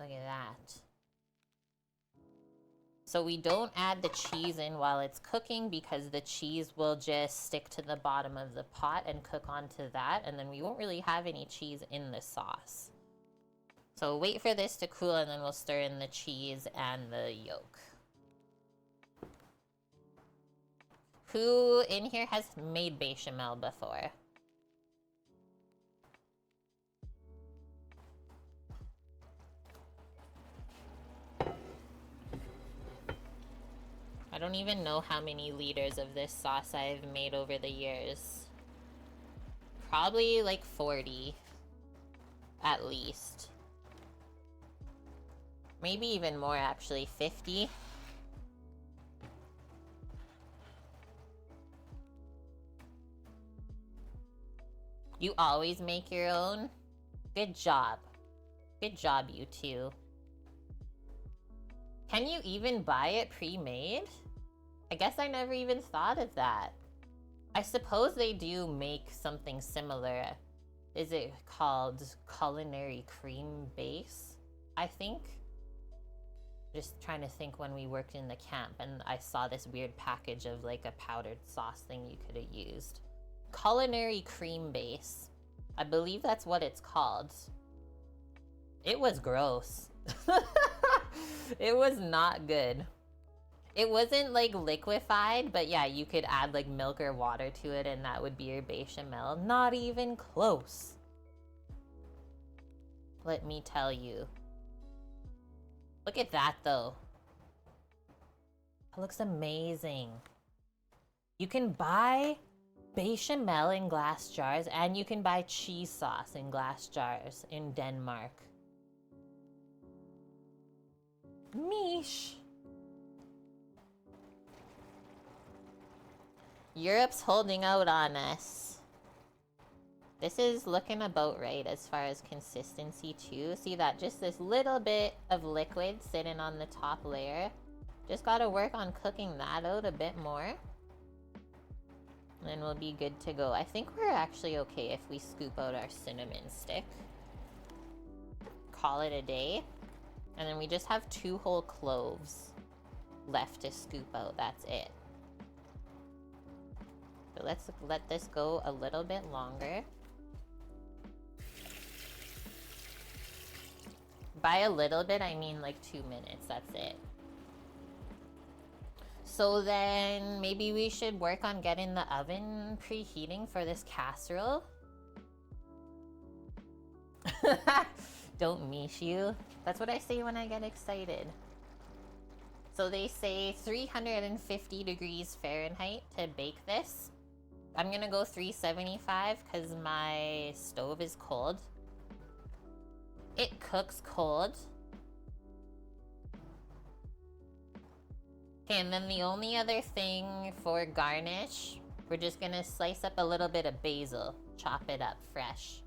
Look at that. So we don't add the cheese in while it's cooking because the cheese will just stick to the bottom of the pot and cook onto that, and then we won't really have any cheese in the sauce. So wait for this to cool and then we'll stir in the cheese and the yolk. Who in here has made bechamel before? I don't even know how many liters of this sauce I've made over the years. Probably like 40. At least. Maybe even more actually, 50. You always make your own? Good job. Good job, you two. Can you even buy it pre-made? I guess I never even thought of that. I suppose they do make something similar. Is it called culinary cream base? I think. Just trying to think when we worked in the camp and I saw this weird package of like a powdered sauce thing you could have used. Culinary cream base. I believe that's what it's called. It was gross. It was not good. It wasn't like liquefied, but yeah, you could add like milk or water to it and that would be your bechamel. Not even close. Let me tell you. Look at that though. It looks amazing. You can buy bechamel in glass jars and you can buy cheese sauce in glass jars in Denmark. Mish. Europe's holding out on us. This is looking about right as far as consistency too. See that? Just this little bit of liquid sitting on the top layer. Just gotta work on cooking that out a bit more. And we'll be good to go. I think we're actually okay if we scoop out our cinnamon stick. Call it a day. And then we just have 2 whole cloves left to scoop out. That's it. So let's let this go a little bit longer. By a little bit, I mean like 2 minutes. That's it. So then maybe we should work on getting the oven preheating for this casserole. Don't mish you. That's what I say when I get excited. So they say 350 degrees Fahrenheit to bake this. I'm gonna go 375 because my stove is cold. It cooks cold. Okay, and then the only other thing for garnish, we're just gonna slice up a little bit of basil, chop it up fresh.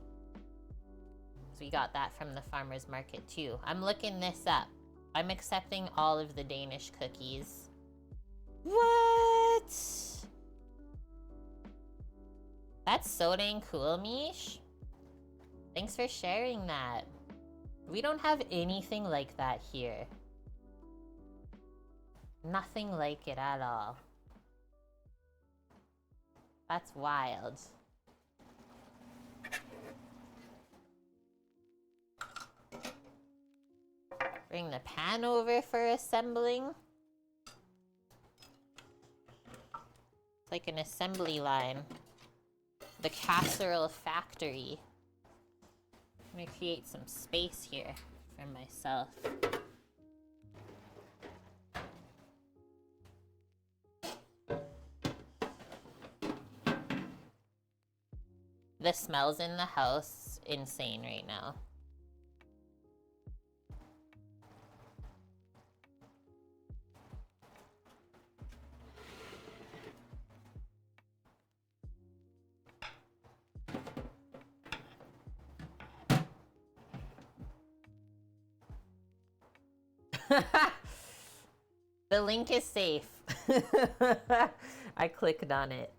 So we got that from the farmer's market too. I'm looking this up. I'm accepting all of the Danish cookies. What? That's so dang cool, Mish. Thanks for sharing that. We don't have anything like that here. Nothing like it at all. That's wild. Bring the pan over for assembling. It's like an assembly line. The casserole factory. I'm gonna create some space here for myself. The smells in the house, insane right now. The link is safe. I clicked on it.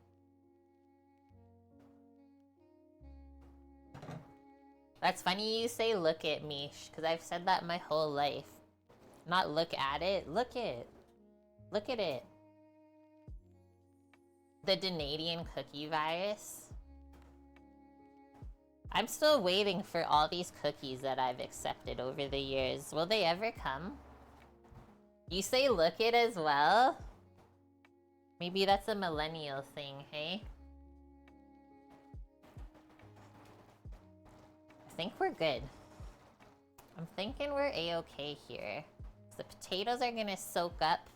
That's funny you say look at me, because I've said that my whole life. Not look at it, look it. Look at it. The Canadian cookie virus. I'm still waiting for all these cookies that I've accepted over the years. Will they ever come? You say look it as well? Maybe that's a millennial thing, hey? I think we're good. I'm thinking we're a-okay here. The potatoes are gonna soak up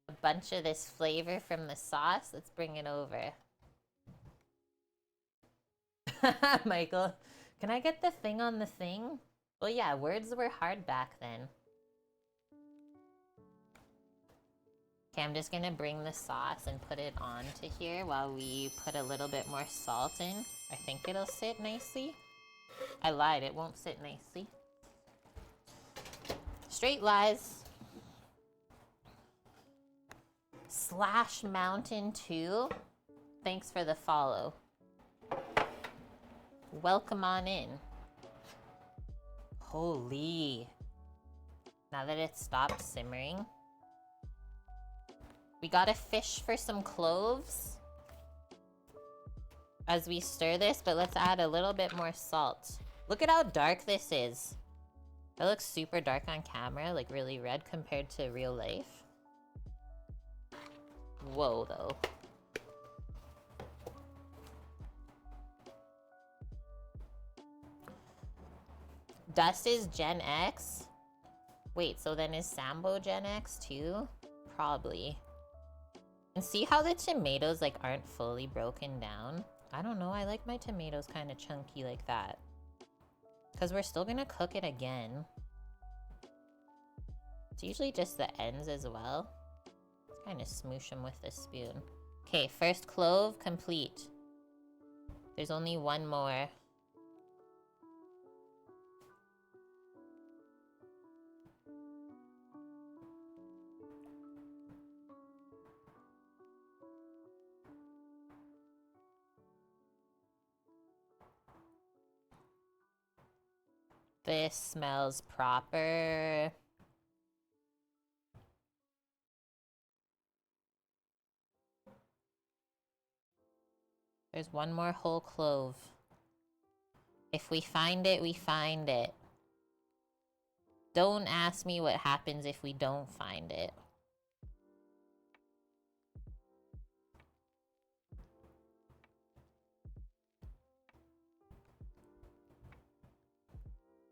a bunch of this flavor from the sauce. Let's bring it over. Michael, can I get the thing on the thing? Well, yeah, words were hard back then. Okay, I'm just gonna bring the sauce and put it onto here while we put a little bit more salt in. I think it'll sit nicely. I lied, it won't sit nicely. Straight lies. Slash Mountain 2. Thanks for the follow. Welcome on in. Holy. Now that it's stopped simmering. We gotta fish for some cloves as we stir this, but let's add a little bit more salt. Look at how dark this is. That looks super dark on camera, like really red compared to real life. Whoa, though. Dust is Gen X? Wait, so then is Sambo Gen X too? Probably. And see how the tomatoes like aren't fully broken down? I don't know, I like my tomatoes kind of chunky like that. Because we're still gonna cook it again. It's usually just the ends as well. Let's kind of smoosh them with a spoon. Okay, first clove complete. There's only one more. This smells proper. There's one more whole clove. If we find it, we find it. Don't ask me what happens if we don't find it.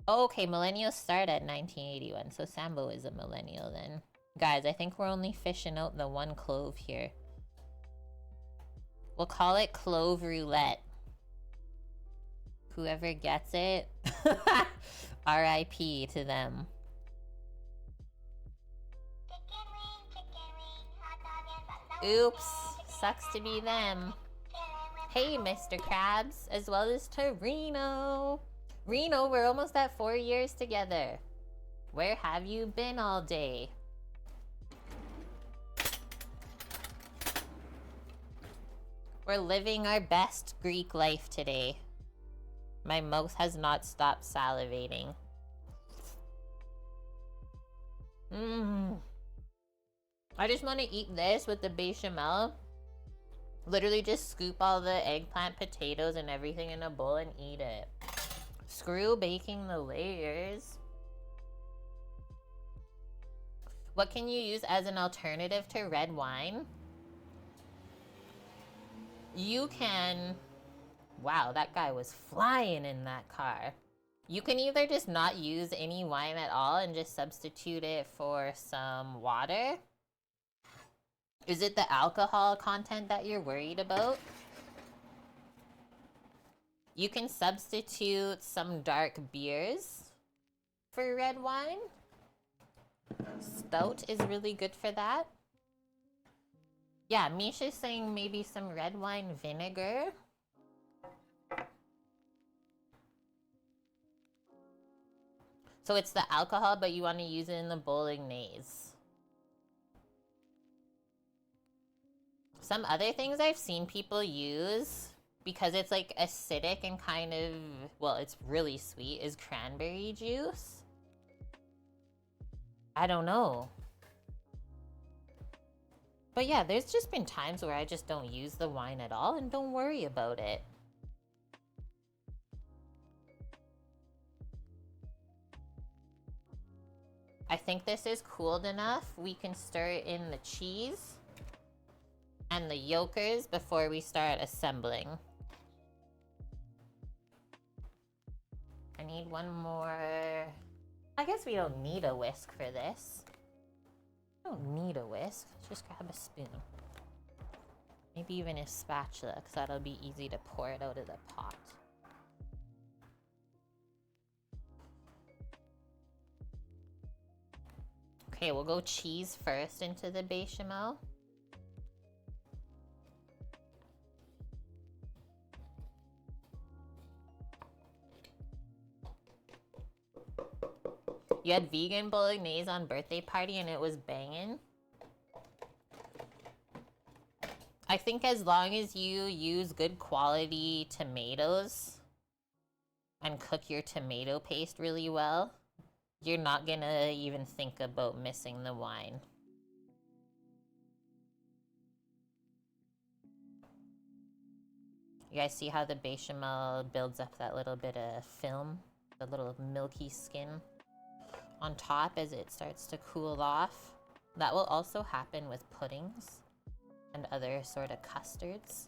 Oh, okay, millennials start at 1981, so Sambo is a millennial then. Guys, I think we're only fishing out the one clove here. We'll call it clove roulette. Whoever gets it, RIP to them. Oops, sucks to be them. Hey, Mr. Krabs, as well as to Reno. Reno, we're almost at 4 years together. Where have you been all day? We're living our best Greek life today. My mouth has not stopped salivating. I just want to eat this with the bechamel. Literally just scoop all the eggplant, potatoes, and everything in a bowl and eat it. Screw baking the layers. What can you use as an alternative to red wine? You can... Wow, that guy was flying in that car. You can either just not use any wine at all and just substitute it for some water. Is it the alcohol content that you're worried about? You can substitute some dark beers for red wine. Stout is really good for that. Yeah, Misha's saying maybe some red wine vinegar. So it's the alcohol, but you want to use it in the bolognese. Some other things I've seen people use, because it's like acidic and kind of, well, it's really sweet, is cranberry juice. I don't know. But yeah, there's just been times where I just don't use the wine at all and don't worry about it. I think this is cooled enough. We can stir in the cheese and the yolkers before we start assembling. I need one more. I guess we don't need a whisk for this. I don't need a whisk. Just grab a spoon. Maybe even a spatula, because that'll be easy to pour it out of the pot. Okay, we'll go cheese first into the bechamel. You had vegan bolognese on birthday party and it was banging. I think as long as you use good quality tomatoes and cook your tomato paste really well, you're not gonna even think about missing the wine. You guys see how the bechamel builds up that little bit of film, the little milky skin on top as it starts to cool off? That will also happen with puddings and other sort of custards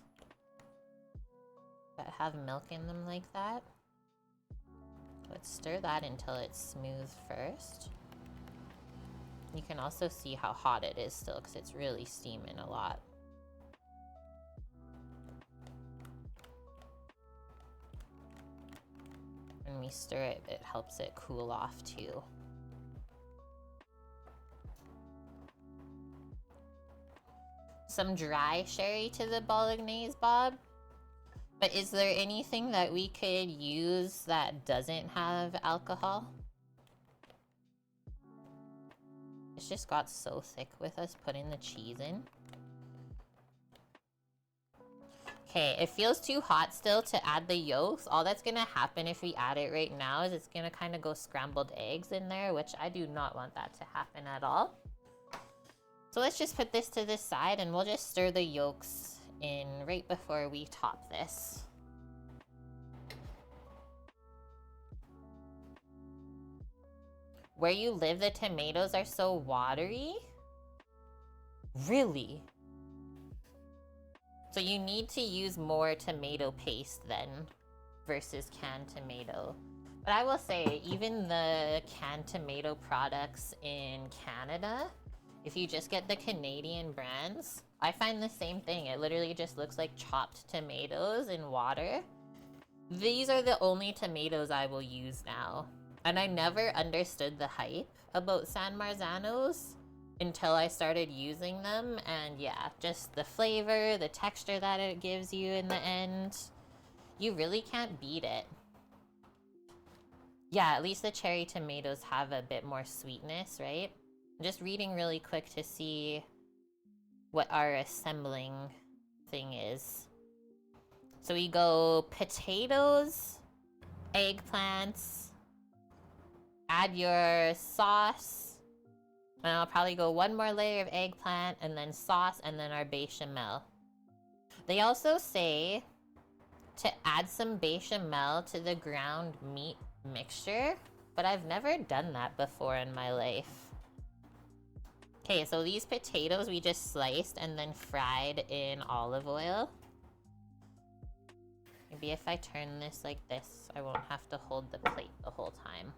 that have milk in them like that. Let's stir that until it's smooth first. You can also see how hot it is still because it's really steaming a lot. When we stir it, it helps it cool off too. Some dry sherry to the bolognese, Bob. But is there anything that we could use that doesn't have alcohol? It's just got so thick with us putting the cheese in. Okay, it feels too hot still to add the yolks. All that's gonna happen if we add it right now is it's gonna kind of go scrambled eggs in there, which I do not want that to happen at all. So let's just put this to the side and we'll just stir the yolks in right before we top this. Where you live, the tomatoes are so watery? Really? So you need to use more tomato paste then versus canned tomato. But I will say, even the canned tomato products in Canada, if you just get the Canadian brands, I find the same thing. It literally just looks like chopped tomatoes in water. These are the only tomatoes I will use now. And I never understood the hype about San Marzanos until I started using them. And yeah, just the flavor, the texture that it gives you in the end, you really can't beat it. Yeah, at least the cherry tomatoes have a bit more sweetness, right? I'm just reading really quick to see what our assembling thing is. So we go potatoes, eggplants, add your sauce, and I'll probably go one more layer of eggplant and then sauce and then our bechamel. They also say to add some bechamel to the ground meat mixture, but I've never done that before in my life. Okay, so these potatoes we just sliced and then fried in olive oil. Maybe if I turn this like this, I won't have to hold the plate the whole time.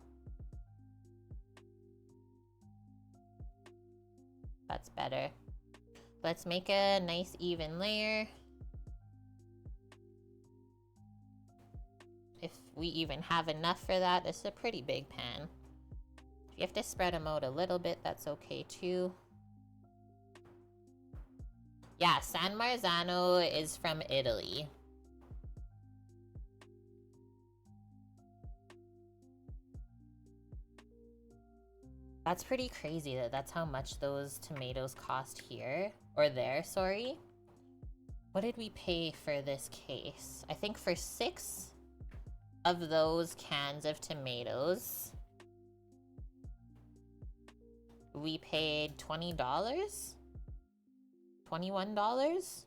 That's better. Let's make a nice even layer. If we even have enough for that, it's a pretty big pan. If you have to spread them out a little bit, that's okay too. Yeah, San Marzano is from Italy. That's pretty crazy that that's how much those tomatoes cost here. Or there, sorry. What did we pay for this case? I think for 6 of those cans of tomatoes, we paid $20? $21?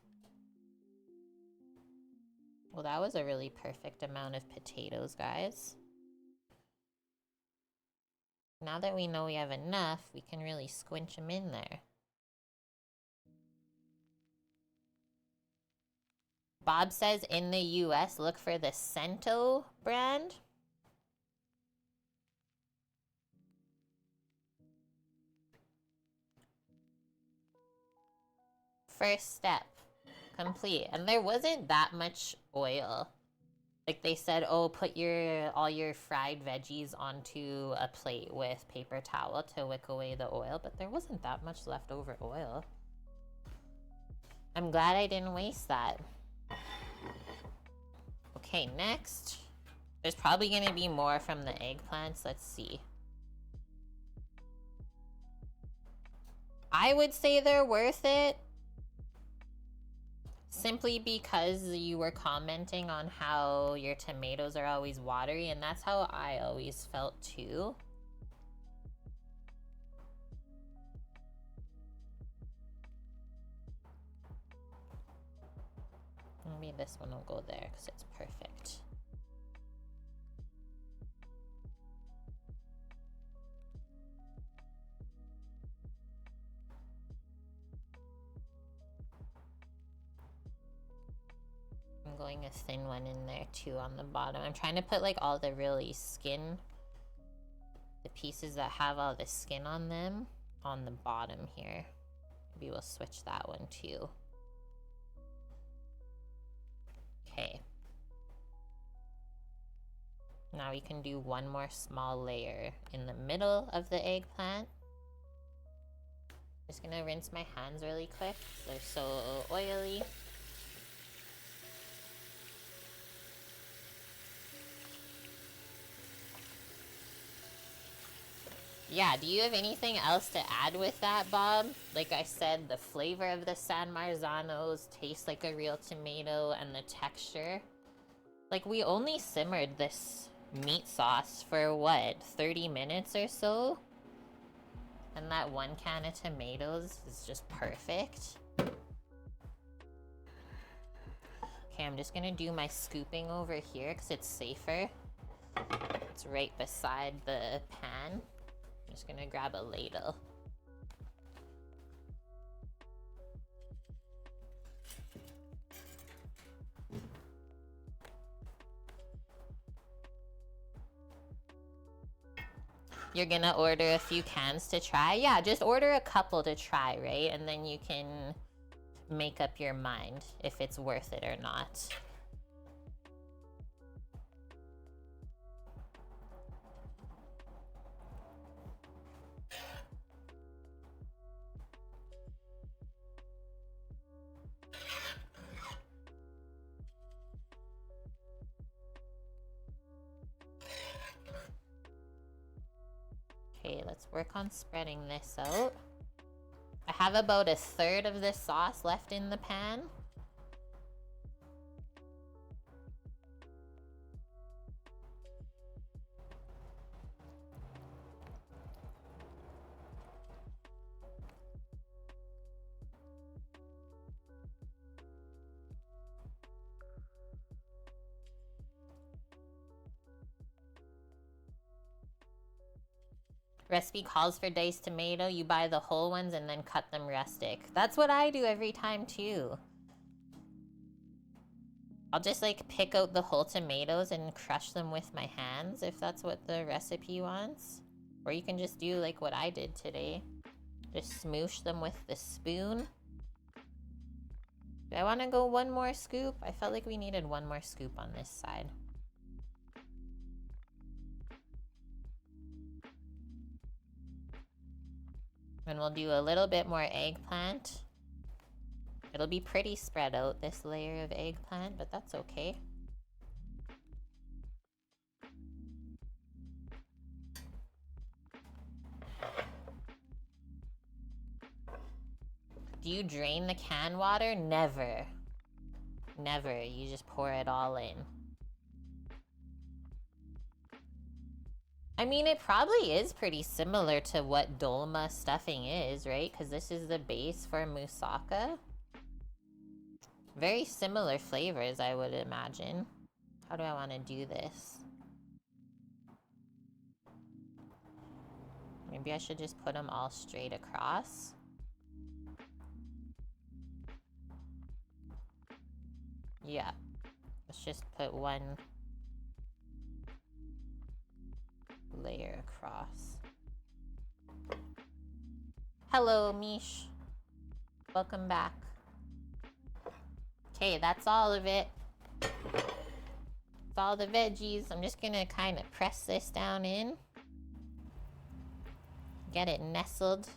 Well, that was a really perfect amount of potatoes, guys. Now that we know we have enough, we can really squinch them in there. Bob says in the US, look for the Cento brand. First step complete. And there wasn't that much oil. Like they said, oh, put all your fried veggies onto a plate with paper towel to wick away the oil, but there wasn't that much leftover oil. I'm glad I didn't waste that. Okay, next. There's probably going to be more from the eggplants. Let's see. I would say they're worth it. Simply because you were commenting on how your tomatoes are always watery, and that's how I always felt too. Maybe this one will go there because it's perfect. I'm going a thin one in there too on the bottom. I'm trying to put like all the really skin, the pieces that have all the skin on them, on the bottom here. Maybe we'll switch that one too. Okay. Now we can do one more small layer in the middle of the eggplant. Just gonna rinse my hands really quick. They're so oily. Yeah, do you have anything else to add with that, Bob? Like I said, the flavor of the San Marzanos tastes like a real tomato, and the texture. Like, we only simmered this meat sauce for, what, 30 minutes or so? And that one can of tomatoes is just perfect. Okay, I'm just gonna do my scooping over here because it's safer. It's right beside the pan. I'm just gonna grab a ladle. You're gonna order a few cans to try? Yeah, just order a couple to try, right? And then you can make up your mind if it's worth it or not. Okay, let's work on spreading this out. I have about a third of this sauce left in the pan. Recipe calls for diced tomato. You buy the whole ones and then cut them rustic. That's what I do every time too. I'll just like pick out the whole tomatoes and crush them with my hands if that's what the recipe wants. Or you can just do like what I did today. Just smoosh them with the spoon. Do I want to go one more scoop? I felt like we needed one more scoop on this side. And we'll do a little bit more eggplant. It'll be pretty spread out, this layer of eggplant, but that's okay. Do you drain the can water? Never. Never. You just pour it all in. I mean, it probably is pretty similar to what dolma stuffing is, right? Because this is the base for moussaka. Very similar flavors, I would imagine. How do I want to do this? Maybe I should just put them all straight across. Yeah. Let's just put one layer across. Hello, Mish. Welcome back. Okay, that's all of it. That's all the veggies. I'm just gonna kind of press this down in. Get it nestled.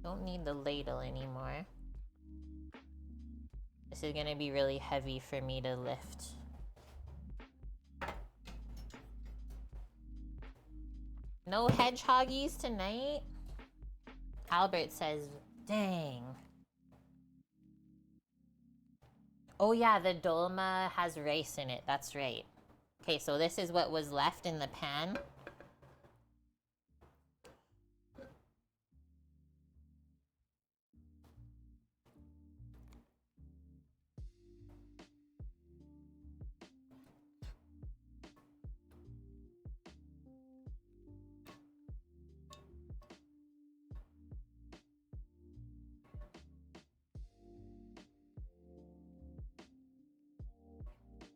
Don't need the ladle anymore. This is gonna be really heavy for me to lift. No hedgehoggies tonight? Albert says, dang. Oh yeah, the dolma has rice in it. That's right. Okay, so this is what was left in the pan.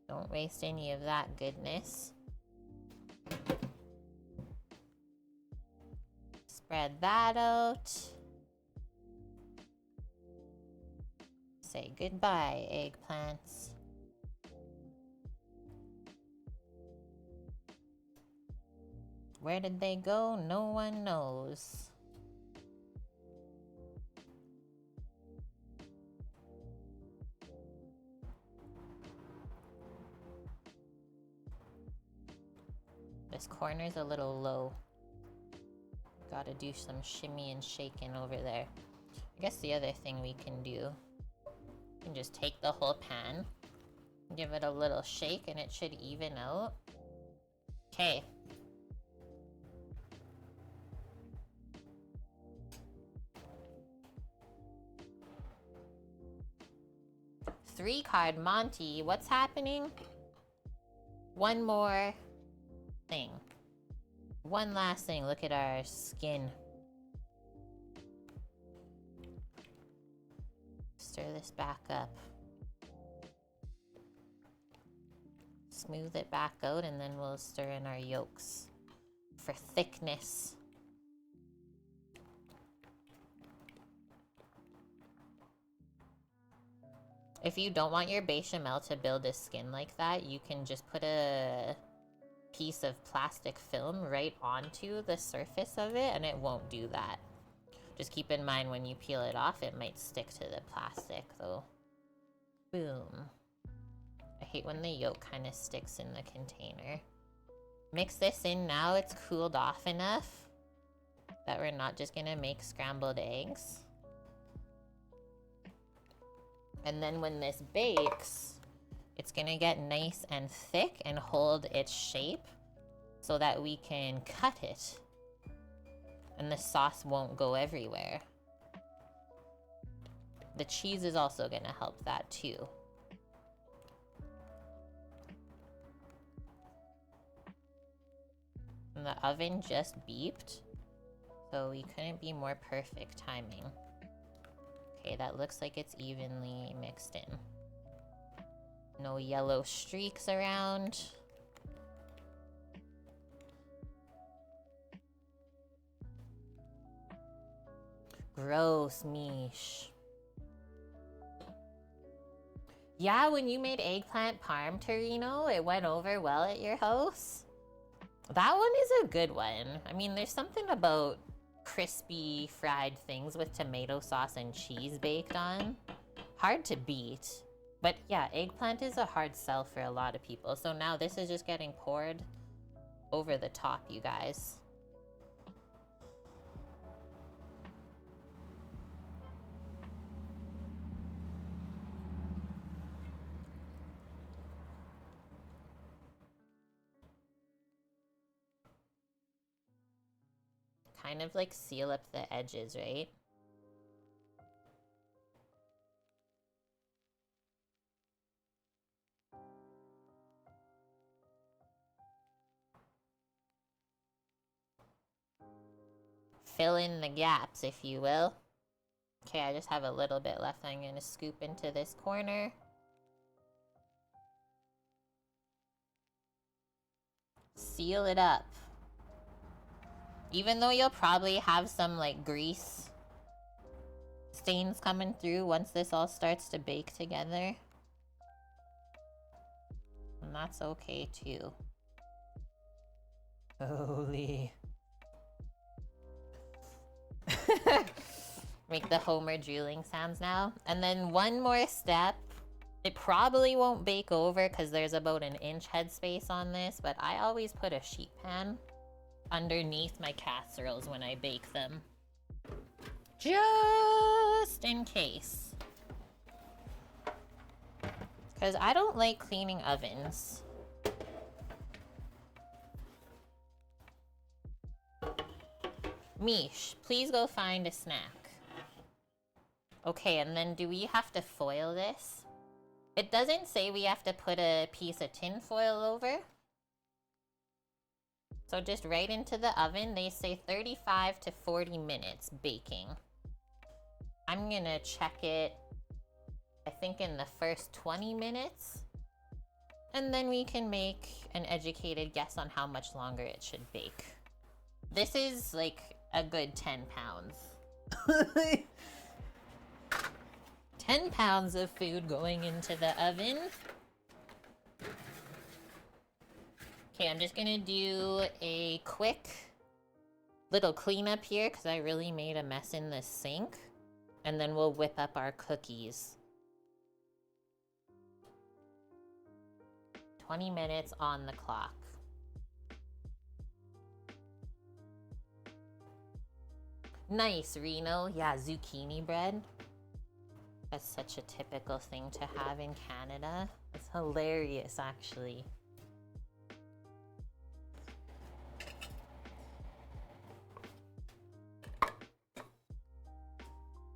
Don't waste any of that goodness. Spread that out. Say goodbye, eggplants. Where did they go? No one knows. This corner's a little low. Gotta do some shimmy and shaking over there. I guess the other thing we can do, we can just take the whole pan, give it a little shake, and it should even out. Okay. Three-card Monty, what's happening? One more thing. One last thing. Look at our skin. Stir this back up. Smooth it back out, and then we'll stir in our yolks for thickness. If you don't want your bechamel to build a skin like that, you can just put a piece of plastic film right onto the surface of it, and it won't do that. Just keep in mind when you peel it off, it might stick to the plastic though. Boom. I hate when the yolk kind of sticks in the container. Mix this in now. It's cooled off enough that we're not just gonna make scrambled eggs. And then when this bakes, it's gonna get nice and thick and hold its shape so that we can cut it. And the sauce won't go everywhere. The cheese is also gonna help that too. And the oven just beeped, so we couldn't be more perfect timing. Okay, that looks like it's evenly mixed in. No yellow streaks around. Gross, Mish. Yeah, when you made eggplant parm Torino, it went over well at your house. That one is a good one. I mean, there's something about crispy fried things with tomato sauce and cheese baked on. Hard to beat. But yeah, eggplant is a hard sell for a lot of people. So now this is just getting poured over the top, you guys. Kind of like seal up the edges, right? fill in the gaps, if you will. Okay, I just have a little bit left. I'm gonna scoop into this corner. Seal it up. Even though you'll probably have some like grease stains coming through once this all starts to bake together. And that's okay too. Holy. Make the Homer drooling sounds now. And then one more step. It probably won't bake over because there's about an inch headspace on this, but I always put a sheet pan underneath my casseroles when I bake them. Just in case. Because I don't like cleaning ovens. Mish, please go find a snack. Okay, and then do we have to foil this? It doesn't say we have to put a piece of tin foil over. So just right into the oven. They say 35 to 40 minutes baking. I'm gonna check it, I think in the first 20 minutes. And then we can make an educated guess on how much longer it should bake. This is like a good 10 pounds. 10 pounds of food going into the oven. Okay, I'm just gonna do a quick little cleanup here because I really made a mess in the sink. And then we'll whip up our cookies. 20 minutes on the clock. Nice, Reno. Yeah, zucchini bread. That's such a typical thing to have in Canada. It's hilarious, actually.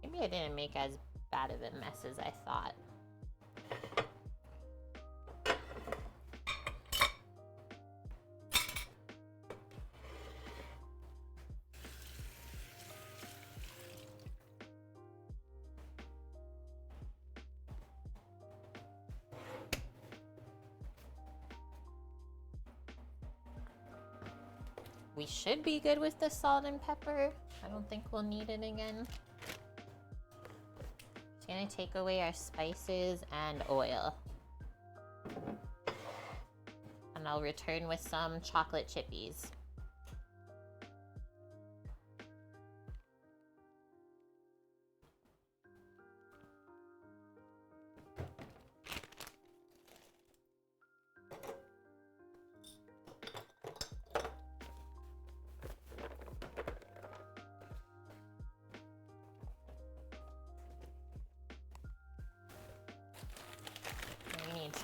Maybe I didn't make as bad of a mess as I thought. We should be good with the salt and pepper. I don't think we'll need it again. Just gonna take away our spices and oil. And I'll return with some chocolate chippies.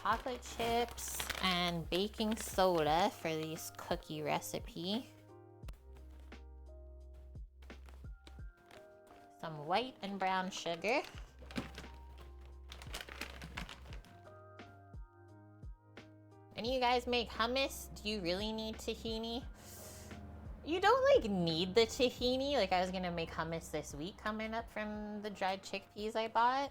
Chocolate chips and baking soda for this cookie recipe. Some white and brown sugar. Any of you guys make hummus? Do you really need tahini? You don't like need the tahini. Like I was gonna make hummus this week coming up from the dried chickpeas I bought.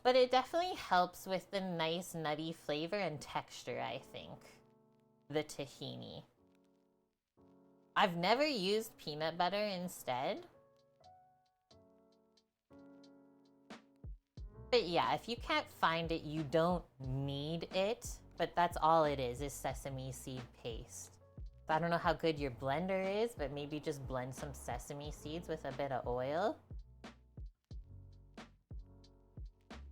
But it definitely helps with the nice nutty flavor and texture, I think. The tahini. I've never used peanut butter instead. But yeah, if you can't find it, you don't need it. But that's all it is sesame seed paste. So I don't know how good your blender is, but maybe just blend some sesame seeds with a bit of oil.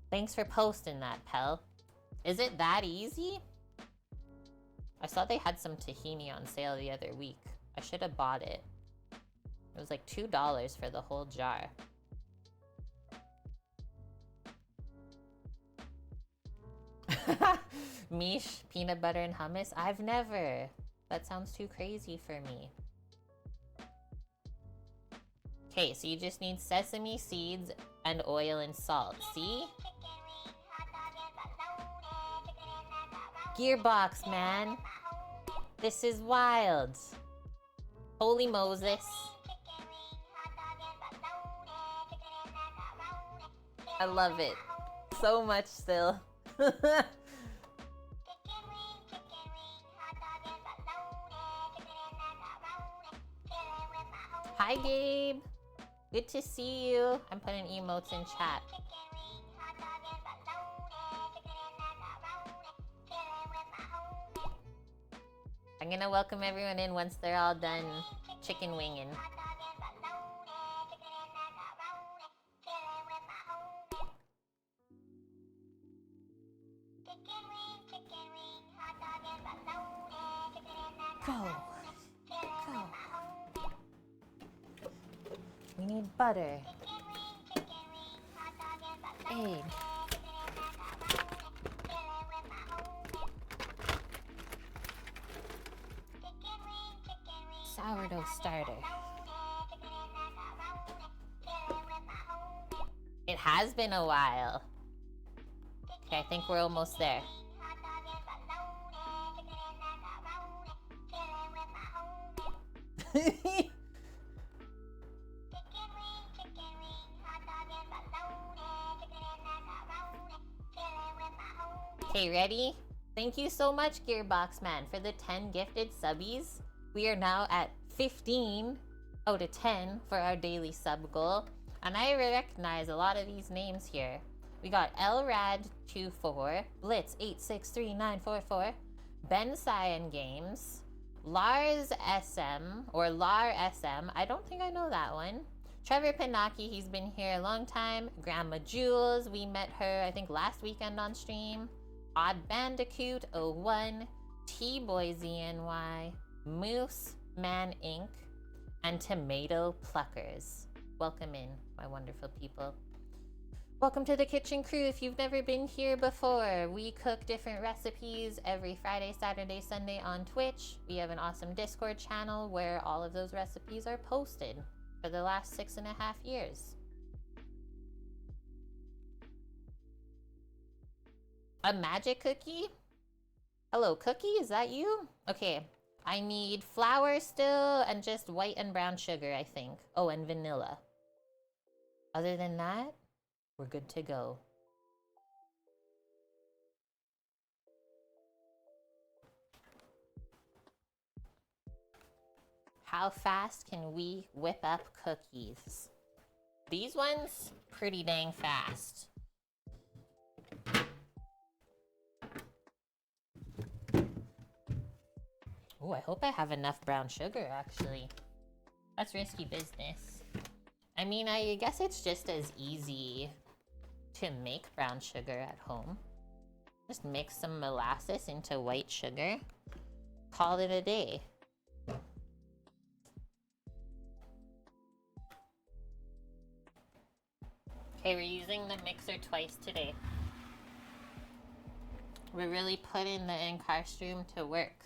Thanks for posting that, Pell. Is it that easy? I saw they had some tahini on sale the other week. I should have bought it. It was like $2 for the whole jar. Mish, peanut butter and hummus? I've never. That sounds too crazy for me. Okay, so you just need sesame seeds and oil and salt. See? Gearbox, man. This is wild. Holy Moses. I love it so much still. Hi, Gabe. Good to see you. I'm putting emotes in chat. I'm gonna welcome everyone in once they're all done chicken winging. Go. Go. We need butter. Egg. Sourdough starter. It has been a while. Okay, I think we're almost there. Okay, ready? Thank you so much, Gearbox Man, for the 10 gifted subbies. We are now at 15 out of 10 for our daily sub goal. And I recognize a lot of these names here. We got Elrad24, Blitz863944, Ben Cyan Games, Lars SM, or Lar SM. I don't think I know that one. Trevor Pinocchi, he's been here a long time. Grandma Jules, we met her, I think, last weekend on stream. Odd Bandicoot 01, T-Boy ZNY, Moose Man Inc., and Tomato Pluckers. Welcome in, my wonderful people. Welcome to the Kitchen Crew. If you've never been here before, we cook different recipes every Friday, Saturday, Sunday on Twitch. We have an awesome Discord channel where all of those recipes are posted for the last 6.5 years. A magic cookie? Hello, Cookie, is that you? Okay, I need flour still and just white and brown sugar, I think. Oh, and vanilla. Other than that, we're good to go. How fast can we whip up cookies? These ones, pretty dang fast. Oh, I hope I have enough brown sugar, actually. That's risky business. I mean, I guess it's just as easy to make brown sugar at home. Just mix some molasses into white sugar. Call it a day. Okay, we're using the mixer twice today. We're really putting the in-car stream to work.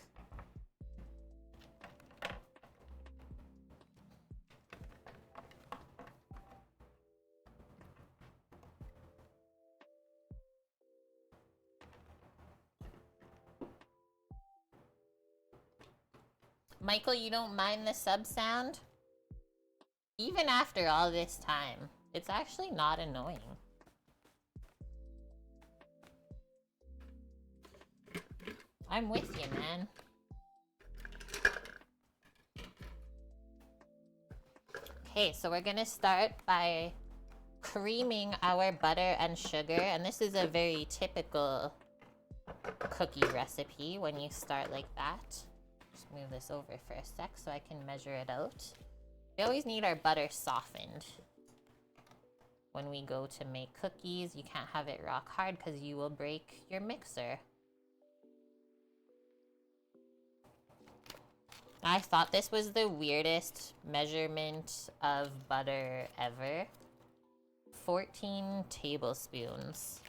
Michael, you don't mind the sub sound? Even after all this time, it's actually not annoying. I'm with you, man. Okay, so we're gonna start by creaming our butter and sugar, and this is a very typical cookie recipe when you start like that. Just move this over for a sec so I can measure it out. We always need our butter softened. When we go to make cookies, you can't have it rock hard because you will break your mixer. I thought this was the weirdest measurement of butter ever. 14 tablespoons,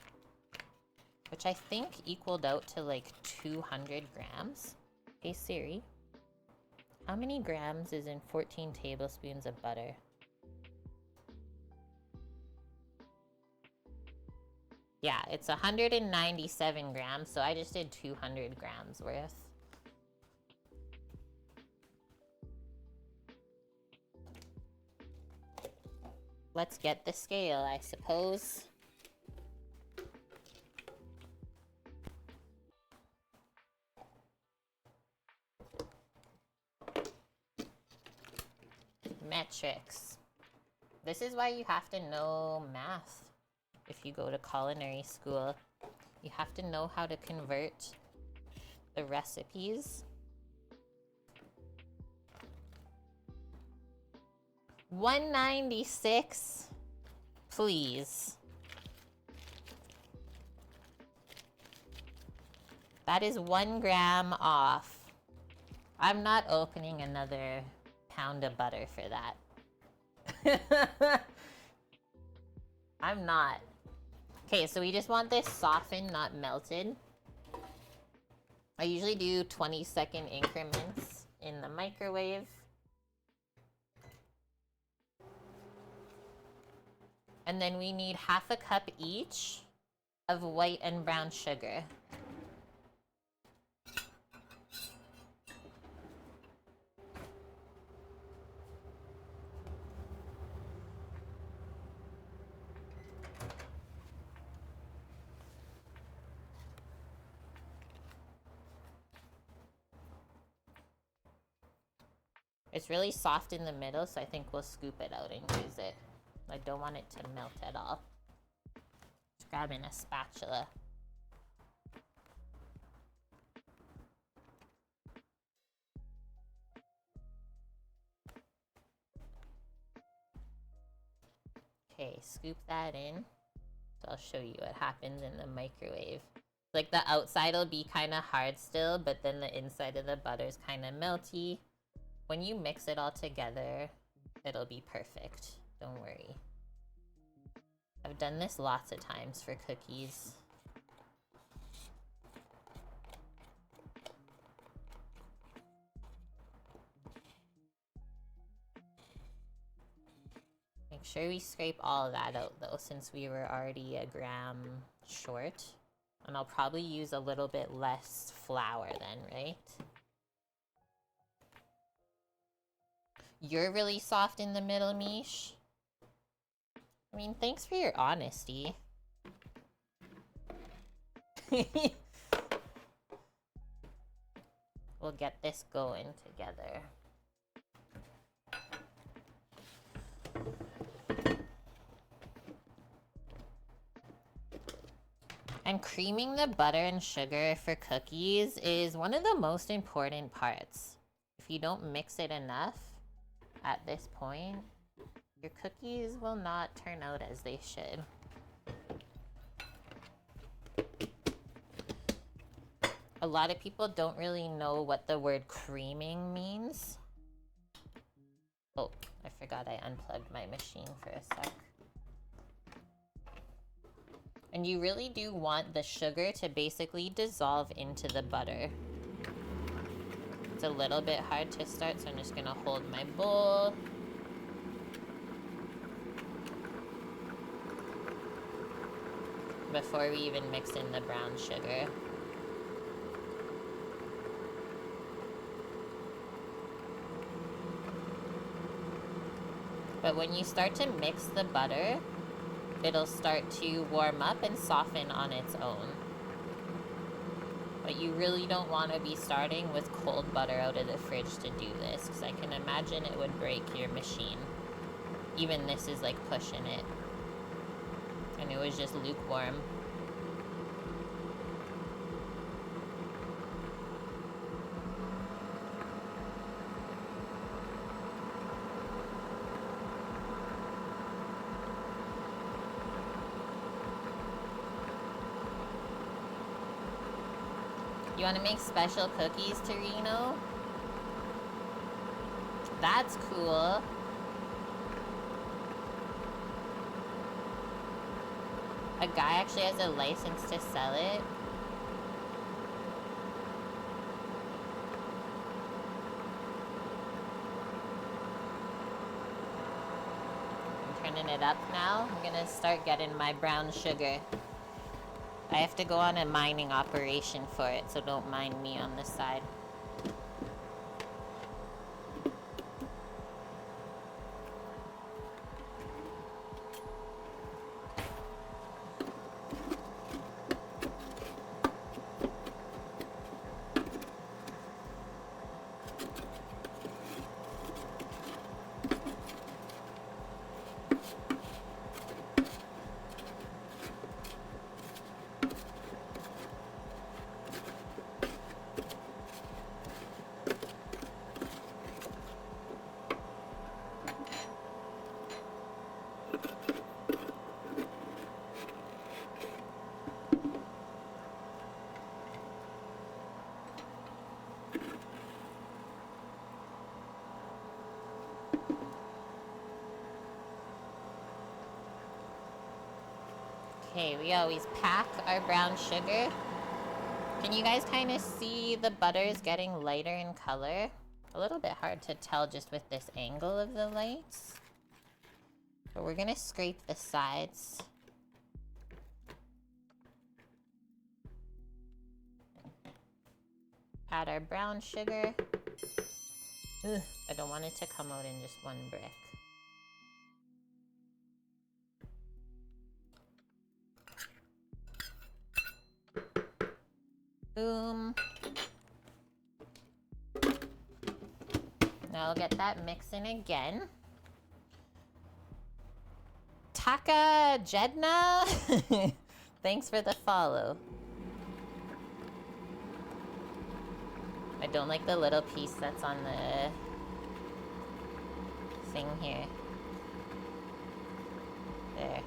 which I think equaled out to like 200 grams. Hey Siri, how many grams is in 14 tablespoons of butter? Yeah, it's 197 grams, so I just did 200 grams worth. let's get the scale, I suppose. Metrics. This is why you have to know math if you go to culinary school. You have to know how to convert the recipes. 196, please. That is 1 gram off. I'm not opening another pound of butter for that. I'm not. Okay, so we just want this softened, not melted. I usually do 20-second increments in the microwave. And then we need 1/2 cup each of white and brown sugar. It's really soft in the middle, so I think we'll scoop it out and use it. I don't want it to melt at all. Just grabbing a spatula. Okay, scoop that in. So I'll show you what happens in the microwave. Like the outside will be kind of hard still, but then the inside of the butter is kind of melty. When you mix it all together, it'll be perfect. Don't worry. I've done this lots of times for cookies. Make sure we scrape all of that out though, since we were already 1 gram short. And I'll probably use a little bit less flour then, right? You're really soft in the middle, Mish. I mean, thanks for your honesty. We'll get this going together. And creaming the butter and sugar for cookies is one of the most important parts. If you don't mix it enough at this point, your cookies will not turn out as they should. A lot of people don't really know what the word creaming means. Oh, I forgot I unplugged my machine for a sec. And you really do want the sugar to basically dissolve into the butter. It's a little bit hard to start, so I'm just gonna hold my bowl. Before we even mix in the brown sugar. But when you start to mix the butter, it'll start to warm up and soften on its own. But you really don't want to be starting with cold butter out of the fridge to do this, because I can imagine it would break your machine. Even this is like pushing it. And it was just lukewarm. You want to make special cookies, Torino? That's cool. A guy actually has a license to sell it. I'm turning it up now. I'm gonna start getting my brown sugar. I have to go on a mining operation for it, so don't mind me on this side. Okay, we always pack our brown sugar. Can you guys kind of see the butter is getting lighter in color? A little bit hard to tell just with this angle of the lights. But we're gonna scrape the sides. Add our brown sugar. Ugh, I don't want it to come out in just one brick. Boom. Now I'll get that mixing again. Taka Jedna, thanks for the follow. I don't like the little piece that's on the thing here. There.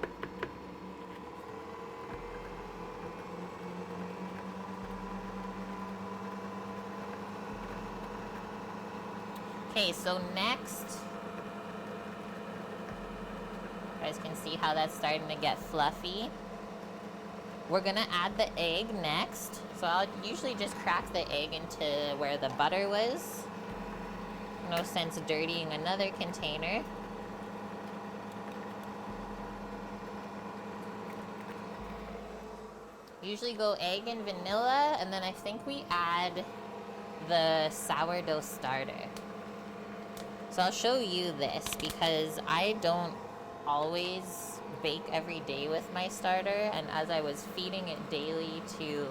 Okay, so next, you guys can see how that's starting to get fluffy. We're gonna add the egg next. So I'll usually just crack the egg into where the butter was. No sense dirtying another container. Usually go egg and vanilla, and then I think we add the sourdough starter. So I'll show you this because I don't always bake every day with my starter, and as I was feeding it daily to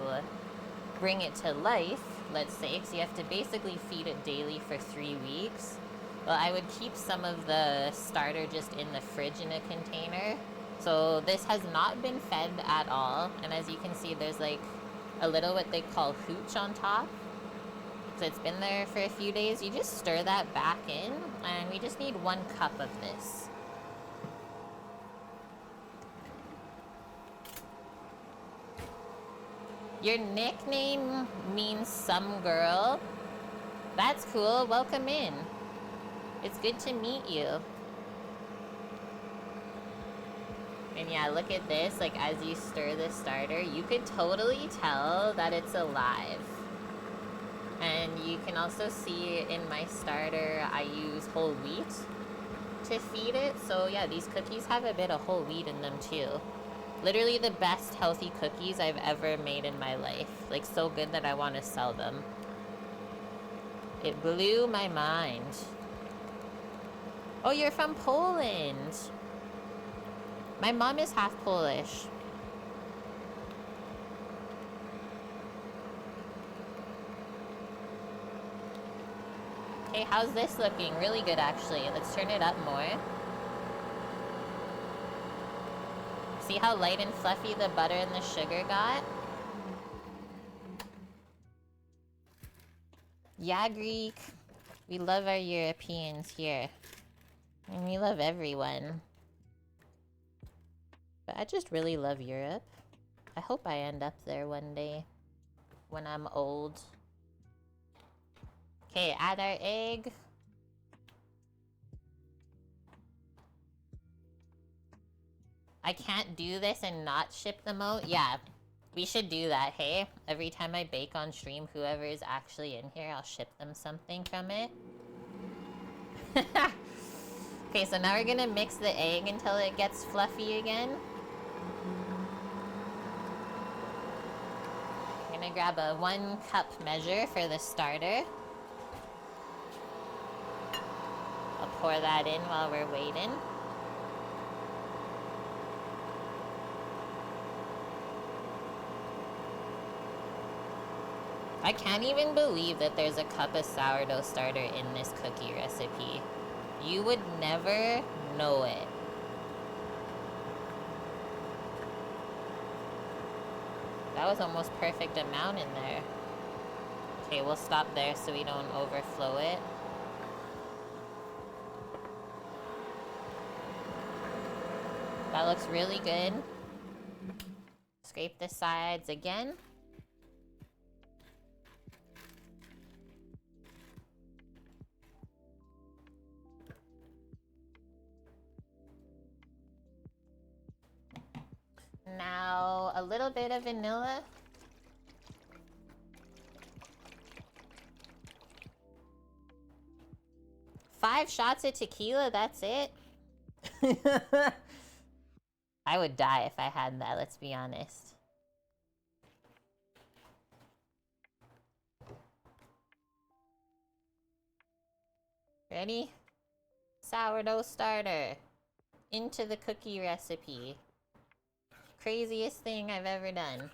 bring it to life, let's say, because you have to basically feed it daily for 3 weeks, well, I would keep some of the starter just in the fridge in a container. So this has not been fed at all, and as you can see, there's like a little what they call hooch on top. So it's been there for a few days. You just stir that back in, and we just need 1 cup of this. Your nickname means some girl. That's cool. Welcome in. It's good to meet you. And yeah, look at this. Like, as you stir the starter, you could totally tell that it's alive. And you can also see in my starter, I use whole wheat to feed it. So yeah, these cookies have a bit of whole wheat in them too. Literally the best healthy cookies I've ever made in my life. Like, so good that I want to sell them. It blew my mind. Oh, you're from Poland. My mom is half Polish. Okay, how's this looking? Really good, actually. Let's turn it up more. See how light and fluffy the butter and the sugar got? Yeah, Greek. We love our Europeans here. And we love everyone. But I just really love Europe. I hope I end up there one day. When I'm old. Okay, add our egg. I can't do this and not ship them out. Yeah, we should do that, hey? Every time I bake on stream, whoever is actually in here, I'll ship them something from it. Okay, so now we're gonna mix the egg until it gets fluffy again. I'm gonna grab a 1 cup measure for the starter. I'll pour that in while we're waiting. I can't even believe that there's a cup of sourdough starter in this cookie recipe. You would never know it. That was almost perfect amount in there. Okay, we'll stop there so we don't overflow it. That looks really good. Scrape the sides again. Now a little bit of vanilla. Five shots of tequila, that's it. I would die if I had that, let's be honest. Ready? Sourdough starter. Into the cookie recipe. Craziest thing I've ever done.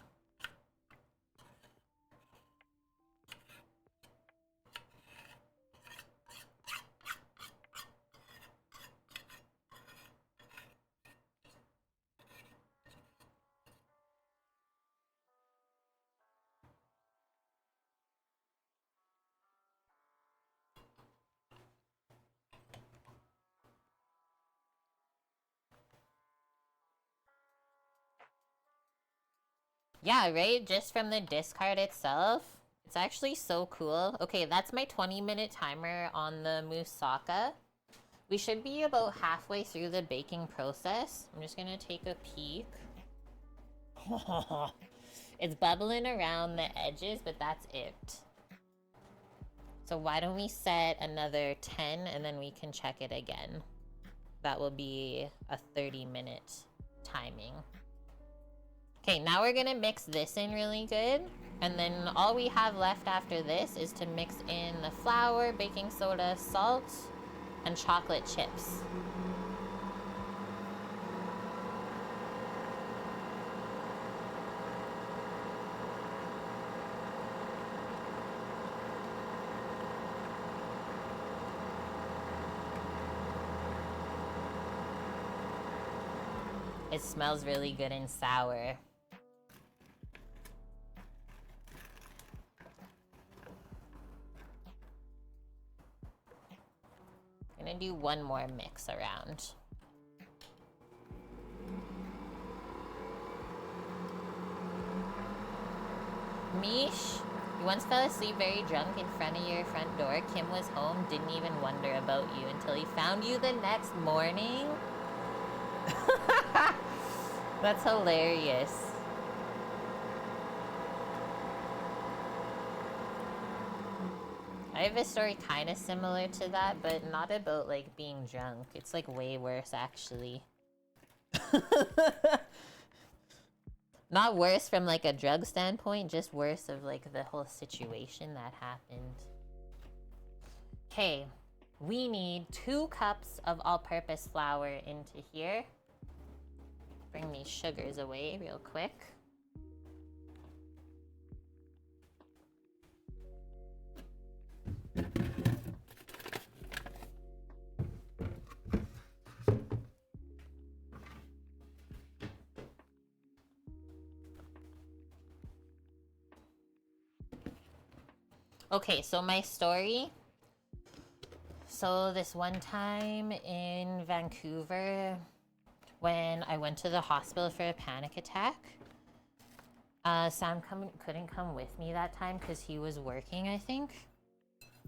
Yeah, right? Just from the discard itself. It's actually so cool. Okay, that's my 20-minute timer on the moussaka. We should be about halfway through the baking process. I'm just gonna take a peek. It's bubbling around the edges, but that's it. So why don't we set another 10 and then we can check it again. That will be a 30-minute timing. Okay, now we're gonna mix this in really good. And then all we have left after this is to mix in the flour, baking soda, salt, and chocolate chips. It smells really good and sour. I'm gonna do one more mix around. Mish, you once fell asleep very drunk in front of your front door. Kim was home, didn't even wonder about you until he found you the next morning. That's hilarious. I have a story kind of similar to that, but not about, like, being drunk. It's, like, way worse, actually. Not worse from, like, a drug standpoint, just worse of, like, the whole situation that happened. Okay, we need 2 cups of all-purpose flour into here. Bring these sugars away real quick. Okay, so my story. So this one time in Vancouver, when I went to the hospital for a panic attack, Sam couldn't come with me that time because he was working, I think.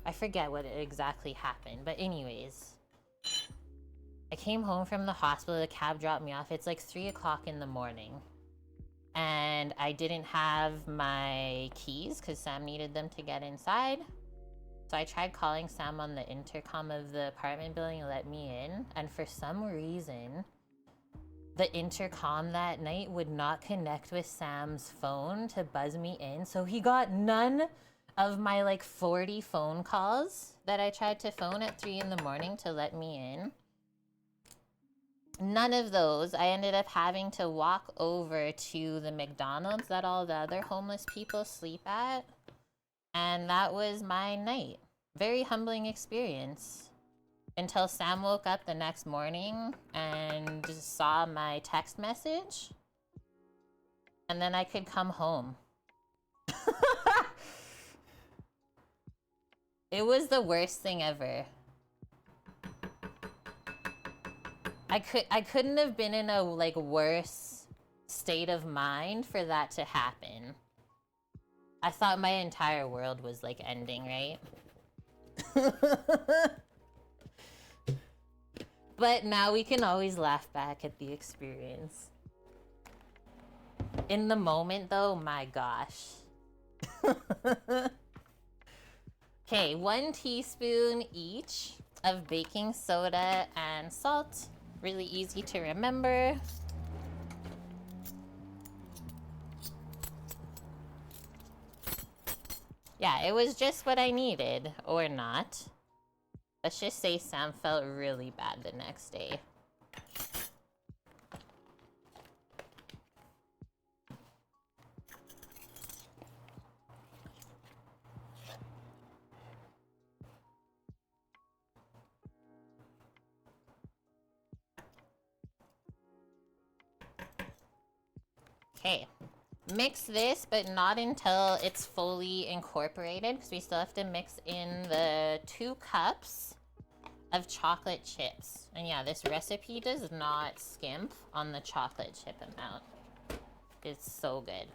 I forget what exactly happened, but anyways, I came home from the hospital, the cab dropped me off. It's like 3 o'clock in the morning. And I didn't have my keys because Sam needed them to get inside. So I tried calling Sam on the intercom of the apartment building and let me in. And for some reason, the intercom that night would not connect with Sam's phone to buzz me in. So he got none of my like 40 phone calls that I tried to phone at 3 in the morning to let me in. None of those. I ended up having to walk over to the McDonald's that all the other homeless people sleep at. And that was my night. Very humbling experience. Until Sam woke up the next morning and saw my text message. And then I could come home. It was the worst thing ever. I couldn't have been in a like worse state of mind for that to happen. I thought my entire world was like ending, right? But now we can always laugh back at the experience. In the moment, though, my gosh. Okay, 1 teaspoon each of baking soda and salt. Really easy to remember. Yeah, it was just what I needed, or not. Let's just say Sam felt really bad the next day. Okay, mix this, but not until it's fully incorporated, because we still have to mix in the 2 cups of chocolate chips. And yeah, this recipe does not skimp on the chocolate chip amount. It's so good.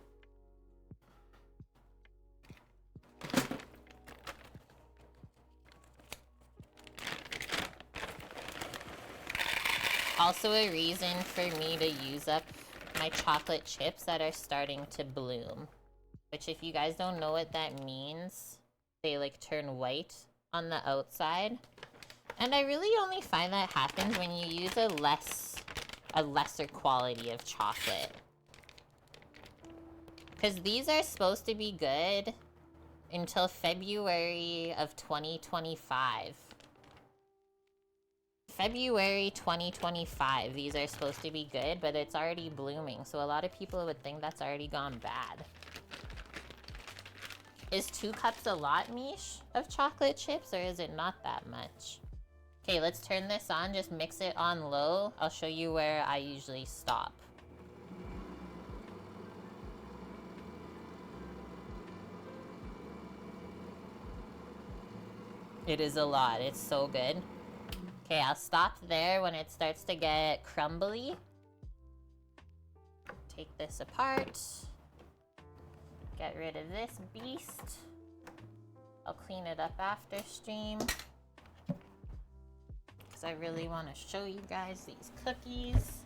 Also a reason for me to use up my chocolate chips that are starting to bloom. Which, if you guys don't know what that means, they like turn white on the outside. And I really only find that happens when you use a lesser quality of chocolate. Because these are supposed to be good until February of 2025. February 2025, these are supposed to be good, but it's already blooming, so a lot of people would think that's already gone bad. Is 2 cups a lot, Mish, of chocolate chips, or is it not that much? Okay, let's turn this on, just mix it on low. I'll show you where I usually stop. It is a lot, it's so good. Okay, I'll stop there when it starts to get crumbly. Take this apart. Get rid of this beast. I'll clean it up after stream. Because I really want to show you guys these cookies.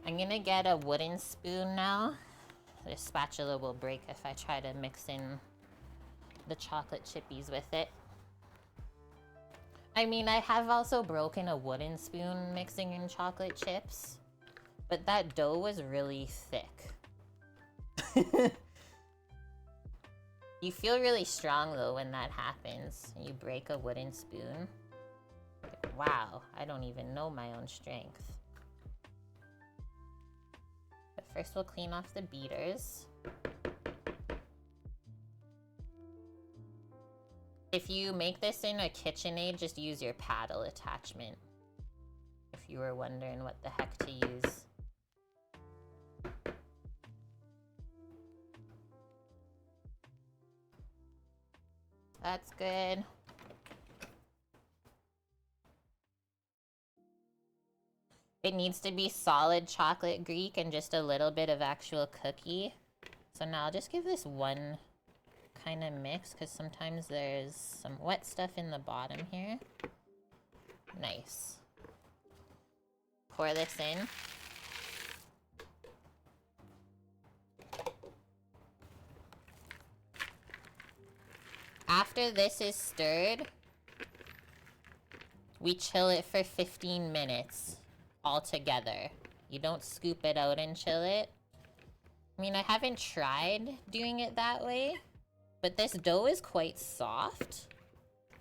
I'm gonna get a wooden spoon now. The spatula will break if I try to mix in the chocolate chippies with it. I mean, I have also broken a wooden spoon mixing in chocolate chips, but that dough was really thick. You feel really strong though when that happens. You break a wooden spoon. Like, wow, I don't even know my own strength. But first we'll clean off the beaters. If you make this in a KitchenAid, just use your paddle attachment. If you were wondering what the heck to use. That's good. It needs to be solid chocolate Greek and just a little bit of actual cookie. So now I'll just give this one kind of mix, because sometimes there's some wet stuff in the bottom here. Nice. Pour this in. After this is stirred, we chill it for 15 minutes all together. You don't scoop it out and chill it. I mean, I haven't tried doing it that way, but this dough is quite soft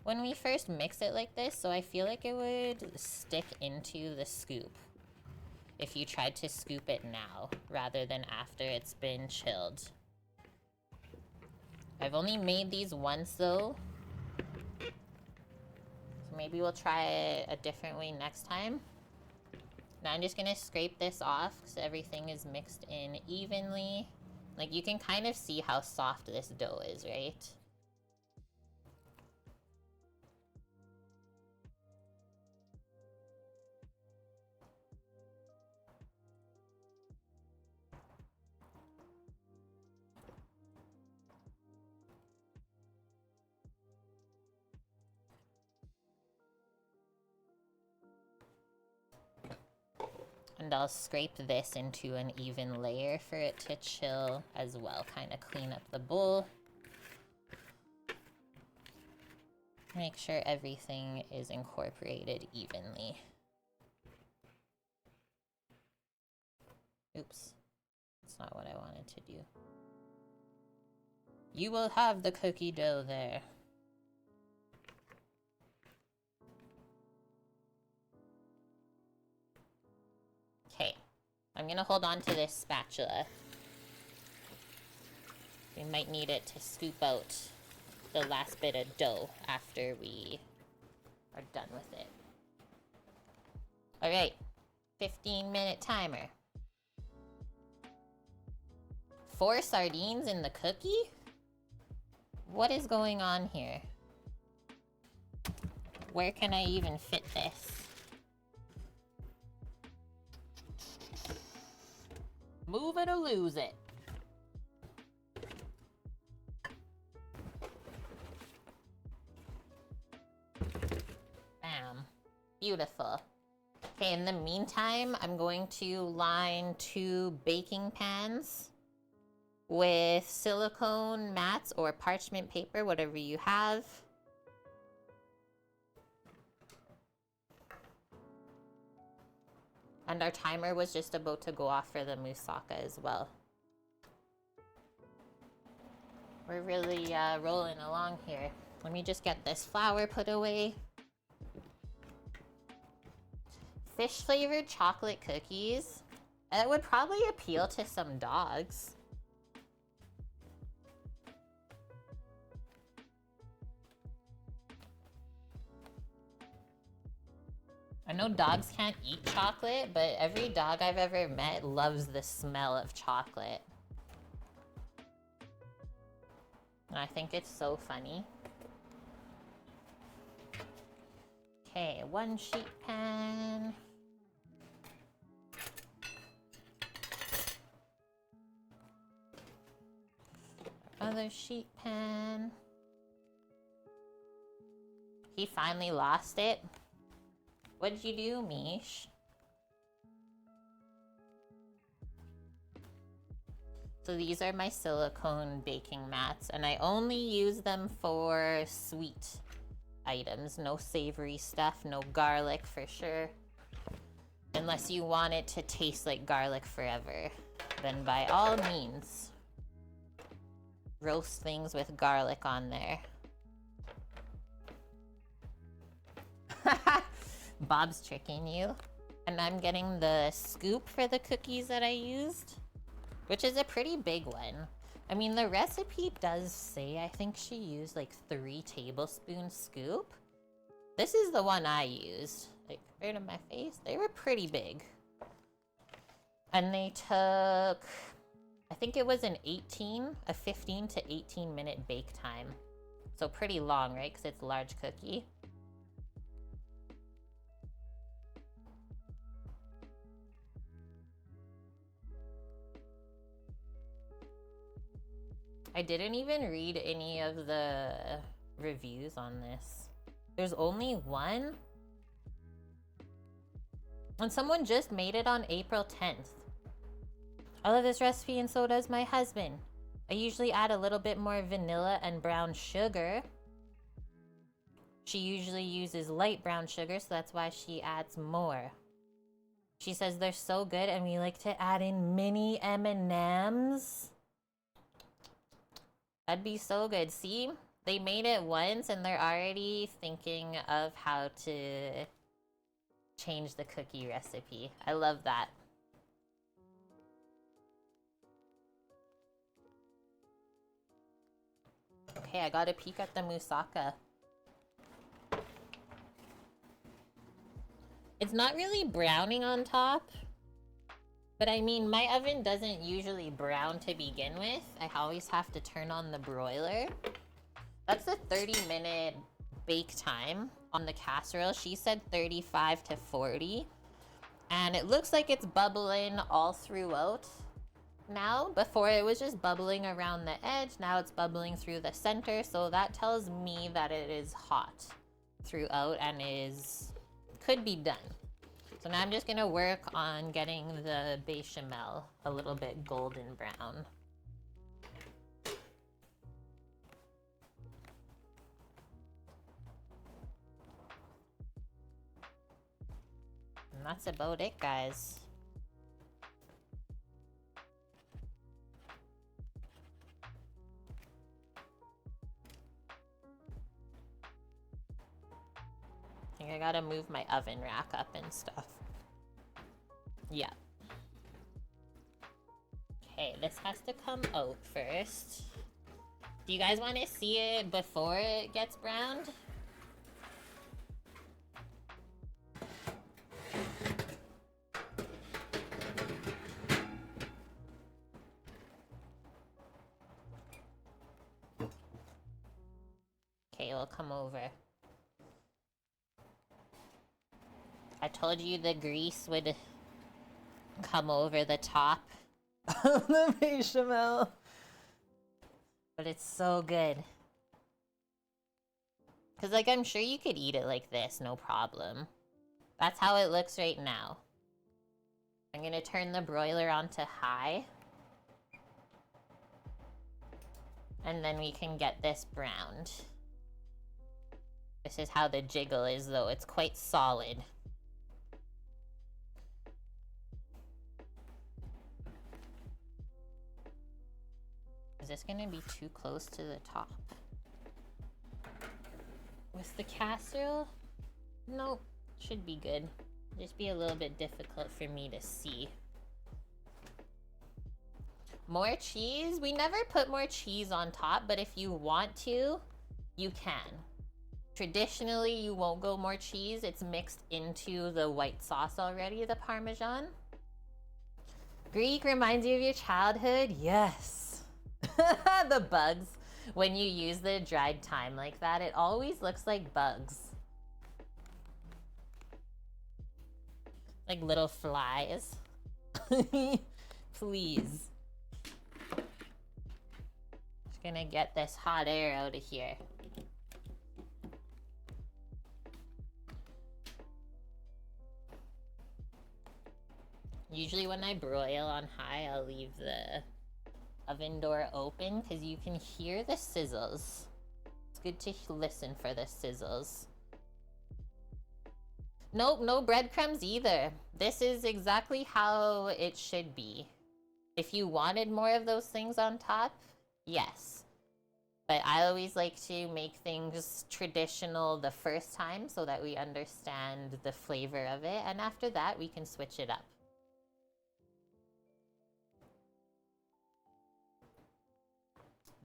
when we first mix it like this, so I feel like it would stick into the scoop if you tried to scoop it now rather than after it's been chilled. I've only made these once though, so maybe we'll try it a different way next time. Now I'm just gonna scrape this off so everything is mixed in evenly. Like, you can kind of see how soft this dough is, right? And I'll scrape this into an even layer for it to chill as well. Kind of clean up the bowl. Make sure everything is incorporated evenly. Oops. That's not what I wanted to do. You will have the cookie dough there. Okay. I'm gonna hold on to this spatula. We might need it to scoop out the last bit of dough after we are done with it. Alright. 15-minute timer. 4 sardines in the cookie? What is going on here? Where can I even fit this? Move it or lose it. Bam. Beautiful. Okay, in the meantime, I'm going to line 2 baking pans with silicone mats or parchment paper, whatever you have. And our timer was just about to go off for the moussaka as well. We're really rolling along here. Let me just get this flour put away. Fish flavored chocolate cookies. It would probably appeal to some dogs. I know dogs can't eat chocolate, but every dog I've ever met loves the smell of chocolate. And I think it's so funny. Okay, 1 sheet pan. Other sheet pan. He finally lost it. What'd you do, Mish? So these are my silicone baking mats, and I only use them for sweet items. No savory stuff, no garlic for sure. Unless you want it to taste like garlic forever, then by all means, roast things with garlic on there. Bob's tricking you. And I'm getting the scoop for the cookies that I used, which is a pretty big one. I mean, the recipe does say, I think she used like 3 tablespoon scoop. This is the one I used. Like, right in my face. They were pretty big. And they took, I think it was a 15 to 18 minute bake time. So pretty long, right? Because it's a large cookie. I didn't even read any of the reviews on this. There's only 1. And someone just made it on April 10th. I love this recipe and so does my husband. I usually add a little bit more vanilla and brown sugar. She usually uses light brown sugar, so that's why she adds more. She says they're so good and we like to add in mini M&Ms. That'd be so good. See, they made it once and they're already thinking of how to change the cookie recipe. I love that. Okay, I got a peek at the moussaka. It's not really browning on top. But I mean, my oven doesn't usually brown to begin with. I always have to turn on the broiler. That's a 30-minute bake time on the casserole. She said 35 to 40. And it looks like it's bubbling all throughout now. Before it was just bubbling around the edge. Now it's bubbling through the center. So that tells me that it is hot throughout and could be done. So now I'm just gonna work on getting the bechamel a little bit golden brown. And that's about it, guys. I think I gotta move my oven rack up and stuff. Yeah. Okay, this has to come out first. Do you guys want to see it before it gets browned? Okay, we'll come over. I told you the grease would come over the top of the bechamel. But it's so good. Because, like, I'm sure you could eat it like this, no problem. That's how it looks right now. I'm gonna turn the broiler on to high. And then we can get this browned. This is how the jiggle is, though. It's quite solid. Is this gonna be too close to the top? With the casserole? Nope, should be good. Just be a little bit difficult for me to see. More cheese? We never put more cheese on top, but if you want to, you can. Traditionally, you won't go more cheese. It's mixed into the white sauce already, the Parmesan. Greek reminds you of your childhood? Yes. The bugs. When you use the dried thyme like that, it always looks like bugs. Like little flies. Please. Just gonna get this hot air out of here. Usually when I broil on high, I'll leave the oven door open because you can hear the sizzles. It's good to listen for the sizzles. Nope, no breadcrumbs either. This is exactly how it should be. If you wanted more of those things on top, yes. But I always like to make things traditional the first time so that we understand the flavor of it, and after that we can switch it up.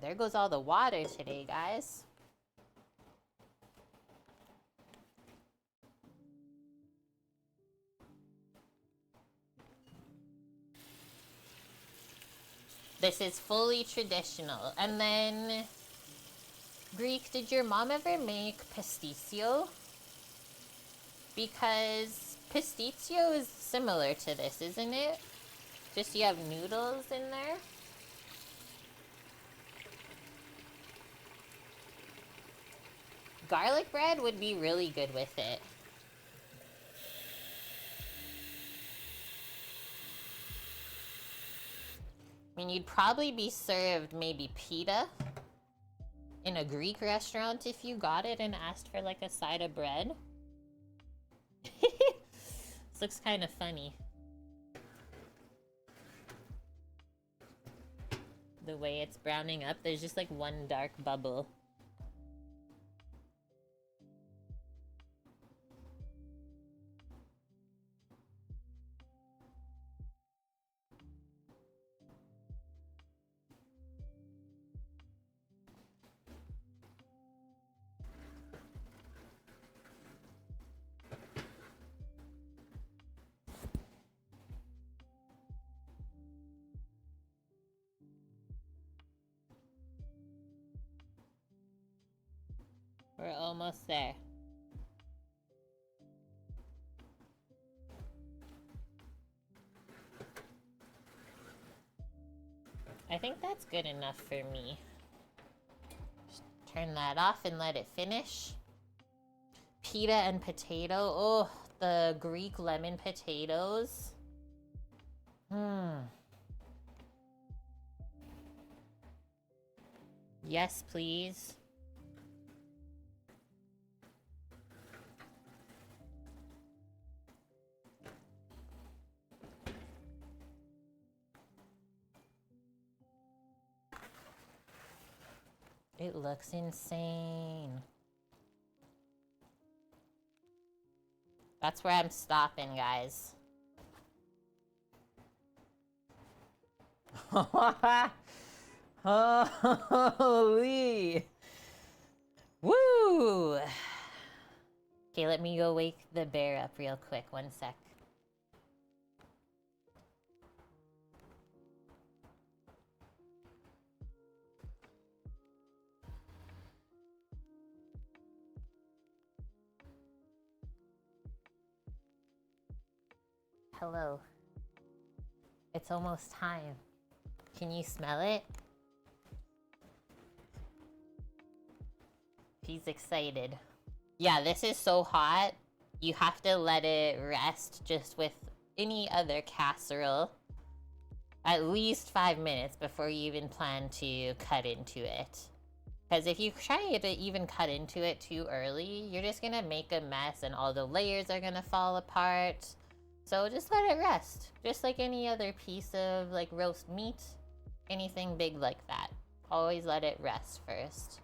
There goes all the water today, guys. This is fully traditional. And then, Greek, did your mom ever make pasticcio? Because pasticcio is similar to this, isn't it? Just you have noodles in there. Garlic bread would be really good with it. I mean, you'd probably be served maybe pita in a Greek restaurant if you got it and asked for like a side of bread. This looks kind of funny. The way it's browning up, there's just like one dark bubble. We're almost there. I think that's good enough for me. Just turn that off and let it finish. Pita and potato. Oh, the Greek lemon potatoes. Yes, please. It looks insane. That's where I'm stopping, guys. Holy! Woo! Okay, let me go wake the bear up real quick. 1 sec. Hello. It's almost time. Can you smell it? He's excited. Yeah, this is so hot. You have to let it rest just with any other casserole. At least 5 minutes before you even plan to cut into it. Because if you try to even cut into it too early, you're just gonna make a mess and all the layers are gonna fall apart. So just let it rest. Just like any other piece of like roast meat, anything big like that. Always let it rest first.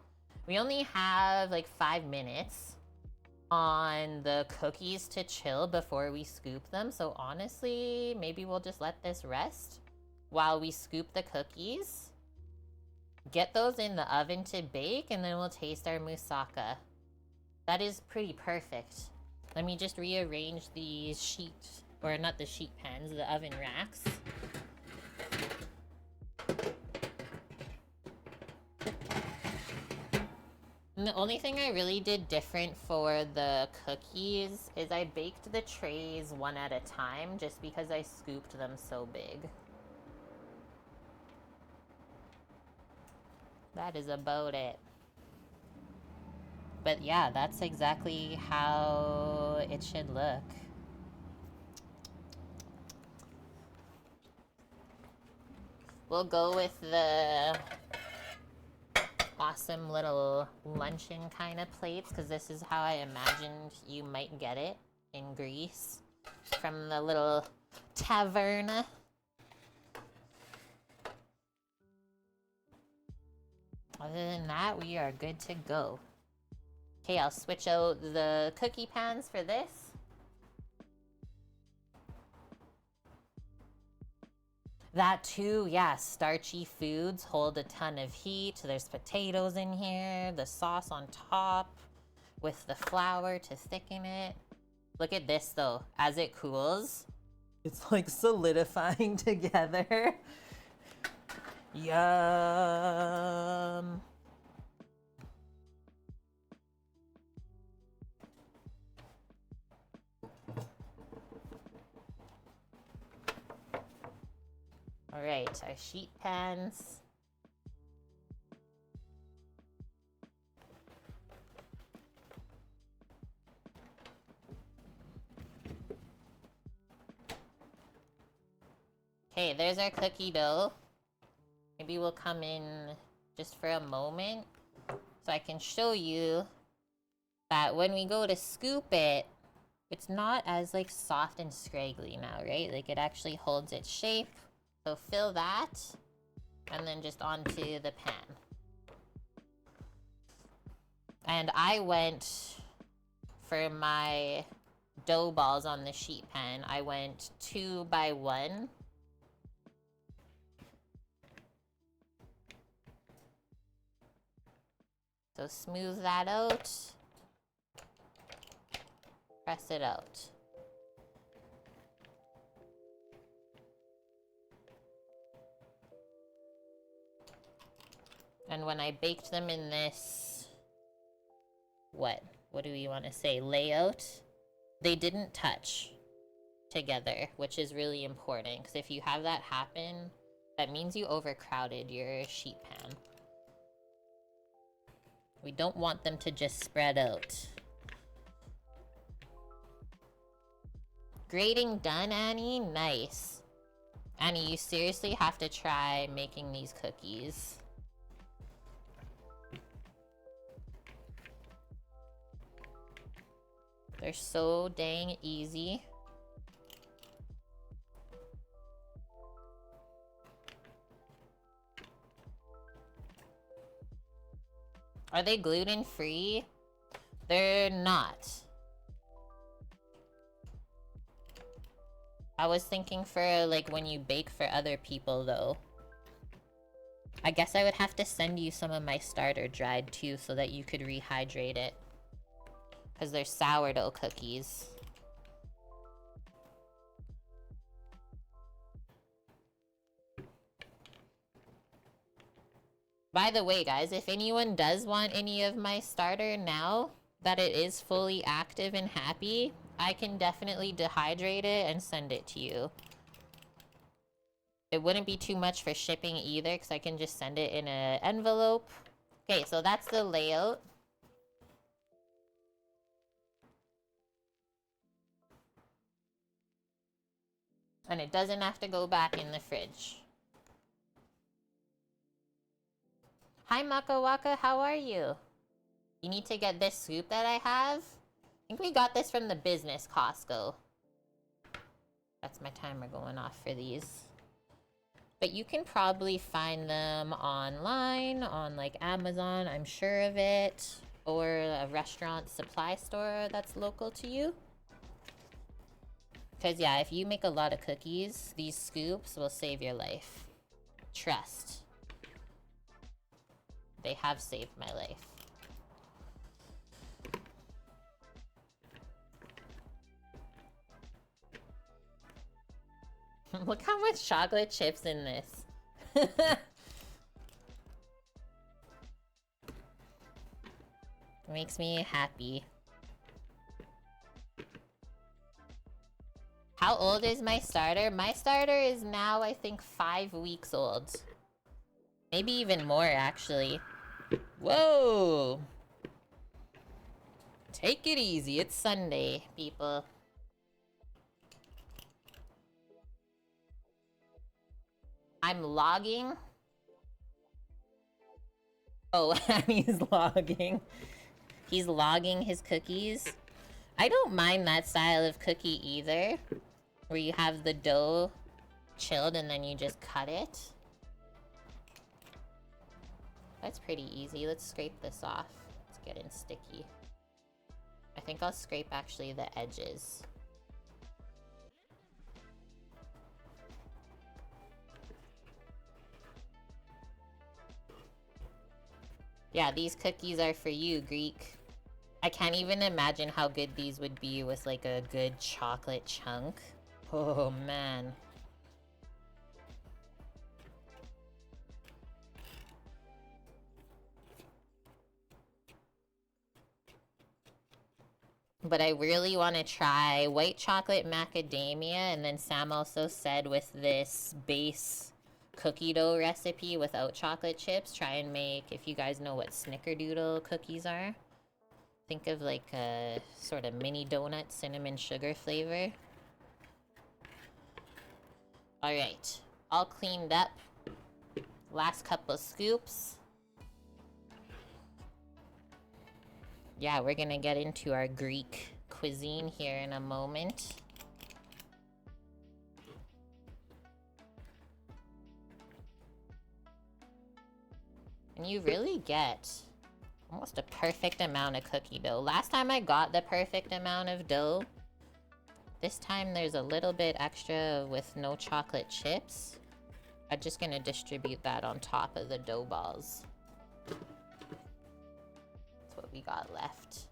We only have like 5 minutes on the cookies to chill before we scoop them. So honestly, maybe we'll just let this rest while we scoop the cookies. Get those in the oven to bake, and then we'll taste our moussaka. That is pretty perfect. Let me just rearrange these sheets, or not the sheet pans, the oven racks. And the only thing I really did different for the cookies is I baked the trays one at a time just because I scooped them so big. That is about it. But yeah, that's exactly how it should look. We'll go with the awesome little luncheon kind of plates, because this is how I imagined you might get it in Greece from the little tavern. Other than that, we are good to go. Okay, I'll switch out the cookie pans for this. That too, yeah, starchy foods hold a ton of heat. There's potatoes in here, the sauce on top with the flour to thicken it. Look at this though, as it cools, it's like solidifying together. Yum. All right, our sheet pans. Okay, there's our cookie dough. Maybe we'll come in just for a moment so I can show you that when we go to scoop it, it's not as like soft and scraggly now, right? Like it actually holds its shape. So fill that and then just onto the pan. And I went for my dough balls on the sheet pan, I went 2 by 1. So smooth that out, press it out. And when I baked them in this, what do we want to say, layout, they didn't touch together, which is really important, because if you have that happen, that means you overcrowded your sheet pan. We don't want them to just spread out. Grading done, Annie? Nice. Annie, you seriously have to try making these cookies. They're so dang easy. Are they gluten-free? They're not. I was thinking for, like, when you bake for other people, though. I guess I would have to send you some of my starter dried, too, so that you could rehydrate it. Because they're sourdough cookies. By the way, guys, if anyone does want any of my starter now that it is fully active and happy, I can definitely dehydrate it and send it to you. It wouldn't be too much for shipping either, because I can just send it in an envelope. Okay, so that's the layout. And it doesn't have to go back in the fridge. Hi, Maka Waka, how are you? You need to get this soup that I have? I think we got this from the business Costco. That's my timer going off for these. But you can probably find them online, on like Amazon, I'm sure of it. Or a restaurant supply store that's local to you. Because yeah, if you make a lot of cookies, these scoops will save your life. Trust. They have saved my life. Look how much chocolate chips in this. Makes me happy. How old is my starter? My starter is now, I think, 5 weeks old. Maybe even more, actually. Whoa! Take it easy. It's Sunday, people. I'm logging. Oh, he's logging. He's logging his cookies. I don't mind that style of cookie either. Where you have the dough chilled and then you just cut it. That's pretty easy. Let's scrape this off. It's getting sticky. I think I'll scrape actually the edges. Yeah, these cookies are for you, Greek. I can't even imagine how good these would be with like a good chocolate chunk. Oh man. But I really want to try white chocolate macadamia, and then Sam also said with this base cookie dough recipe without chocolate chips, try and make, if you guys know what snickerdoodle cookies are, think of like a sort of mini donut cinnamon sugar flavor. Alright, all cleaned up. Last couple scoops. Yeah, we're gonna get into our Greek cuisine here in a moment. And you really get almost a perfect amount of cookie dough. Last time I got the perfect amount of dough. This time there's a little bit extra with no chocolate chips. I'm just gonna distribute that on top of the dough balls. That's what we got left.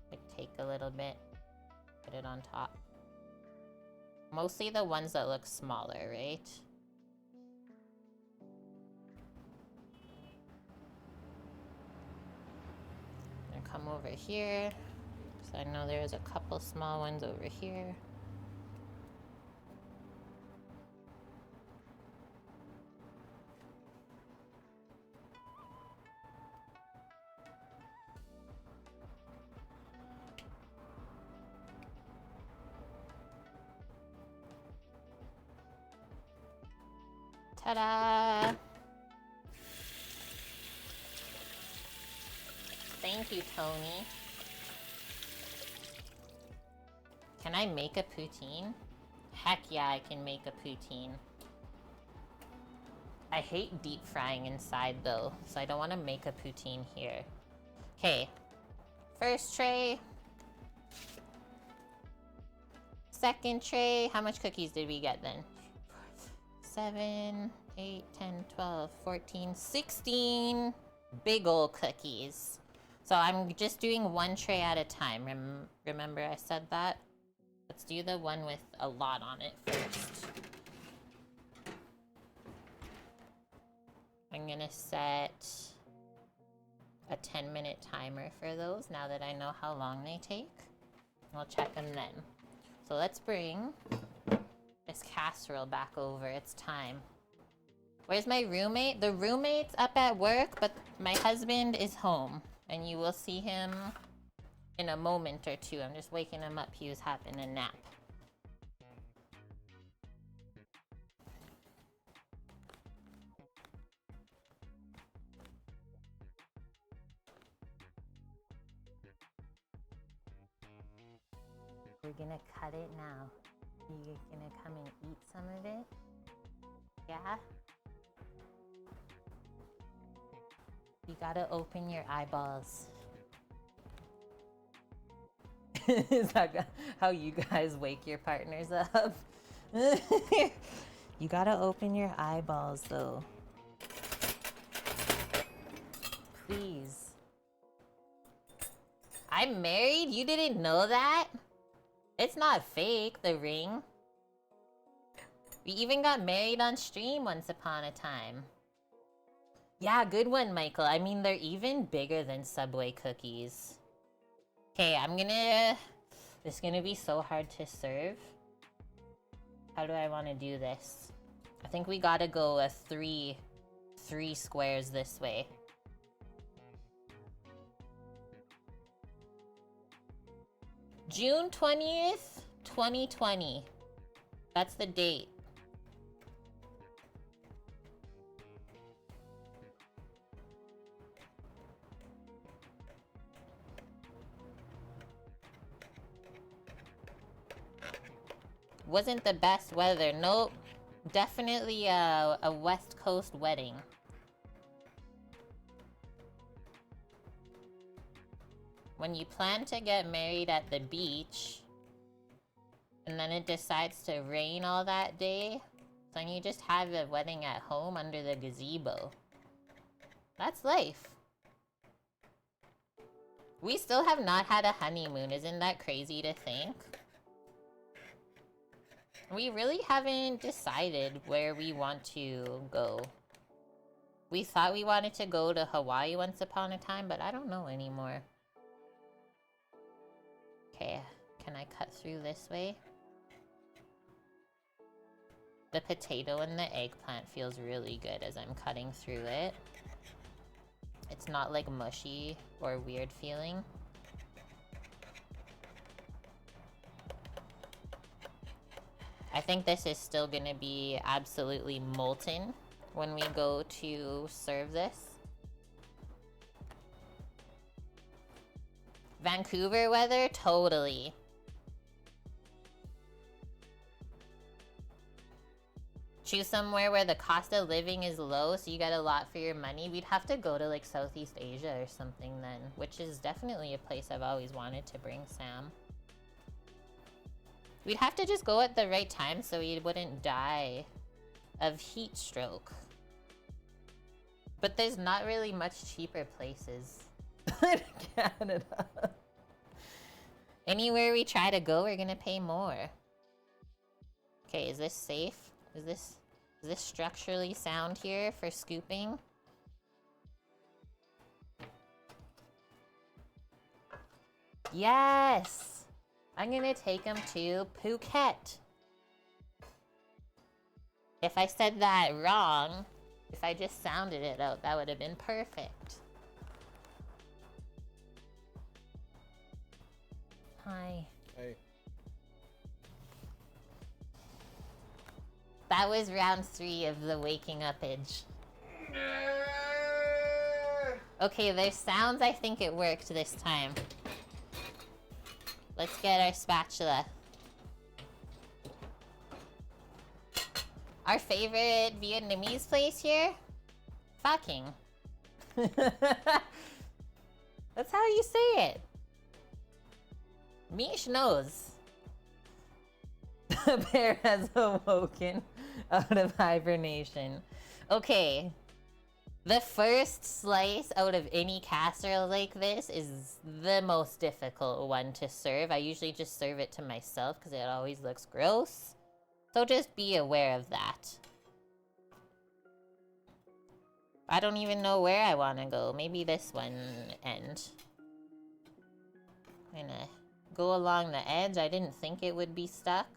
Like take a little bit, put it on top. Mostly the ones that look smaller, right? And come over here. So I know there's a couple small ones over here. Ta-da! Thank you, Tony. Can I make a poutine? Heck yeah, I can make a poutine. I hate deep frying inside though, so I don't want to make a poutine here. Okay, first tray. Second tray. How much cookies did we get then? 7, 8, 10, 12, 14, 16 big ol' cookies. So I'm just doing one tray at a time. Remember I said that? Let's do the one with a lot on it first. I'm gonna set a 10-minute timer for those now that I know how long they take. I'll check them then. So let's bring this casserole back over. It's time. Where's my roommate? The roommate's up at work, but my husband is home. And you will see him in a moment or two. I'm just waking him up. He was having a nap. We're gonna cut it now. You're gonna come and eat some of it? Yeah? You gotta open your eyeballs. Is that how you guys wake your partners up? You gotta open your eyeballs though. Please. I'm married? You didn't know that? It's not fake, the ring. We even got married on stream once upon a time. Yeah, good one, Michael. I mean, they're even bigger than Subway cookies. Okay, this is gonna be so hard to serve. How do I want to do this? I think we gotta go a three squares this way. June 20th, 2020. That's the date. Wasn't the best weather. Nope. Definitely a West Coast wedding. When you plan to get married at the beach, and then it decides to rain all that day, then you just have a wedding at home under the gazebo. That's life. We still have not had a honeymoon. Isn't that crazy to think? We really haven't decided where we want to go. We thought we wanted to go to Hawaii once upon a time, but I don't know anymore. Okay, can I cut through this way? The potato and the eggplant feels really good as I'm cutting through it. It's not like mushy or weird feeling. I think this is still gonna be absolutely molten when we go to serve this. Vancouver weather? Totally. Choose somewhere where the cost of living is low so you get a lot for your money. We'd have to go to like Southeast Asia or something then, which is definitely a place I've always wanted to bring Sam. We'd have to just go at the right time so we wouldn't die of heat stroke. But there's not really much cheaper places in Canada. Anywhere we try to go, we're gonna pay more. Okay, is this safe? Is this structurally sound here for scooping? Yes! I'm gonna take him to Phuket. If I said that wrong, if I just sounded it out, that would have been perfect. Hi. Hey. That was round 3 of the waking up-age. Okay, there's sounds. I think it worked this time. Let's get our spatula. Our favorite Vietnamese place here? Fucking. That's how you say it. Mish knows. The bear has awoken out of hibernation. Okay. The first slice out of any casserole like this is the most difficult one to serve. I usually just serve it to myself because it always looks gross. So just be aware of that. I don't even know where I want to go. Maybe this one end. I'm gonna go along the edge. I didn't think it would be stuck.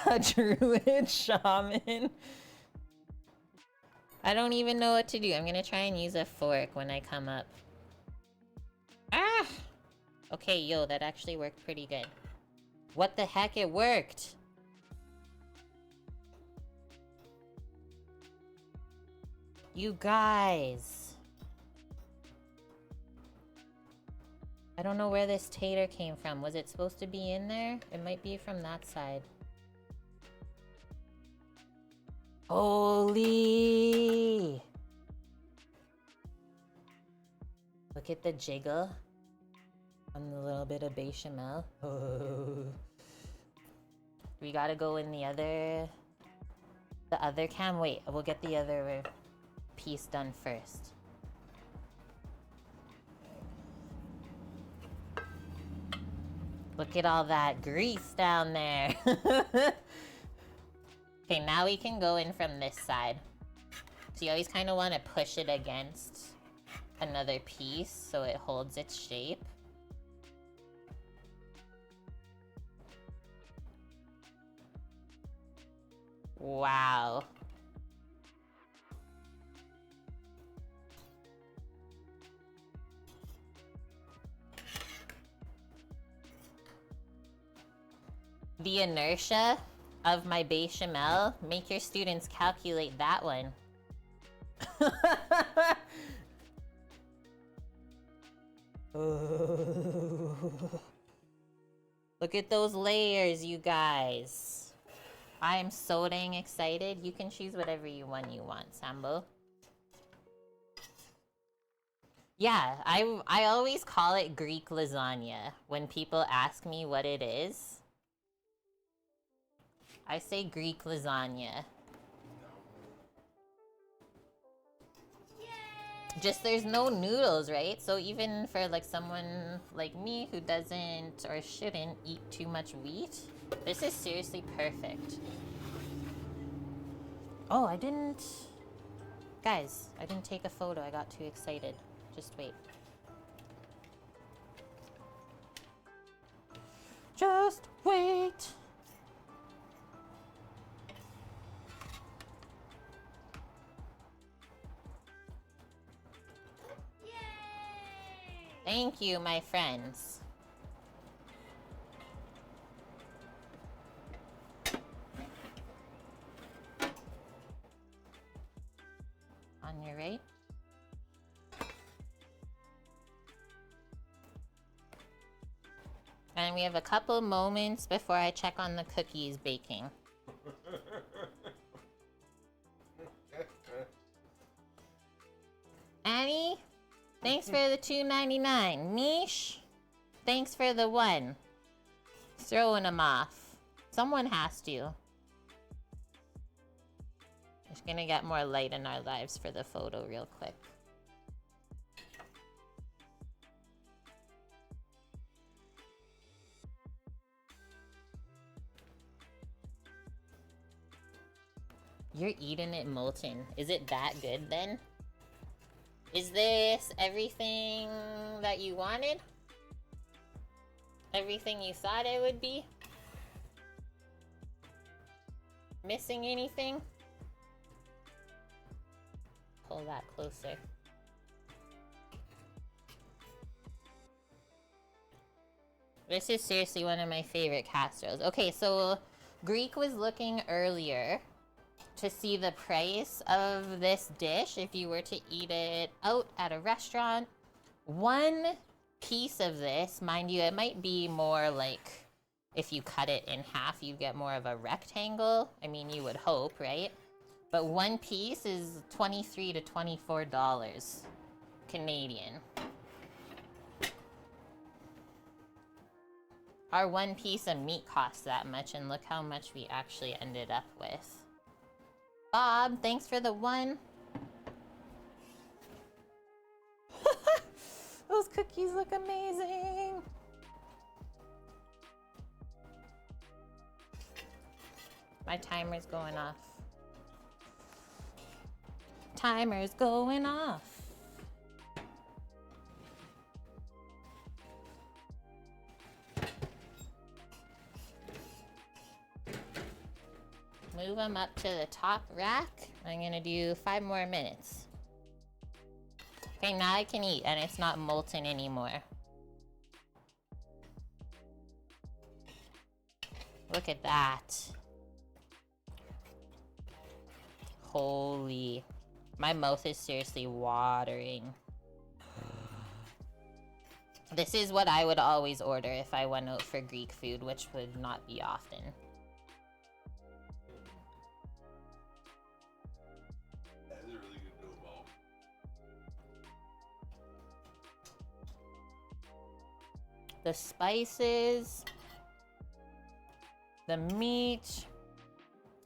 A druid shaman. I don't even know what to do. I'm gonna try and use a fork when I come up. Ah! Okay, yo, that actually worked pretty good. What the heck? It worked! You guys! I don't know where this tater came from. Was it supposed to be in there? It might be from that side. Holy! Look at the jiggle on the little bit of bechamel. Oh. We gotta go in the other cam. Wait, we'll get the other piece done first. Look at all that grease down there. Okay, now we can go in from this side. So you always kind of want to push it against another piece so it holds its shape. Wow. The inertia of my bechamel, make your students calculate that one. Look at those layers, you guys. I am so dang excited. You can choose whatever you want, Sambo. Yeah, I always call it Greek lasagna when people ask me what it is. I say Greek lasagna. Just there's no noodles, right? So even for like someone like me who doesn't or shouldn't eat too much wheat, this is seriously perfect. Oh, I didn't... Guys, I didn't take a photo. I got too excited. Just wait. Just wait. Thank you, my friends. On your right. And we have a couple moments before I check on the cookies baking. Annie? Thanks for the $2.99. Mish, thanks for the 1. Throwing them off. Someone has to. Just gonna get more light in our lives for the photo real quick. You're eating it molten. Is it that good then? Is this everything that you wanted? Everything you thought it would be? Missing anything? pull that closer. This is seriously one of my favorite casseroles. Okay, so Greek was looking earlier to see the price of this dish if you were to eat it out at a restaurant. One piece of this, mind you, it might be more like if you cut it in half, you get more of a rectangle. I mean, you would hope, right? But one piece is $23 to $24 Canadian. Our one piece of meat costs that much, and look how much we actually ended up with. Bob, thanks for the one. Those cookies look amazing. My timer's going off. Timer's going off. Move them up to the top rack. I'm gonna do 5 more minutes. Okay, now I can eat and it's not molten anymore. Look at that. Holy. My mouth is seriously watering. This is what I would always order if I went out for Greek food, which would not be often. That is a really good dough ball. The spices, the meat,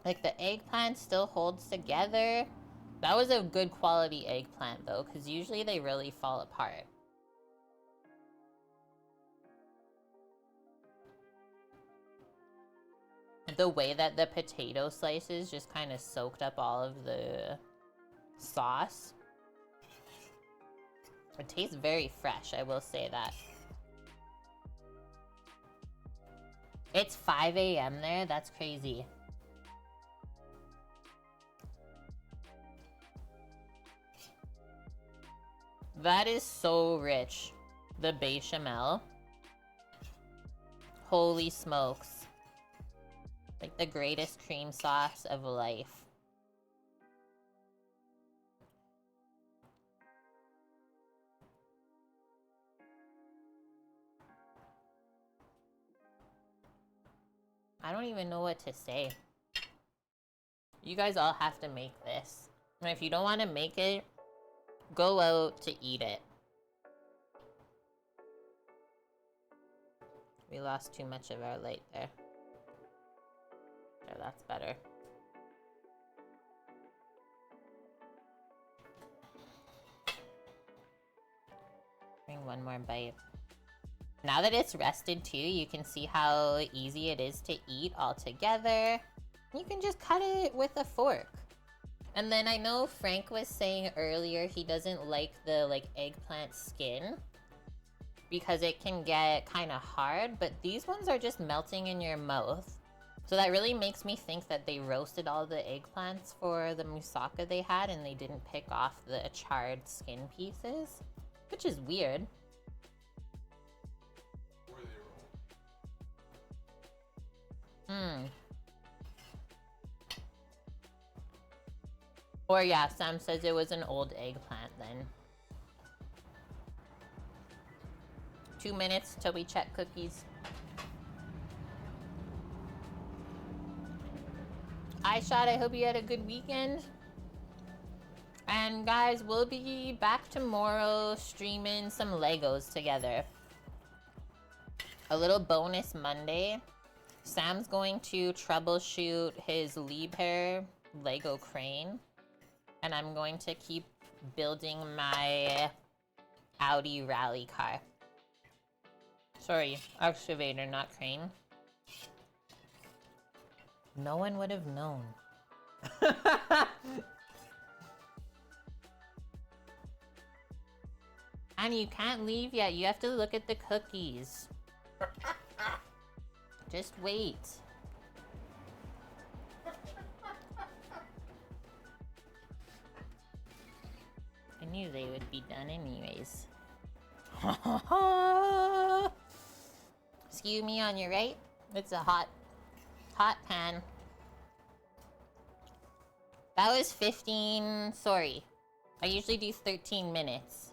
like the eggplant still holds together. That was a good quality eggplant though, because usually they really fall apart. The way that the potato slices just kind of soaked up all of the sauce. It tastes very fresh, I will say that. It's 5 a.m. there? That's crazy. That is so rich. The bechamel. Holy smokes. Like the greatest cream sauce of life. I don't even know what to say. You guys all have to make this. And if you don't want to make it, go out to eat it. We lost too much of our light there. There, that's better. Bring one more bite. Now that it's rested too, you can see how easy it is to eat all together. You can just cut it with a fork. And then I know Frank was saying earlier he doesn't like the eggplant skin because it can get kind of hard, but these ones are just melting in your mouth. So that really makes me think that they roasted all the eggplants for the moussaka they had and they didn't pick off the charred skin pieces, which is weird. Or yeah, Sam says it was an old eggplant then. 2 minutes till we check cookies. iShot, I hope you had a good weekend. And guys, we'll be back tomorrow streaming some Legos together. A little bonus Monday. Sam's going to troubleshoot his Liebherr Lego crane. And I'm going to keep building my Audi rally car. Sorry, excavator, not crane. No one would have known. And you can't leave yet. You have to look at the cookies. Just wait. they would be done anyways. Excuse me, on your right, it's a hot pan. That was 15, sorry. I usually do 13 minutes.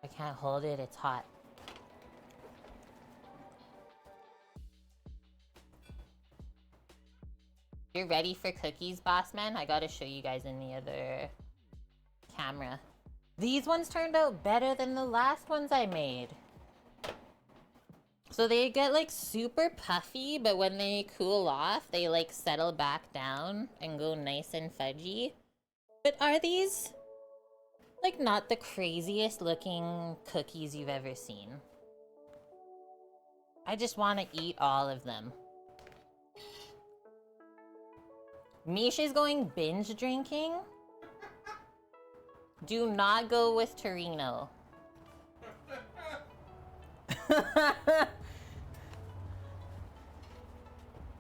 I can't hold it, it's hot. You're ready for cookies, boss man? I gotta show you guys in the other camera. These ones turned out better than the last ones I made. So they get like super puffy, but when they cool off, they like settle back down and go nice and fudgy. But are these like not the craziest looking cookies you've ever seen? I just want to eat all of them. Misha's going binge drinking. Do not go with Torino.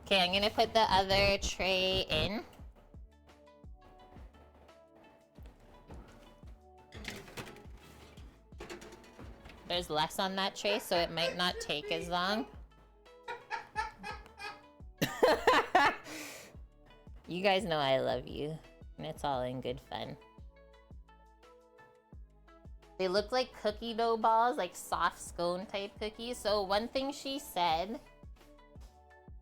Okay, I'm gonna put the other tray in. There's less on that tray, so it might not take as long. You guys know I love you, and it's all in good fun. They look like cookie dough balls, like soft scone type cookies. So one thing she said,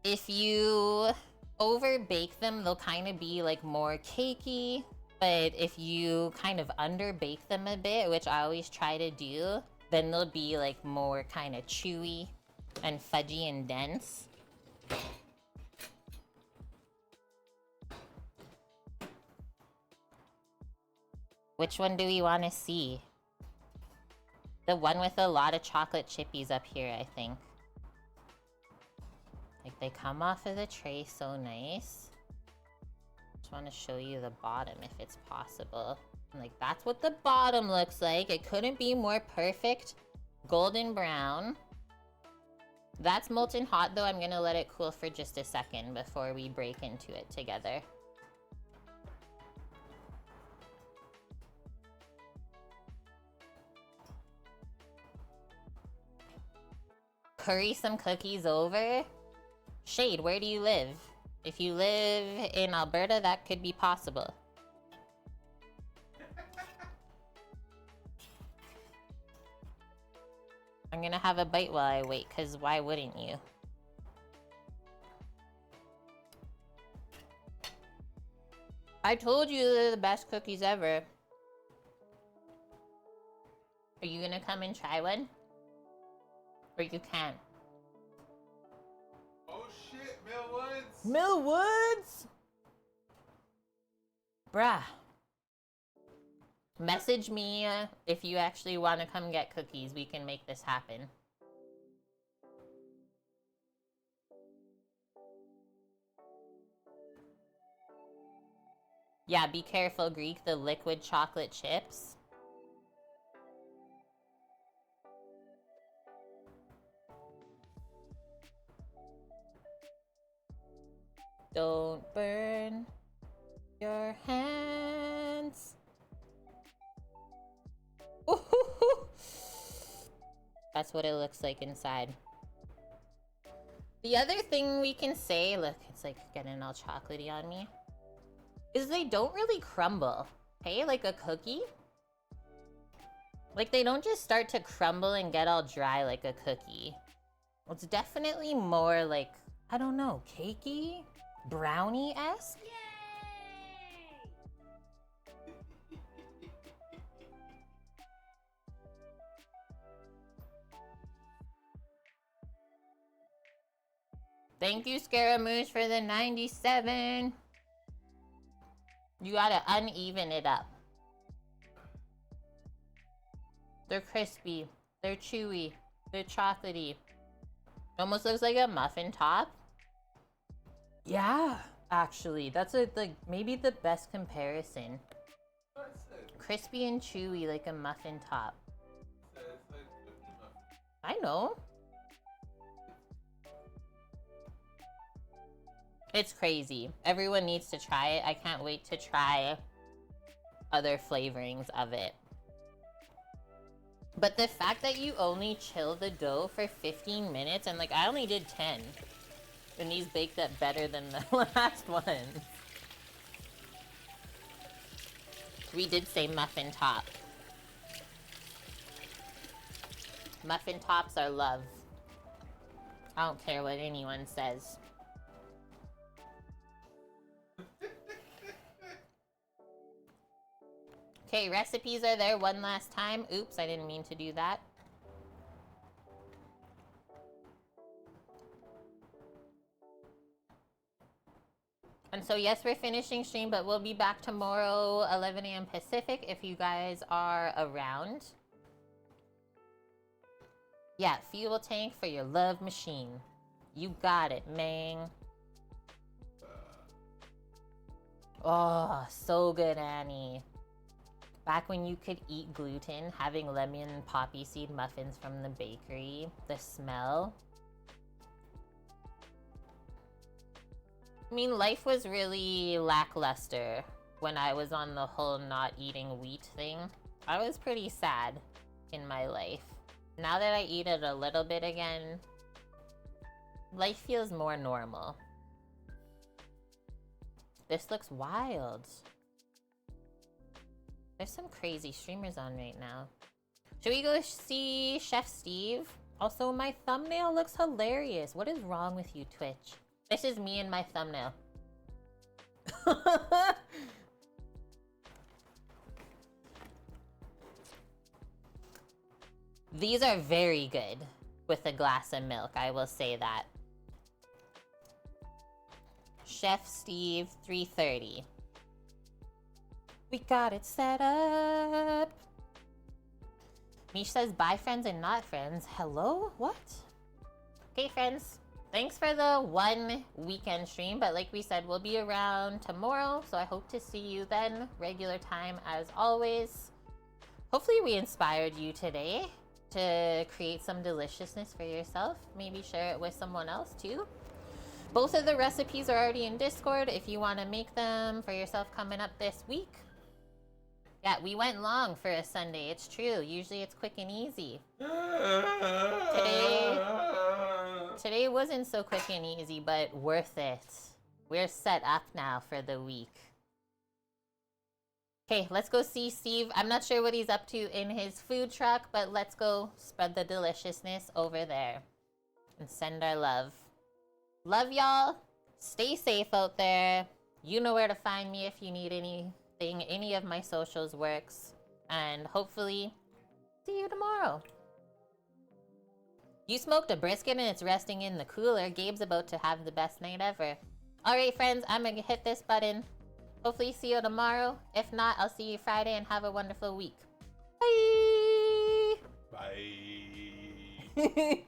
if you over bake them, they'll kind of be like more cakey. But if you kind of under bake them a bit, which I always try to do, then they'll be like more kind of chewy and fudgy and dense. Which one do we want to see? The one with a lot of chocolate chippies up here, I think. Like, they come off of the tray so nice. Just want to show you the bottom if it's possible. Like, that's what the bottom looks like. It couldn't be more perfect. Golden brown. That's molten hot, though. I'm going to let it cool for just a second before we break into it together. Curry some cookies over? Shade, where do you live? If you live in Alberta, that could be possible. I'm gonna have a bite while I wait, because why wouldn't you? I told you they're the best cookies ever. Are you gonna come and try one? Or you can't? Oh shit, Mill Woods! Mill Woods? Bruh. Message me if you actually want to come get cookies. We can make this happen. Yeah, be careful, Greek. The liquid chocolate chips. Don't burn your hands. Ooh-hoo-hoo. That's what it looks like inside. The other thing we can say, look, it's like getting all chocolatey on me, is they don't really crumble, okay? Like a cookie. Like, they don't just start to crumble and get all dry like a cookie. It's definitely more like, I don't know, cakey? Brownie-esque? Thank you, Scaramouche, for the 97. You gotta uneven it up. They're crispy. They're chewy. They're chocolatey. Almost looks like a muffin top. Yeah, actually, that's like maybe the best comparison. Crispy and chewy like a muffin top. I know. It's crazy. Everyone needs to try it. I can't wait to try other flavorings of it. But the fact that you only chill the dough for 15 minutes, and like I only did 10, and these baked up better than the last ones. We did say muffin top. Muffin tops are love. I don't care what anyone says. Okay, recipes are there one last time. Oops, I didn't mean to do that. And so yes, we're finishing stream, but we'll be back tomorrow, 11 a.m. Pacific, if you guys are around. Yeah, fuel tank for your love machine. You got it, man. Oh, so good, Annie. Back when you could eat gluten, having lemon poppy seed muffins from the bakery, the smell. I mean, life was really lackluster when I was on the whole not eating wheat thing. I was pretty sad in my life. Now that I eat it a little bit again, life feels more normal. This looks wild. There's some crazy streamers on right now. Should we go see Chef Steve? Also, my thumbnail looks hilarious. What is wrong with you, Twitch? This is me and my thumbnail. These are very good with a glass of milk, I will say that. Chef Steve 330. We got it set up. Mish says, bye friends and not friends. Hello? What? Okay, friends. Thanks for the one weekend stream, but like we said, we'll be around tomorrow, so I hope to see you then. Regular time as always. Hopefully we inspired you today to create some deliciousness for yourself. Maybe share it with someone else too. Both of the recipes are already in Discord if you want to make them for yourself coming up this week. Yeah, we went long for a Sunday. It's true. Usually it's quick and easy. Today wasn't so quick and easy, but worth it. We're set up now for the week. Okay, let's go see Steve. I'm not sure what he's up to in his food truck, but let's go spread the deliciousness over there and send our love. Love y'all. Stay safe out there. You know where to find me if you need anything. Any of my socials works. And hopefully, see you tomorrow. You smoked a brisket and it's resting in the cooler. Gabe's about to have the best night ever. Alright, friends, I'm gonna hit this button. Hopefully see you tomorrow. If not, I'll see you Friday and have a wonderful week. Bye! Bye.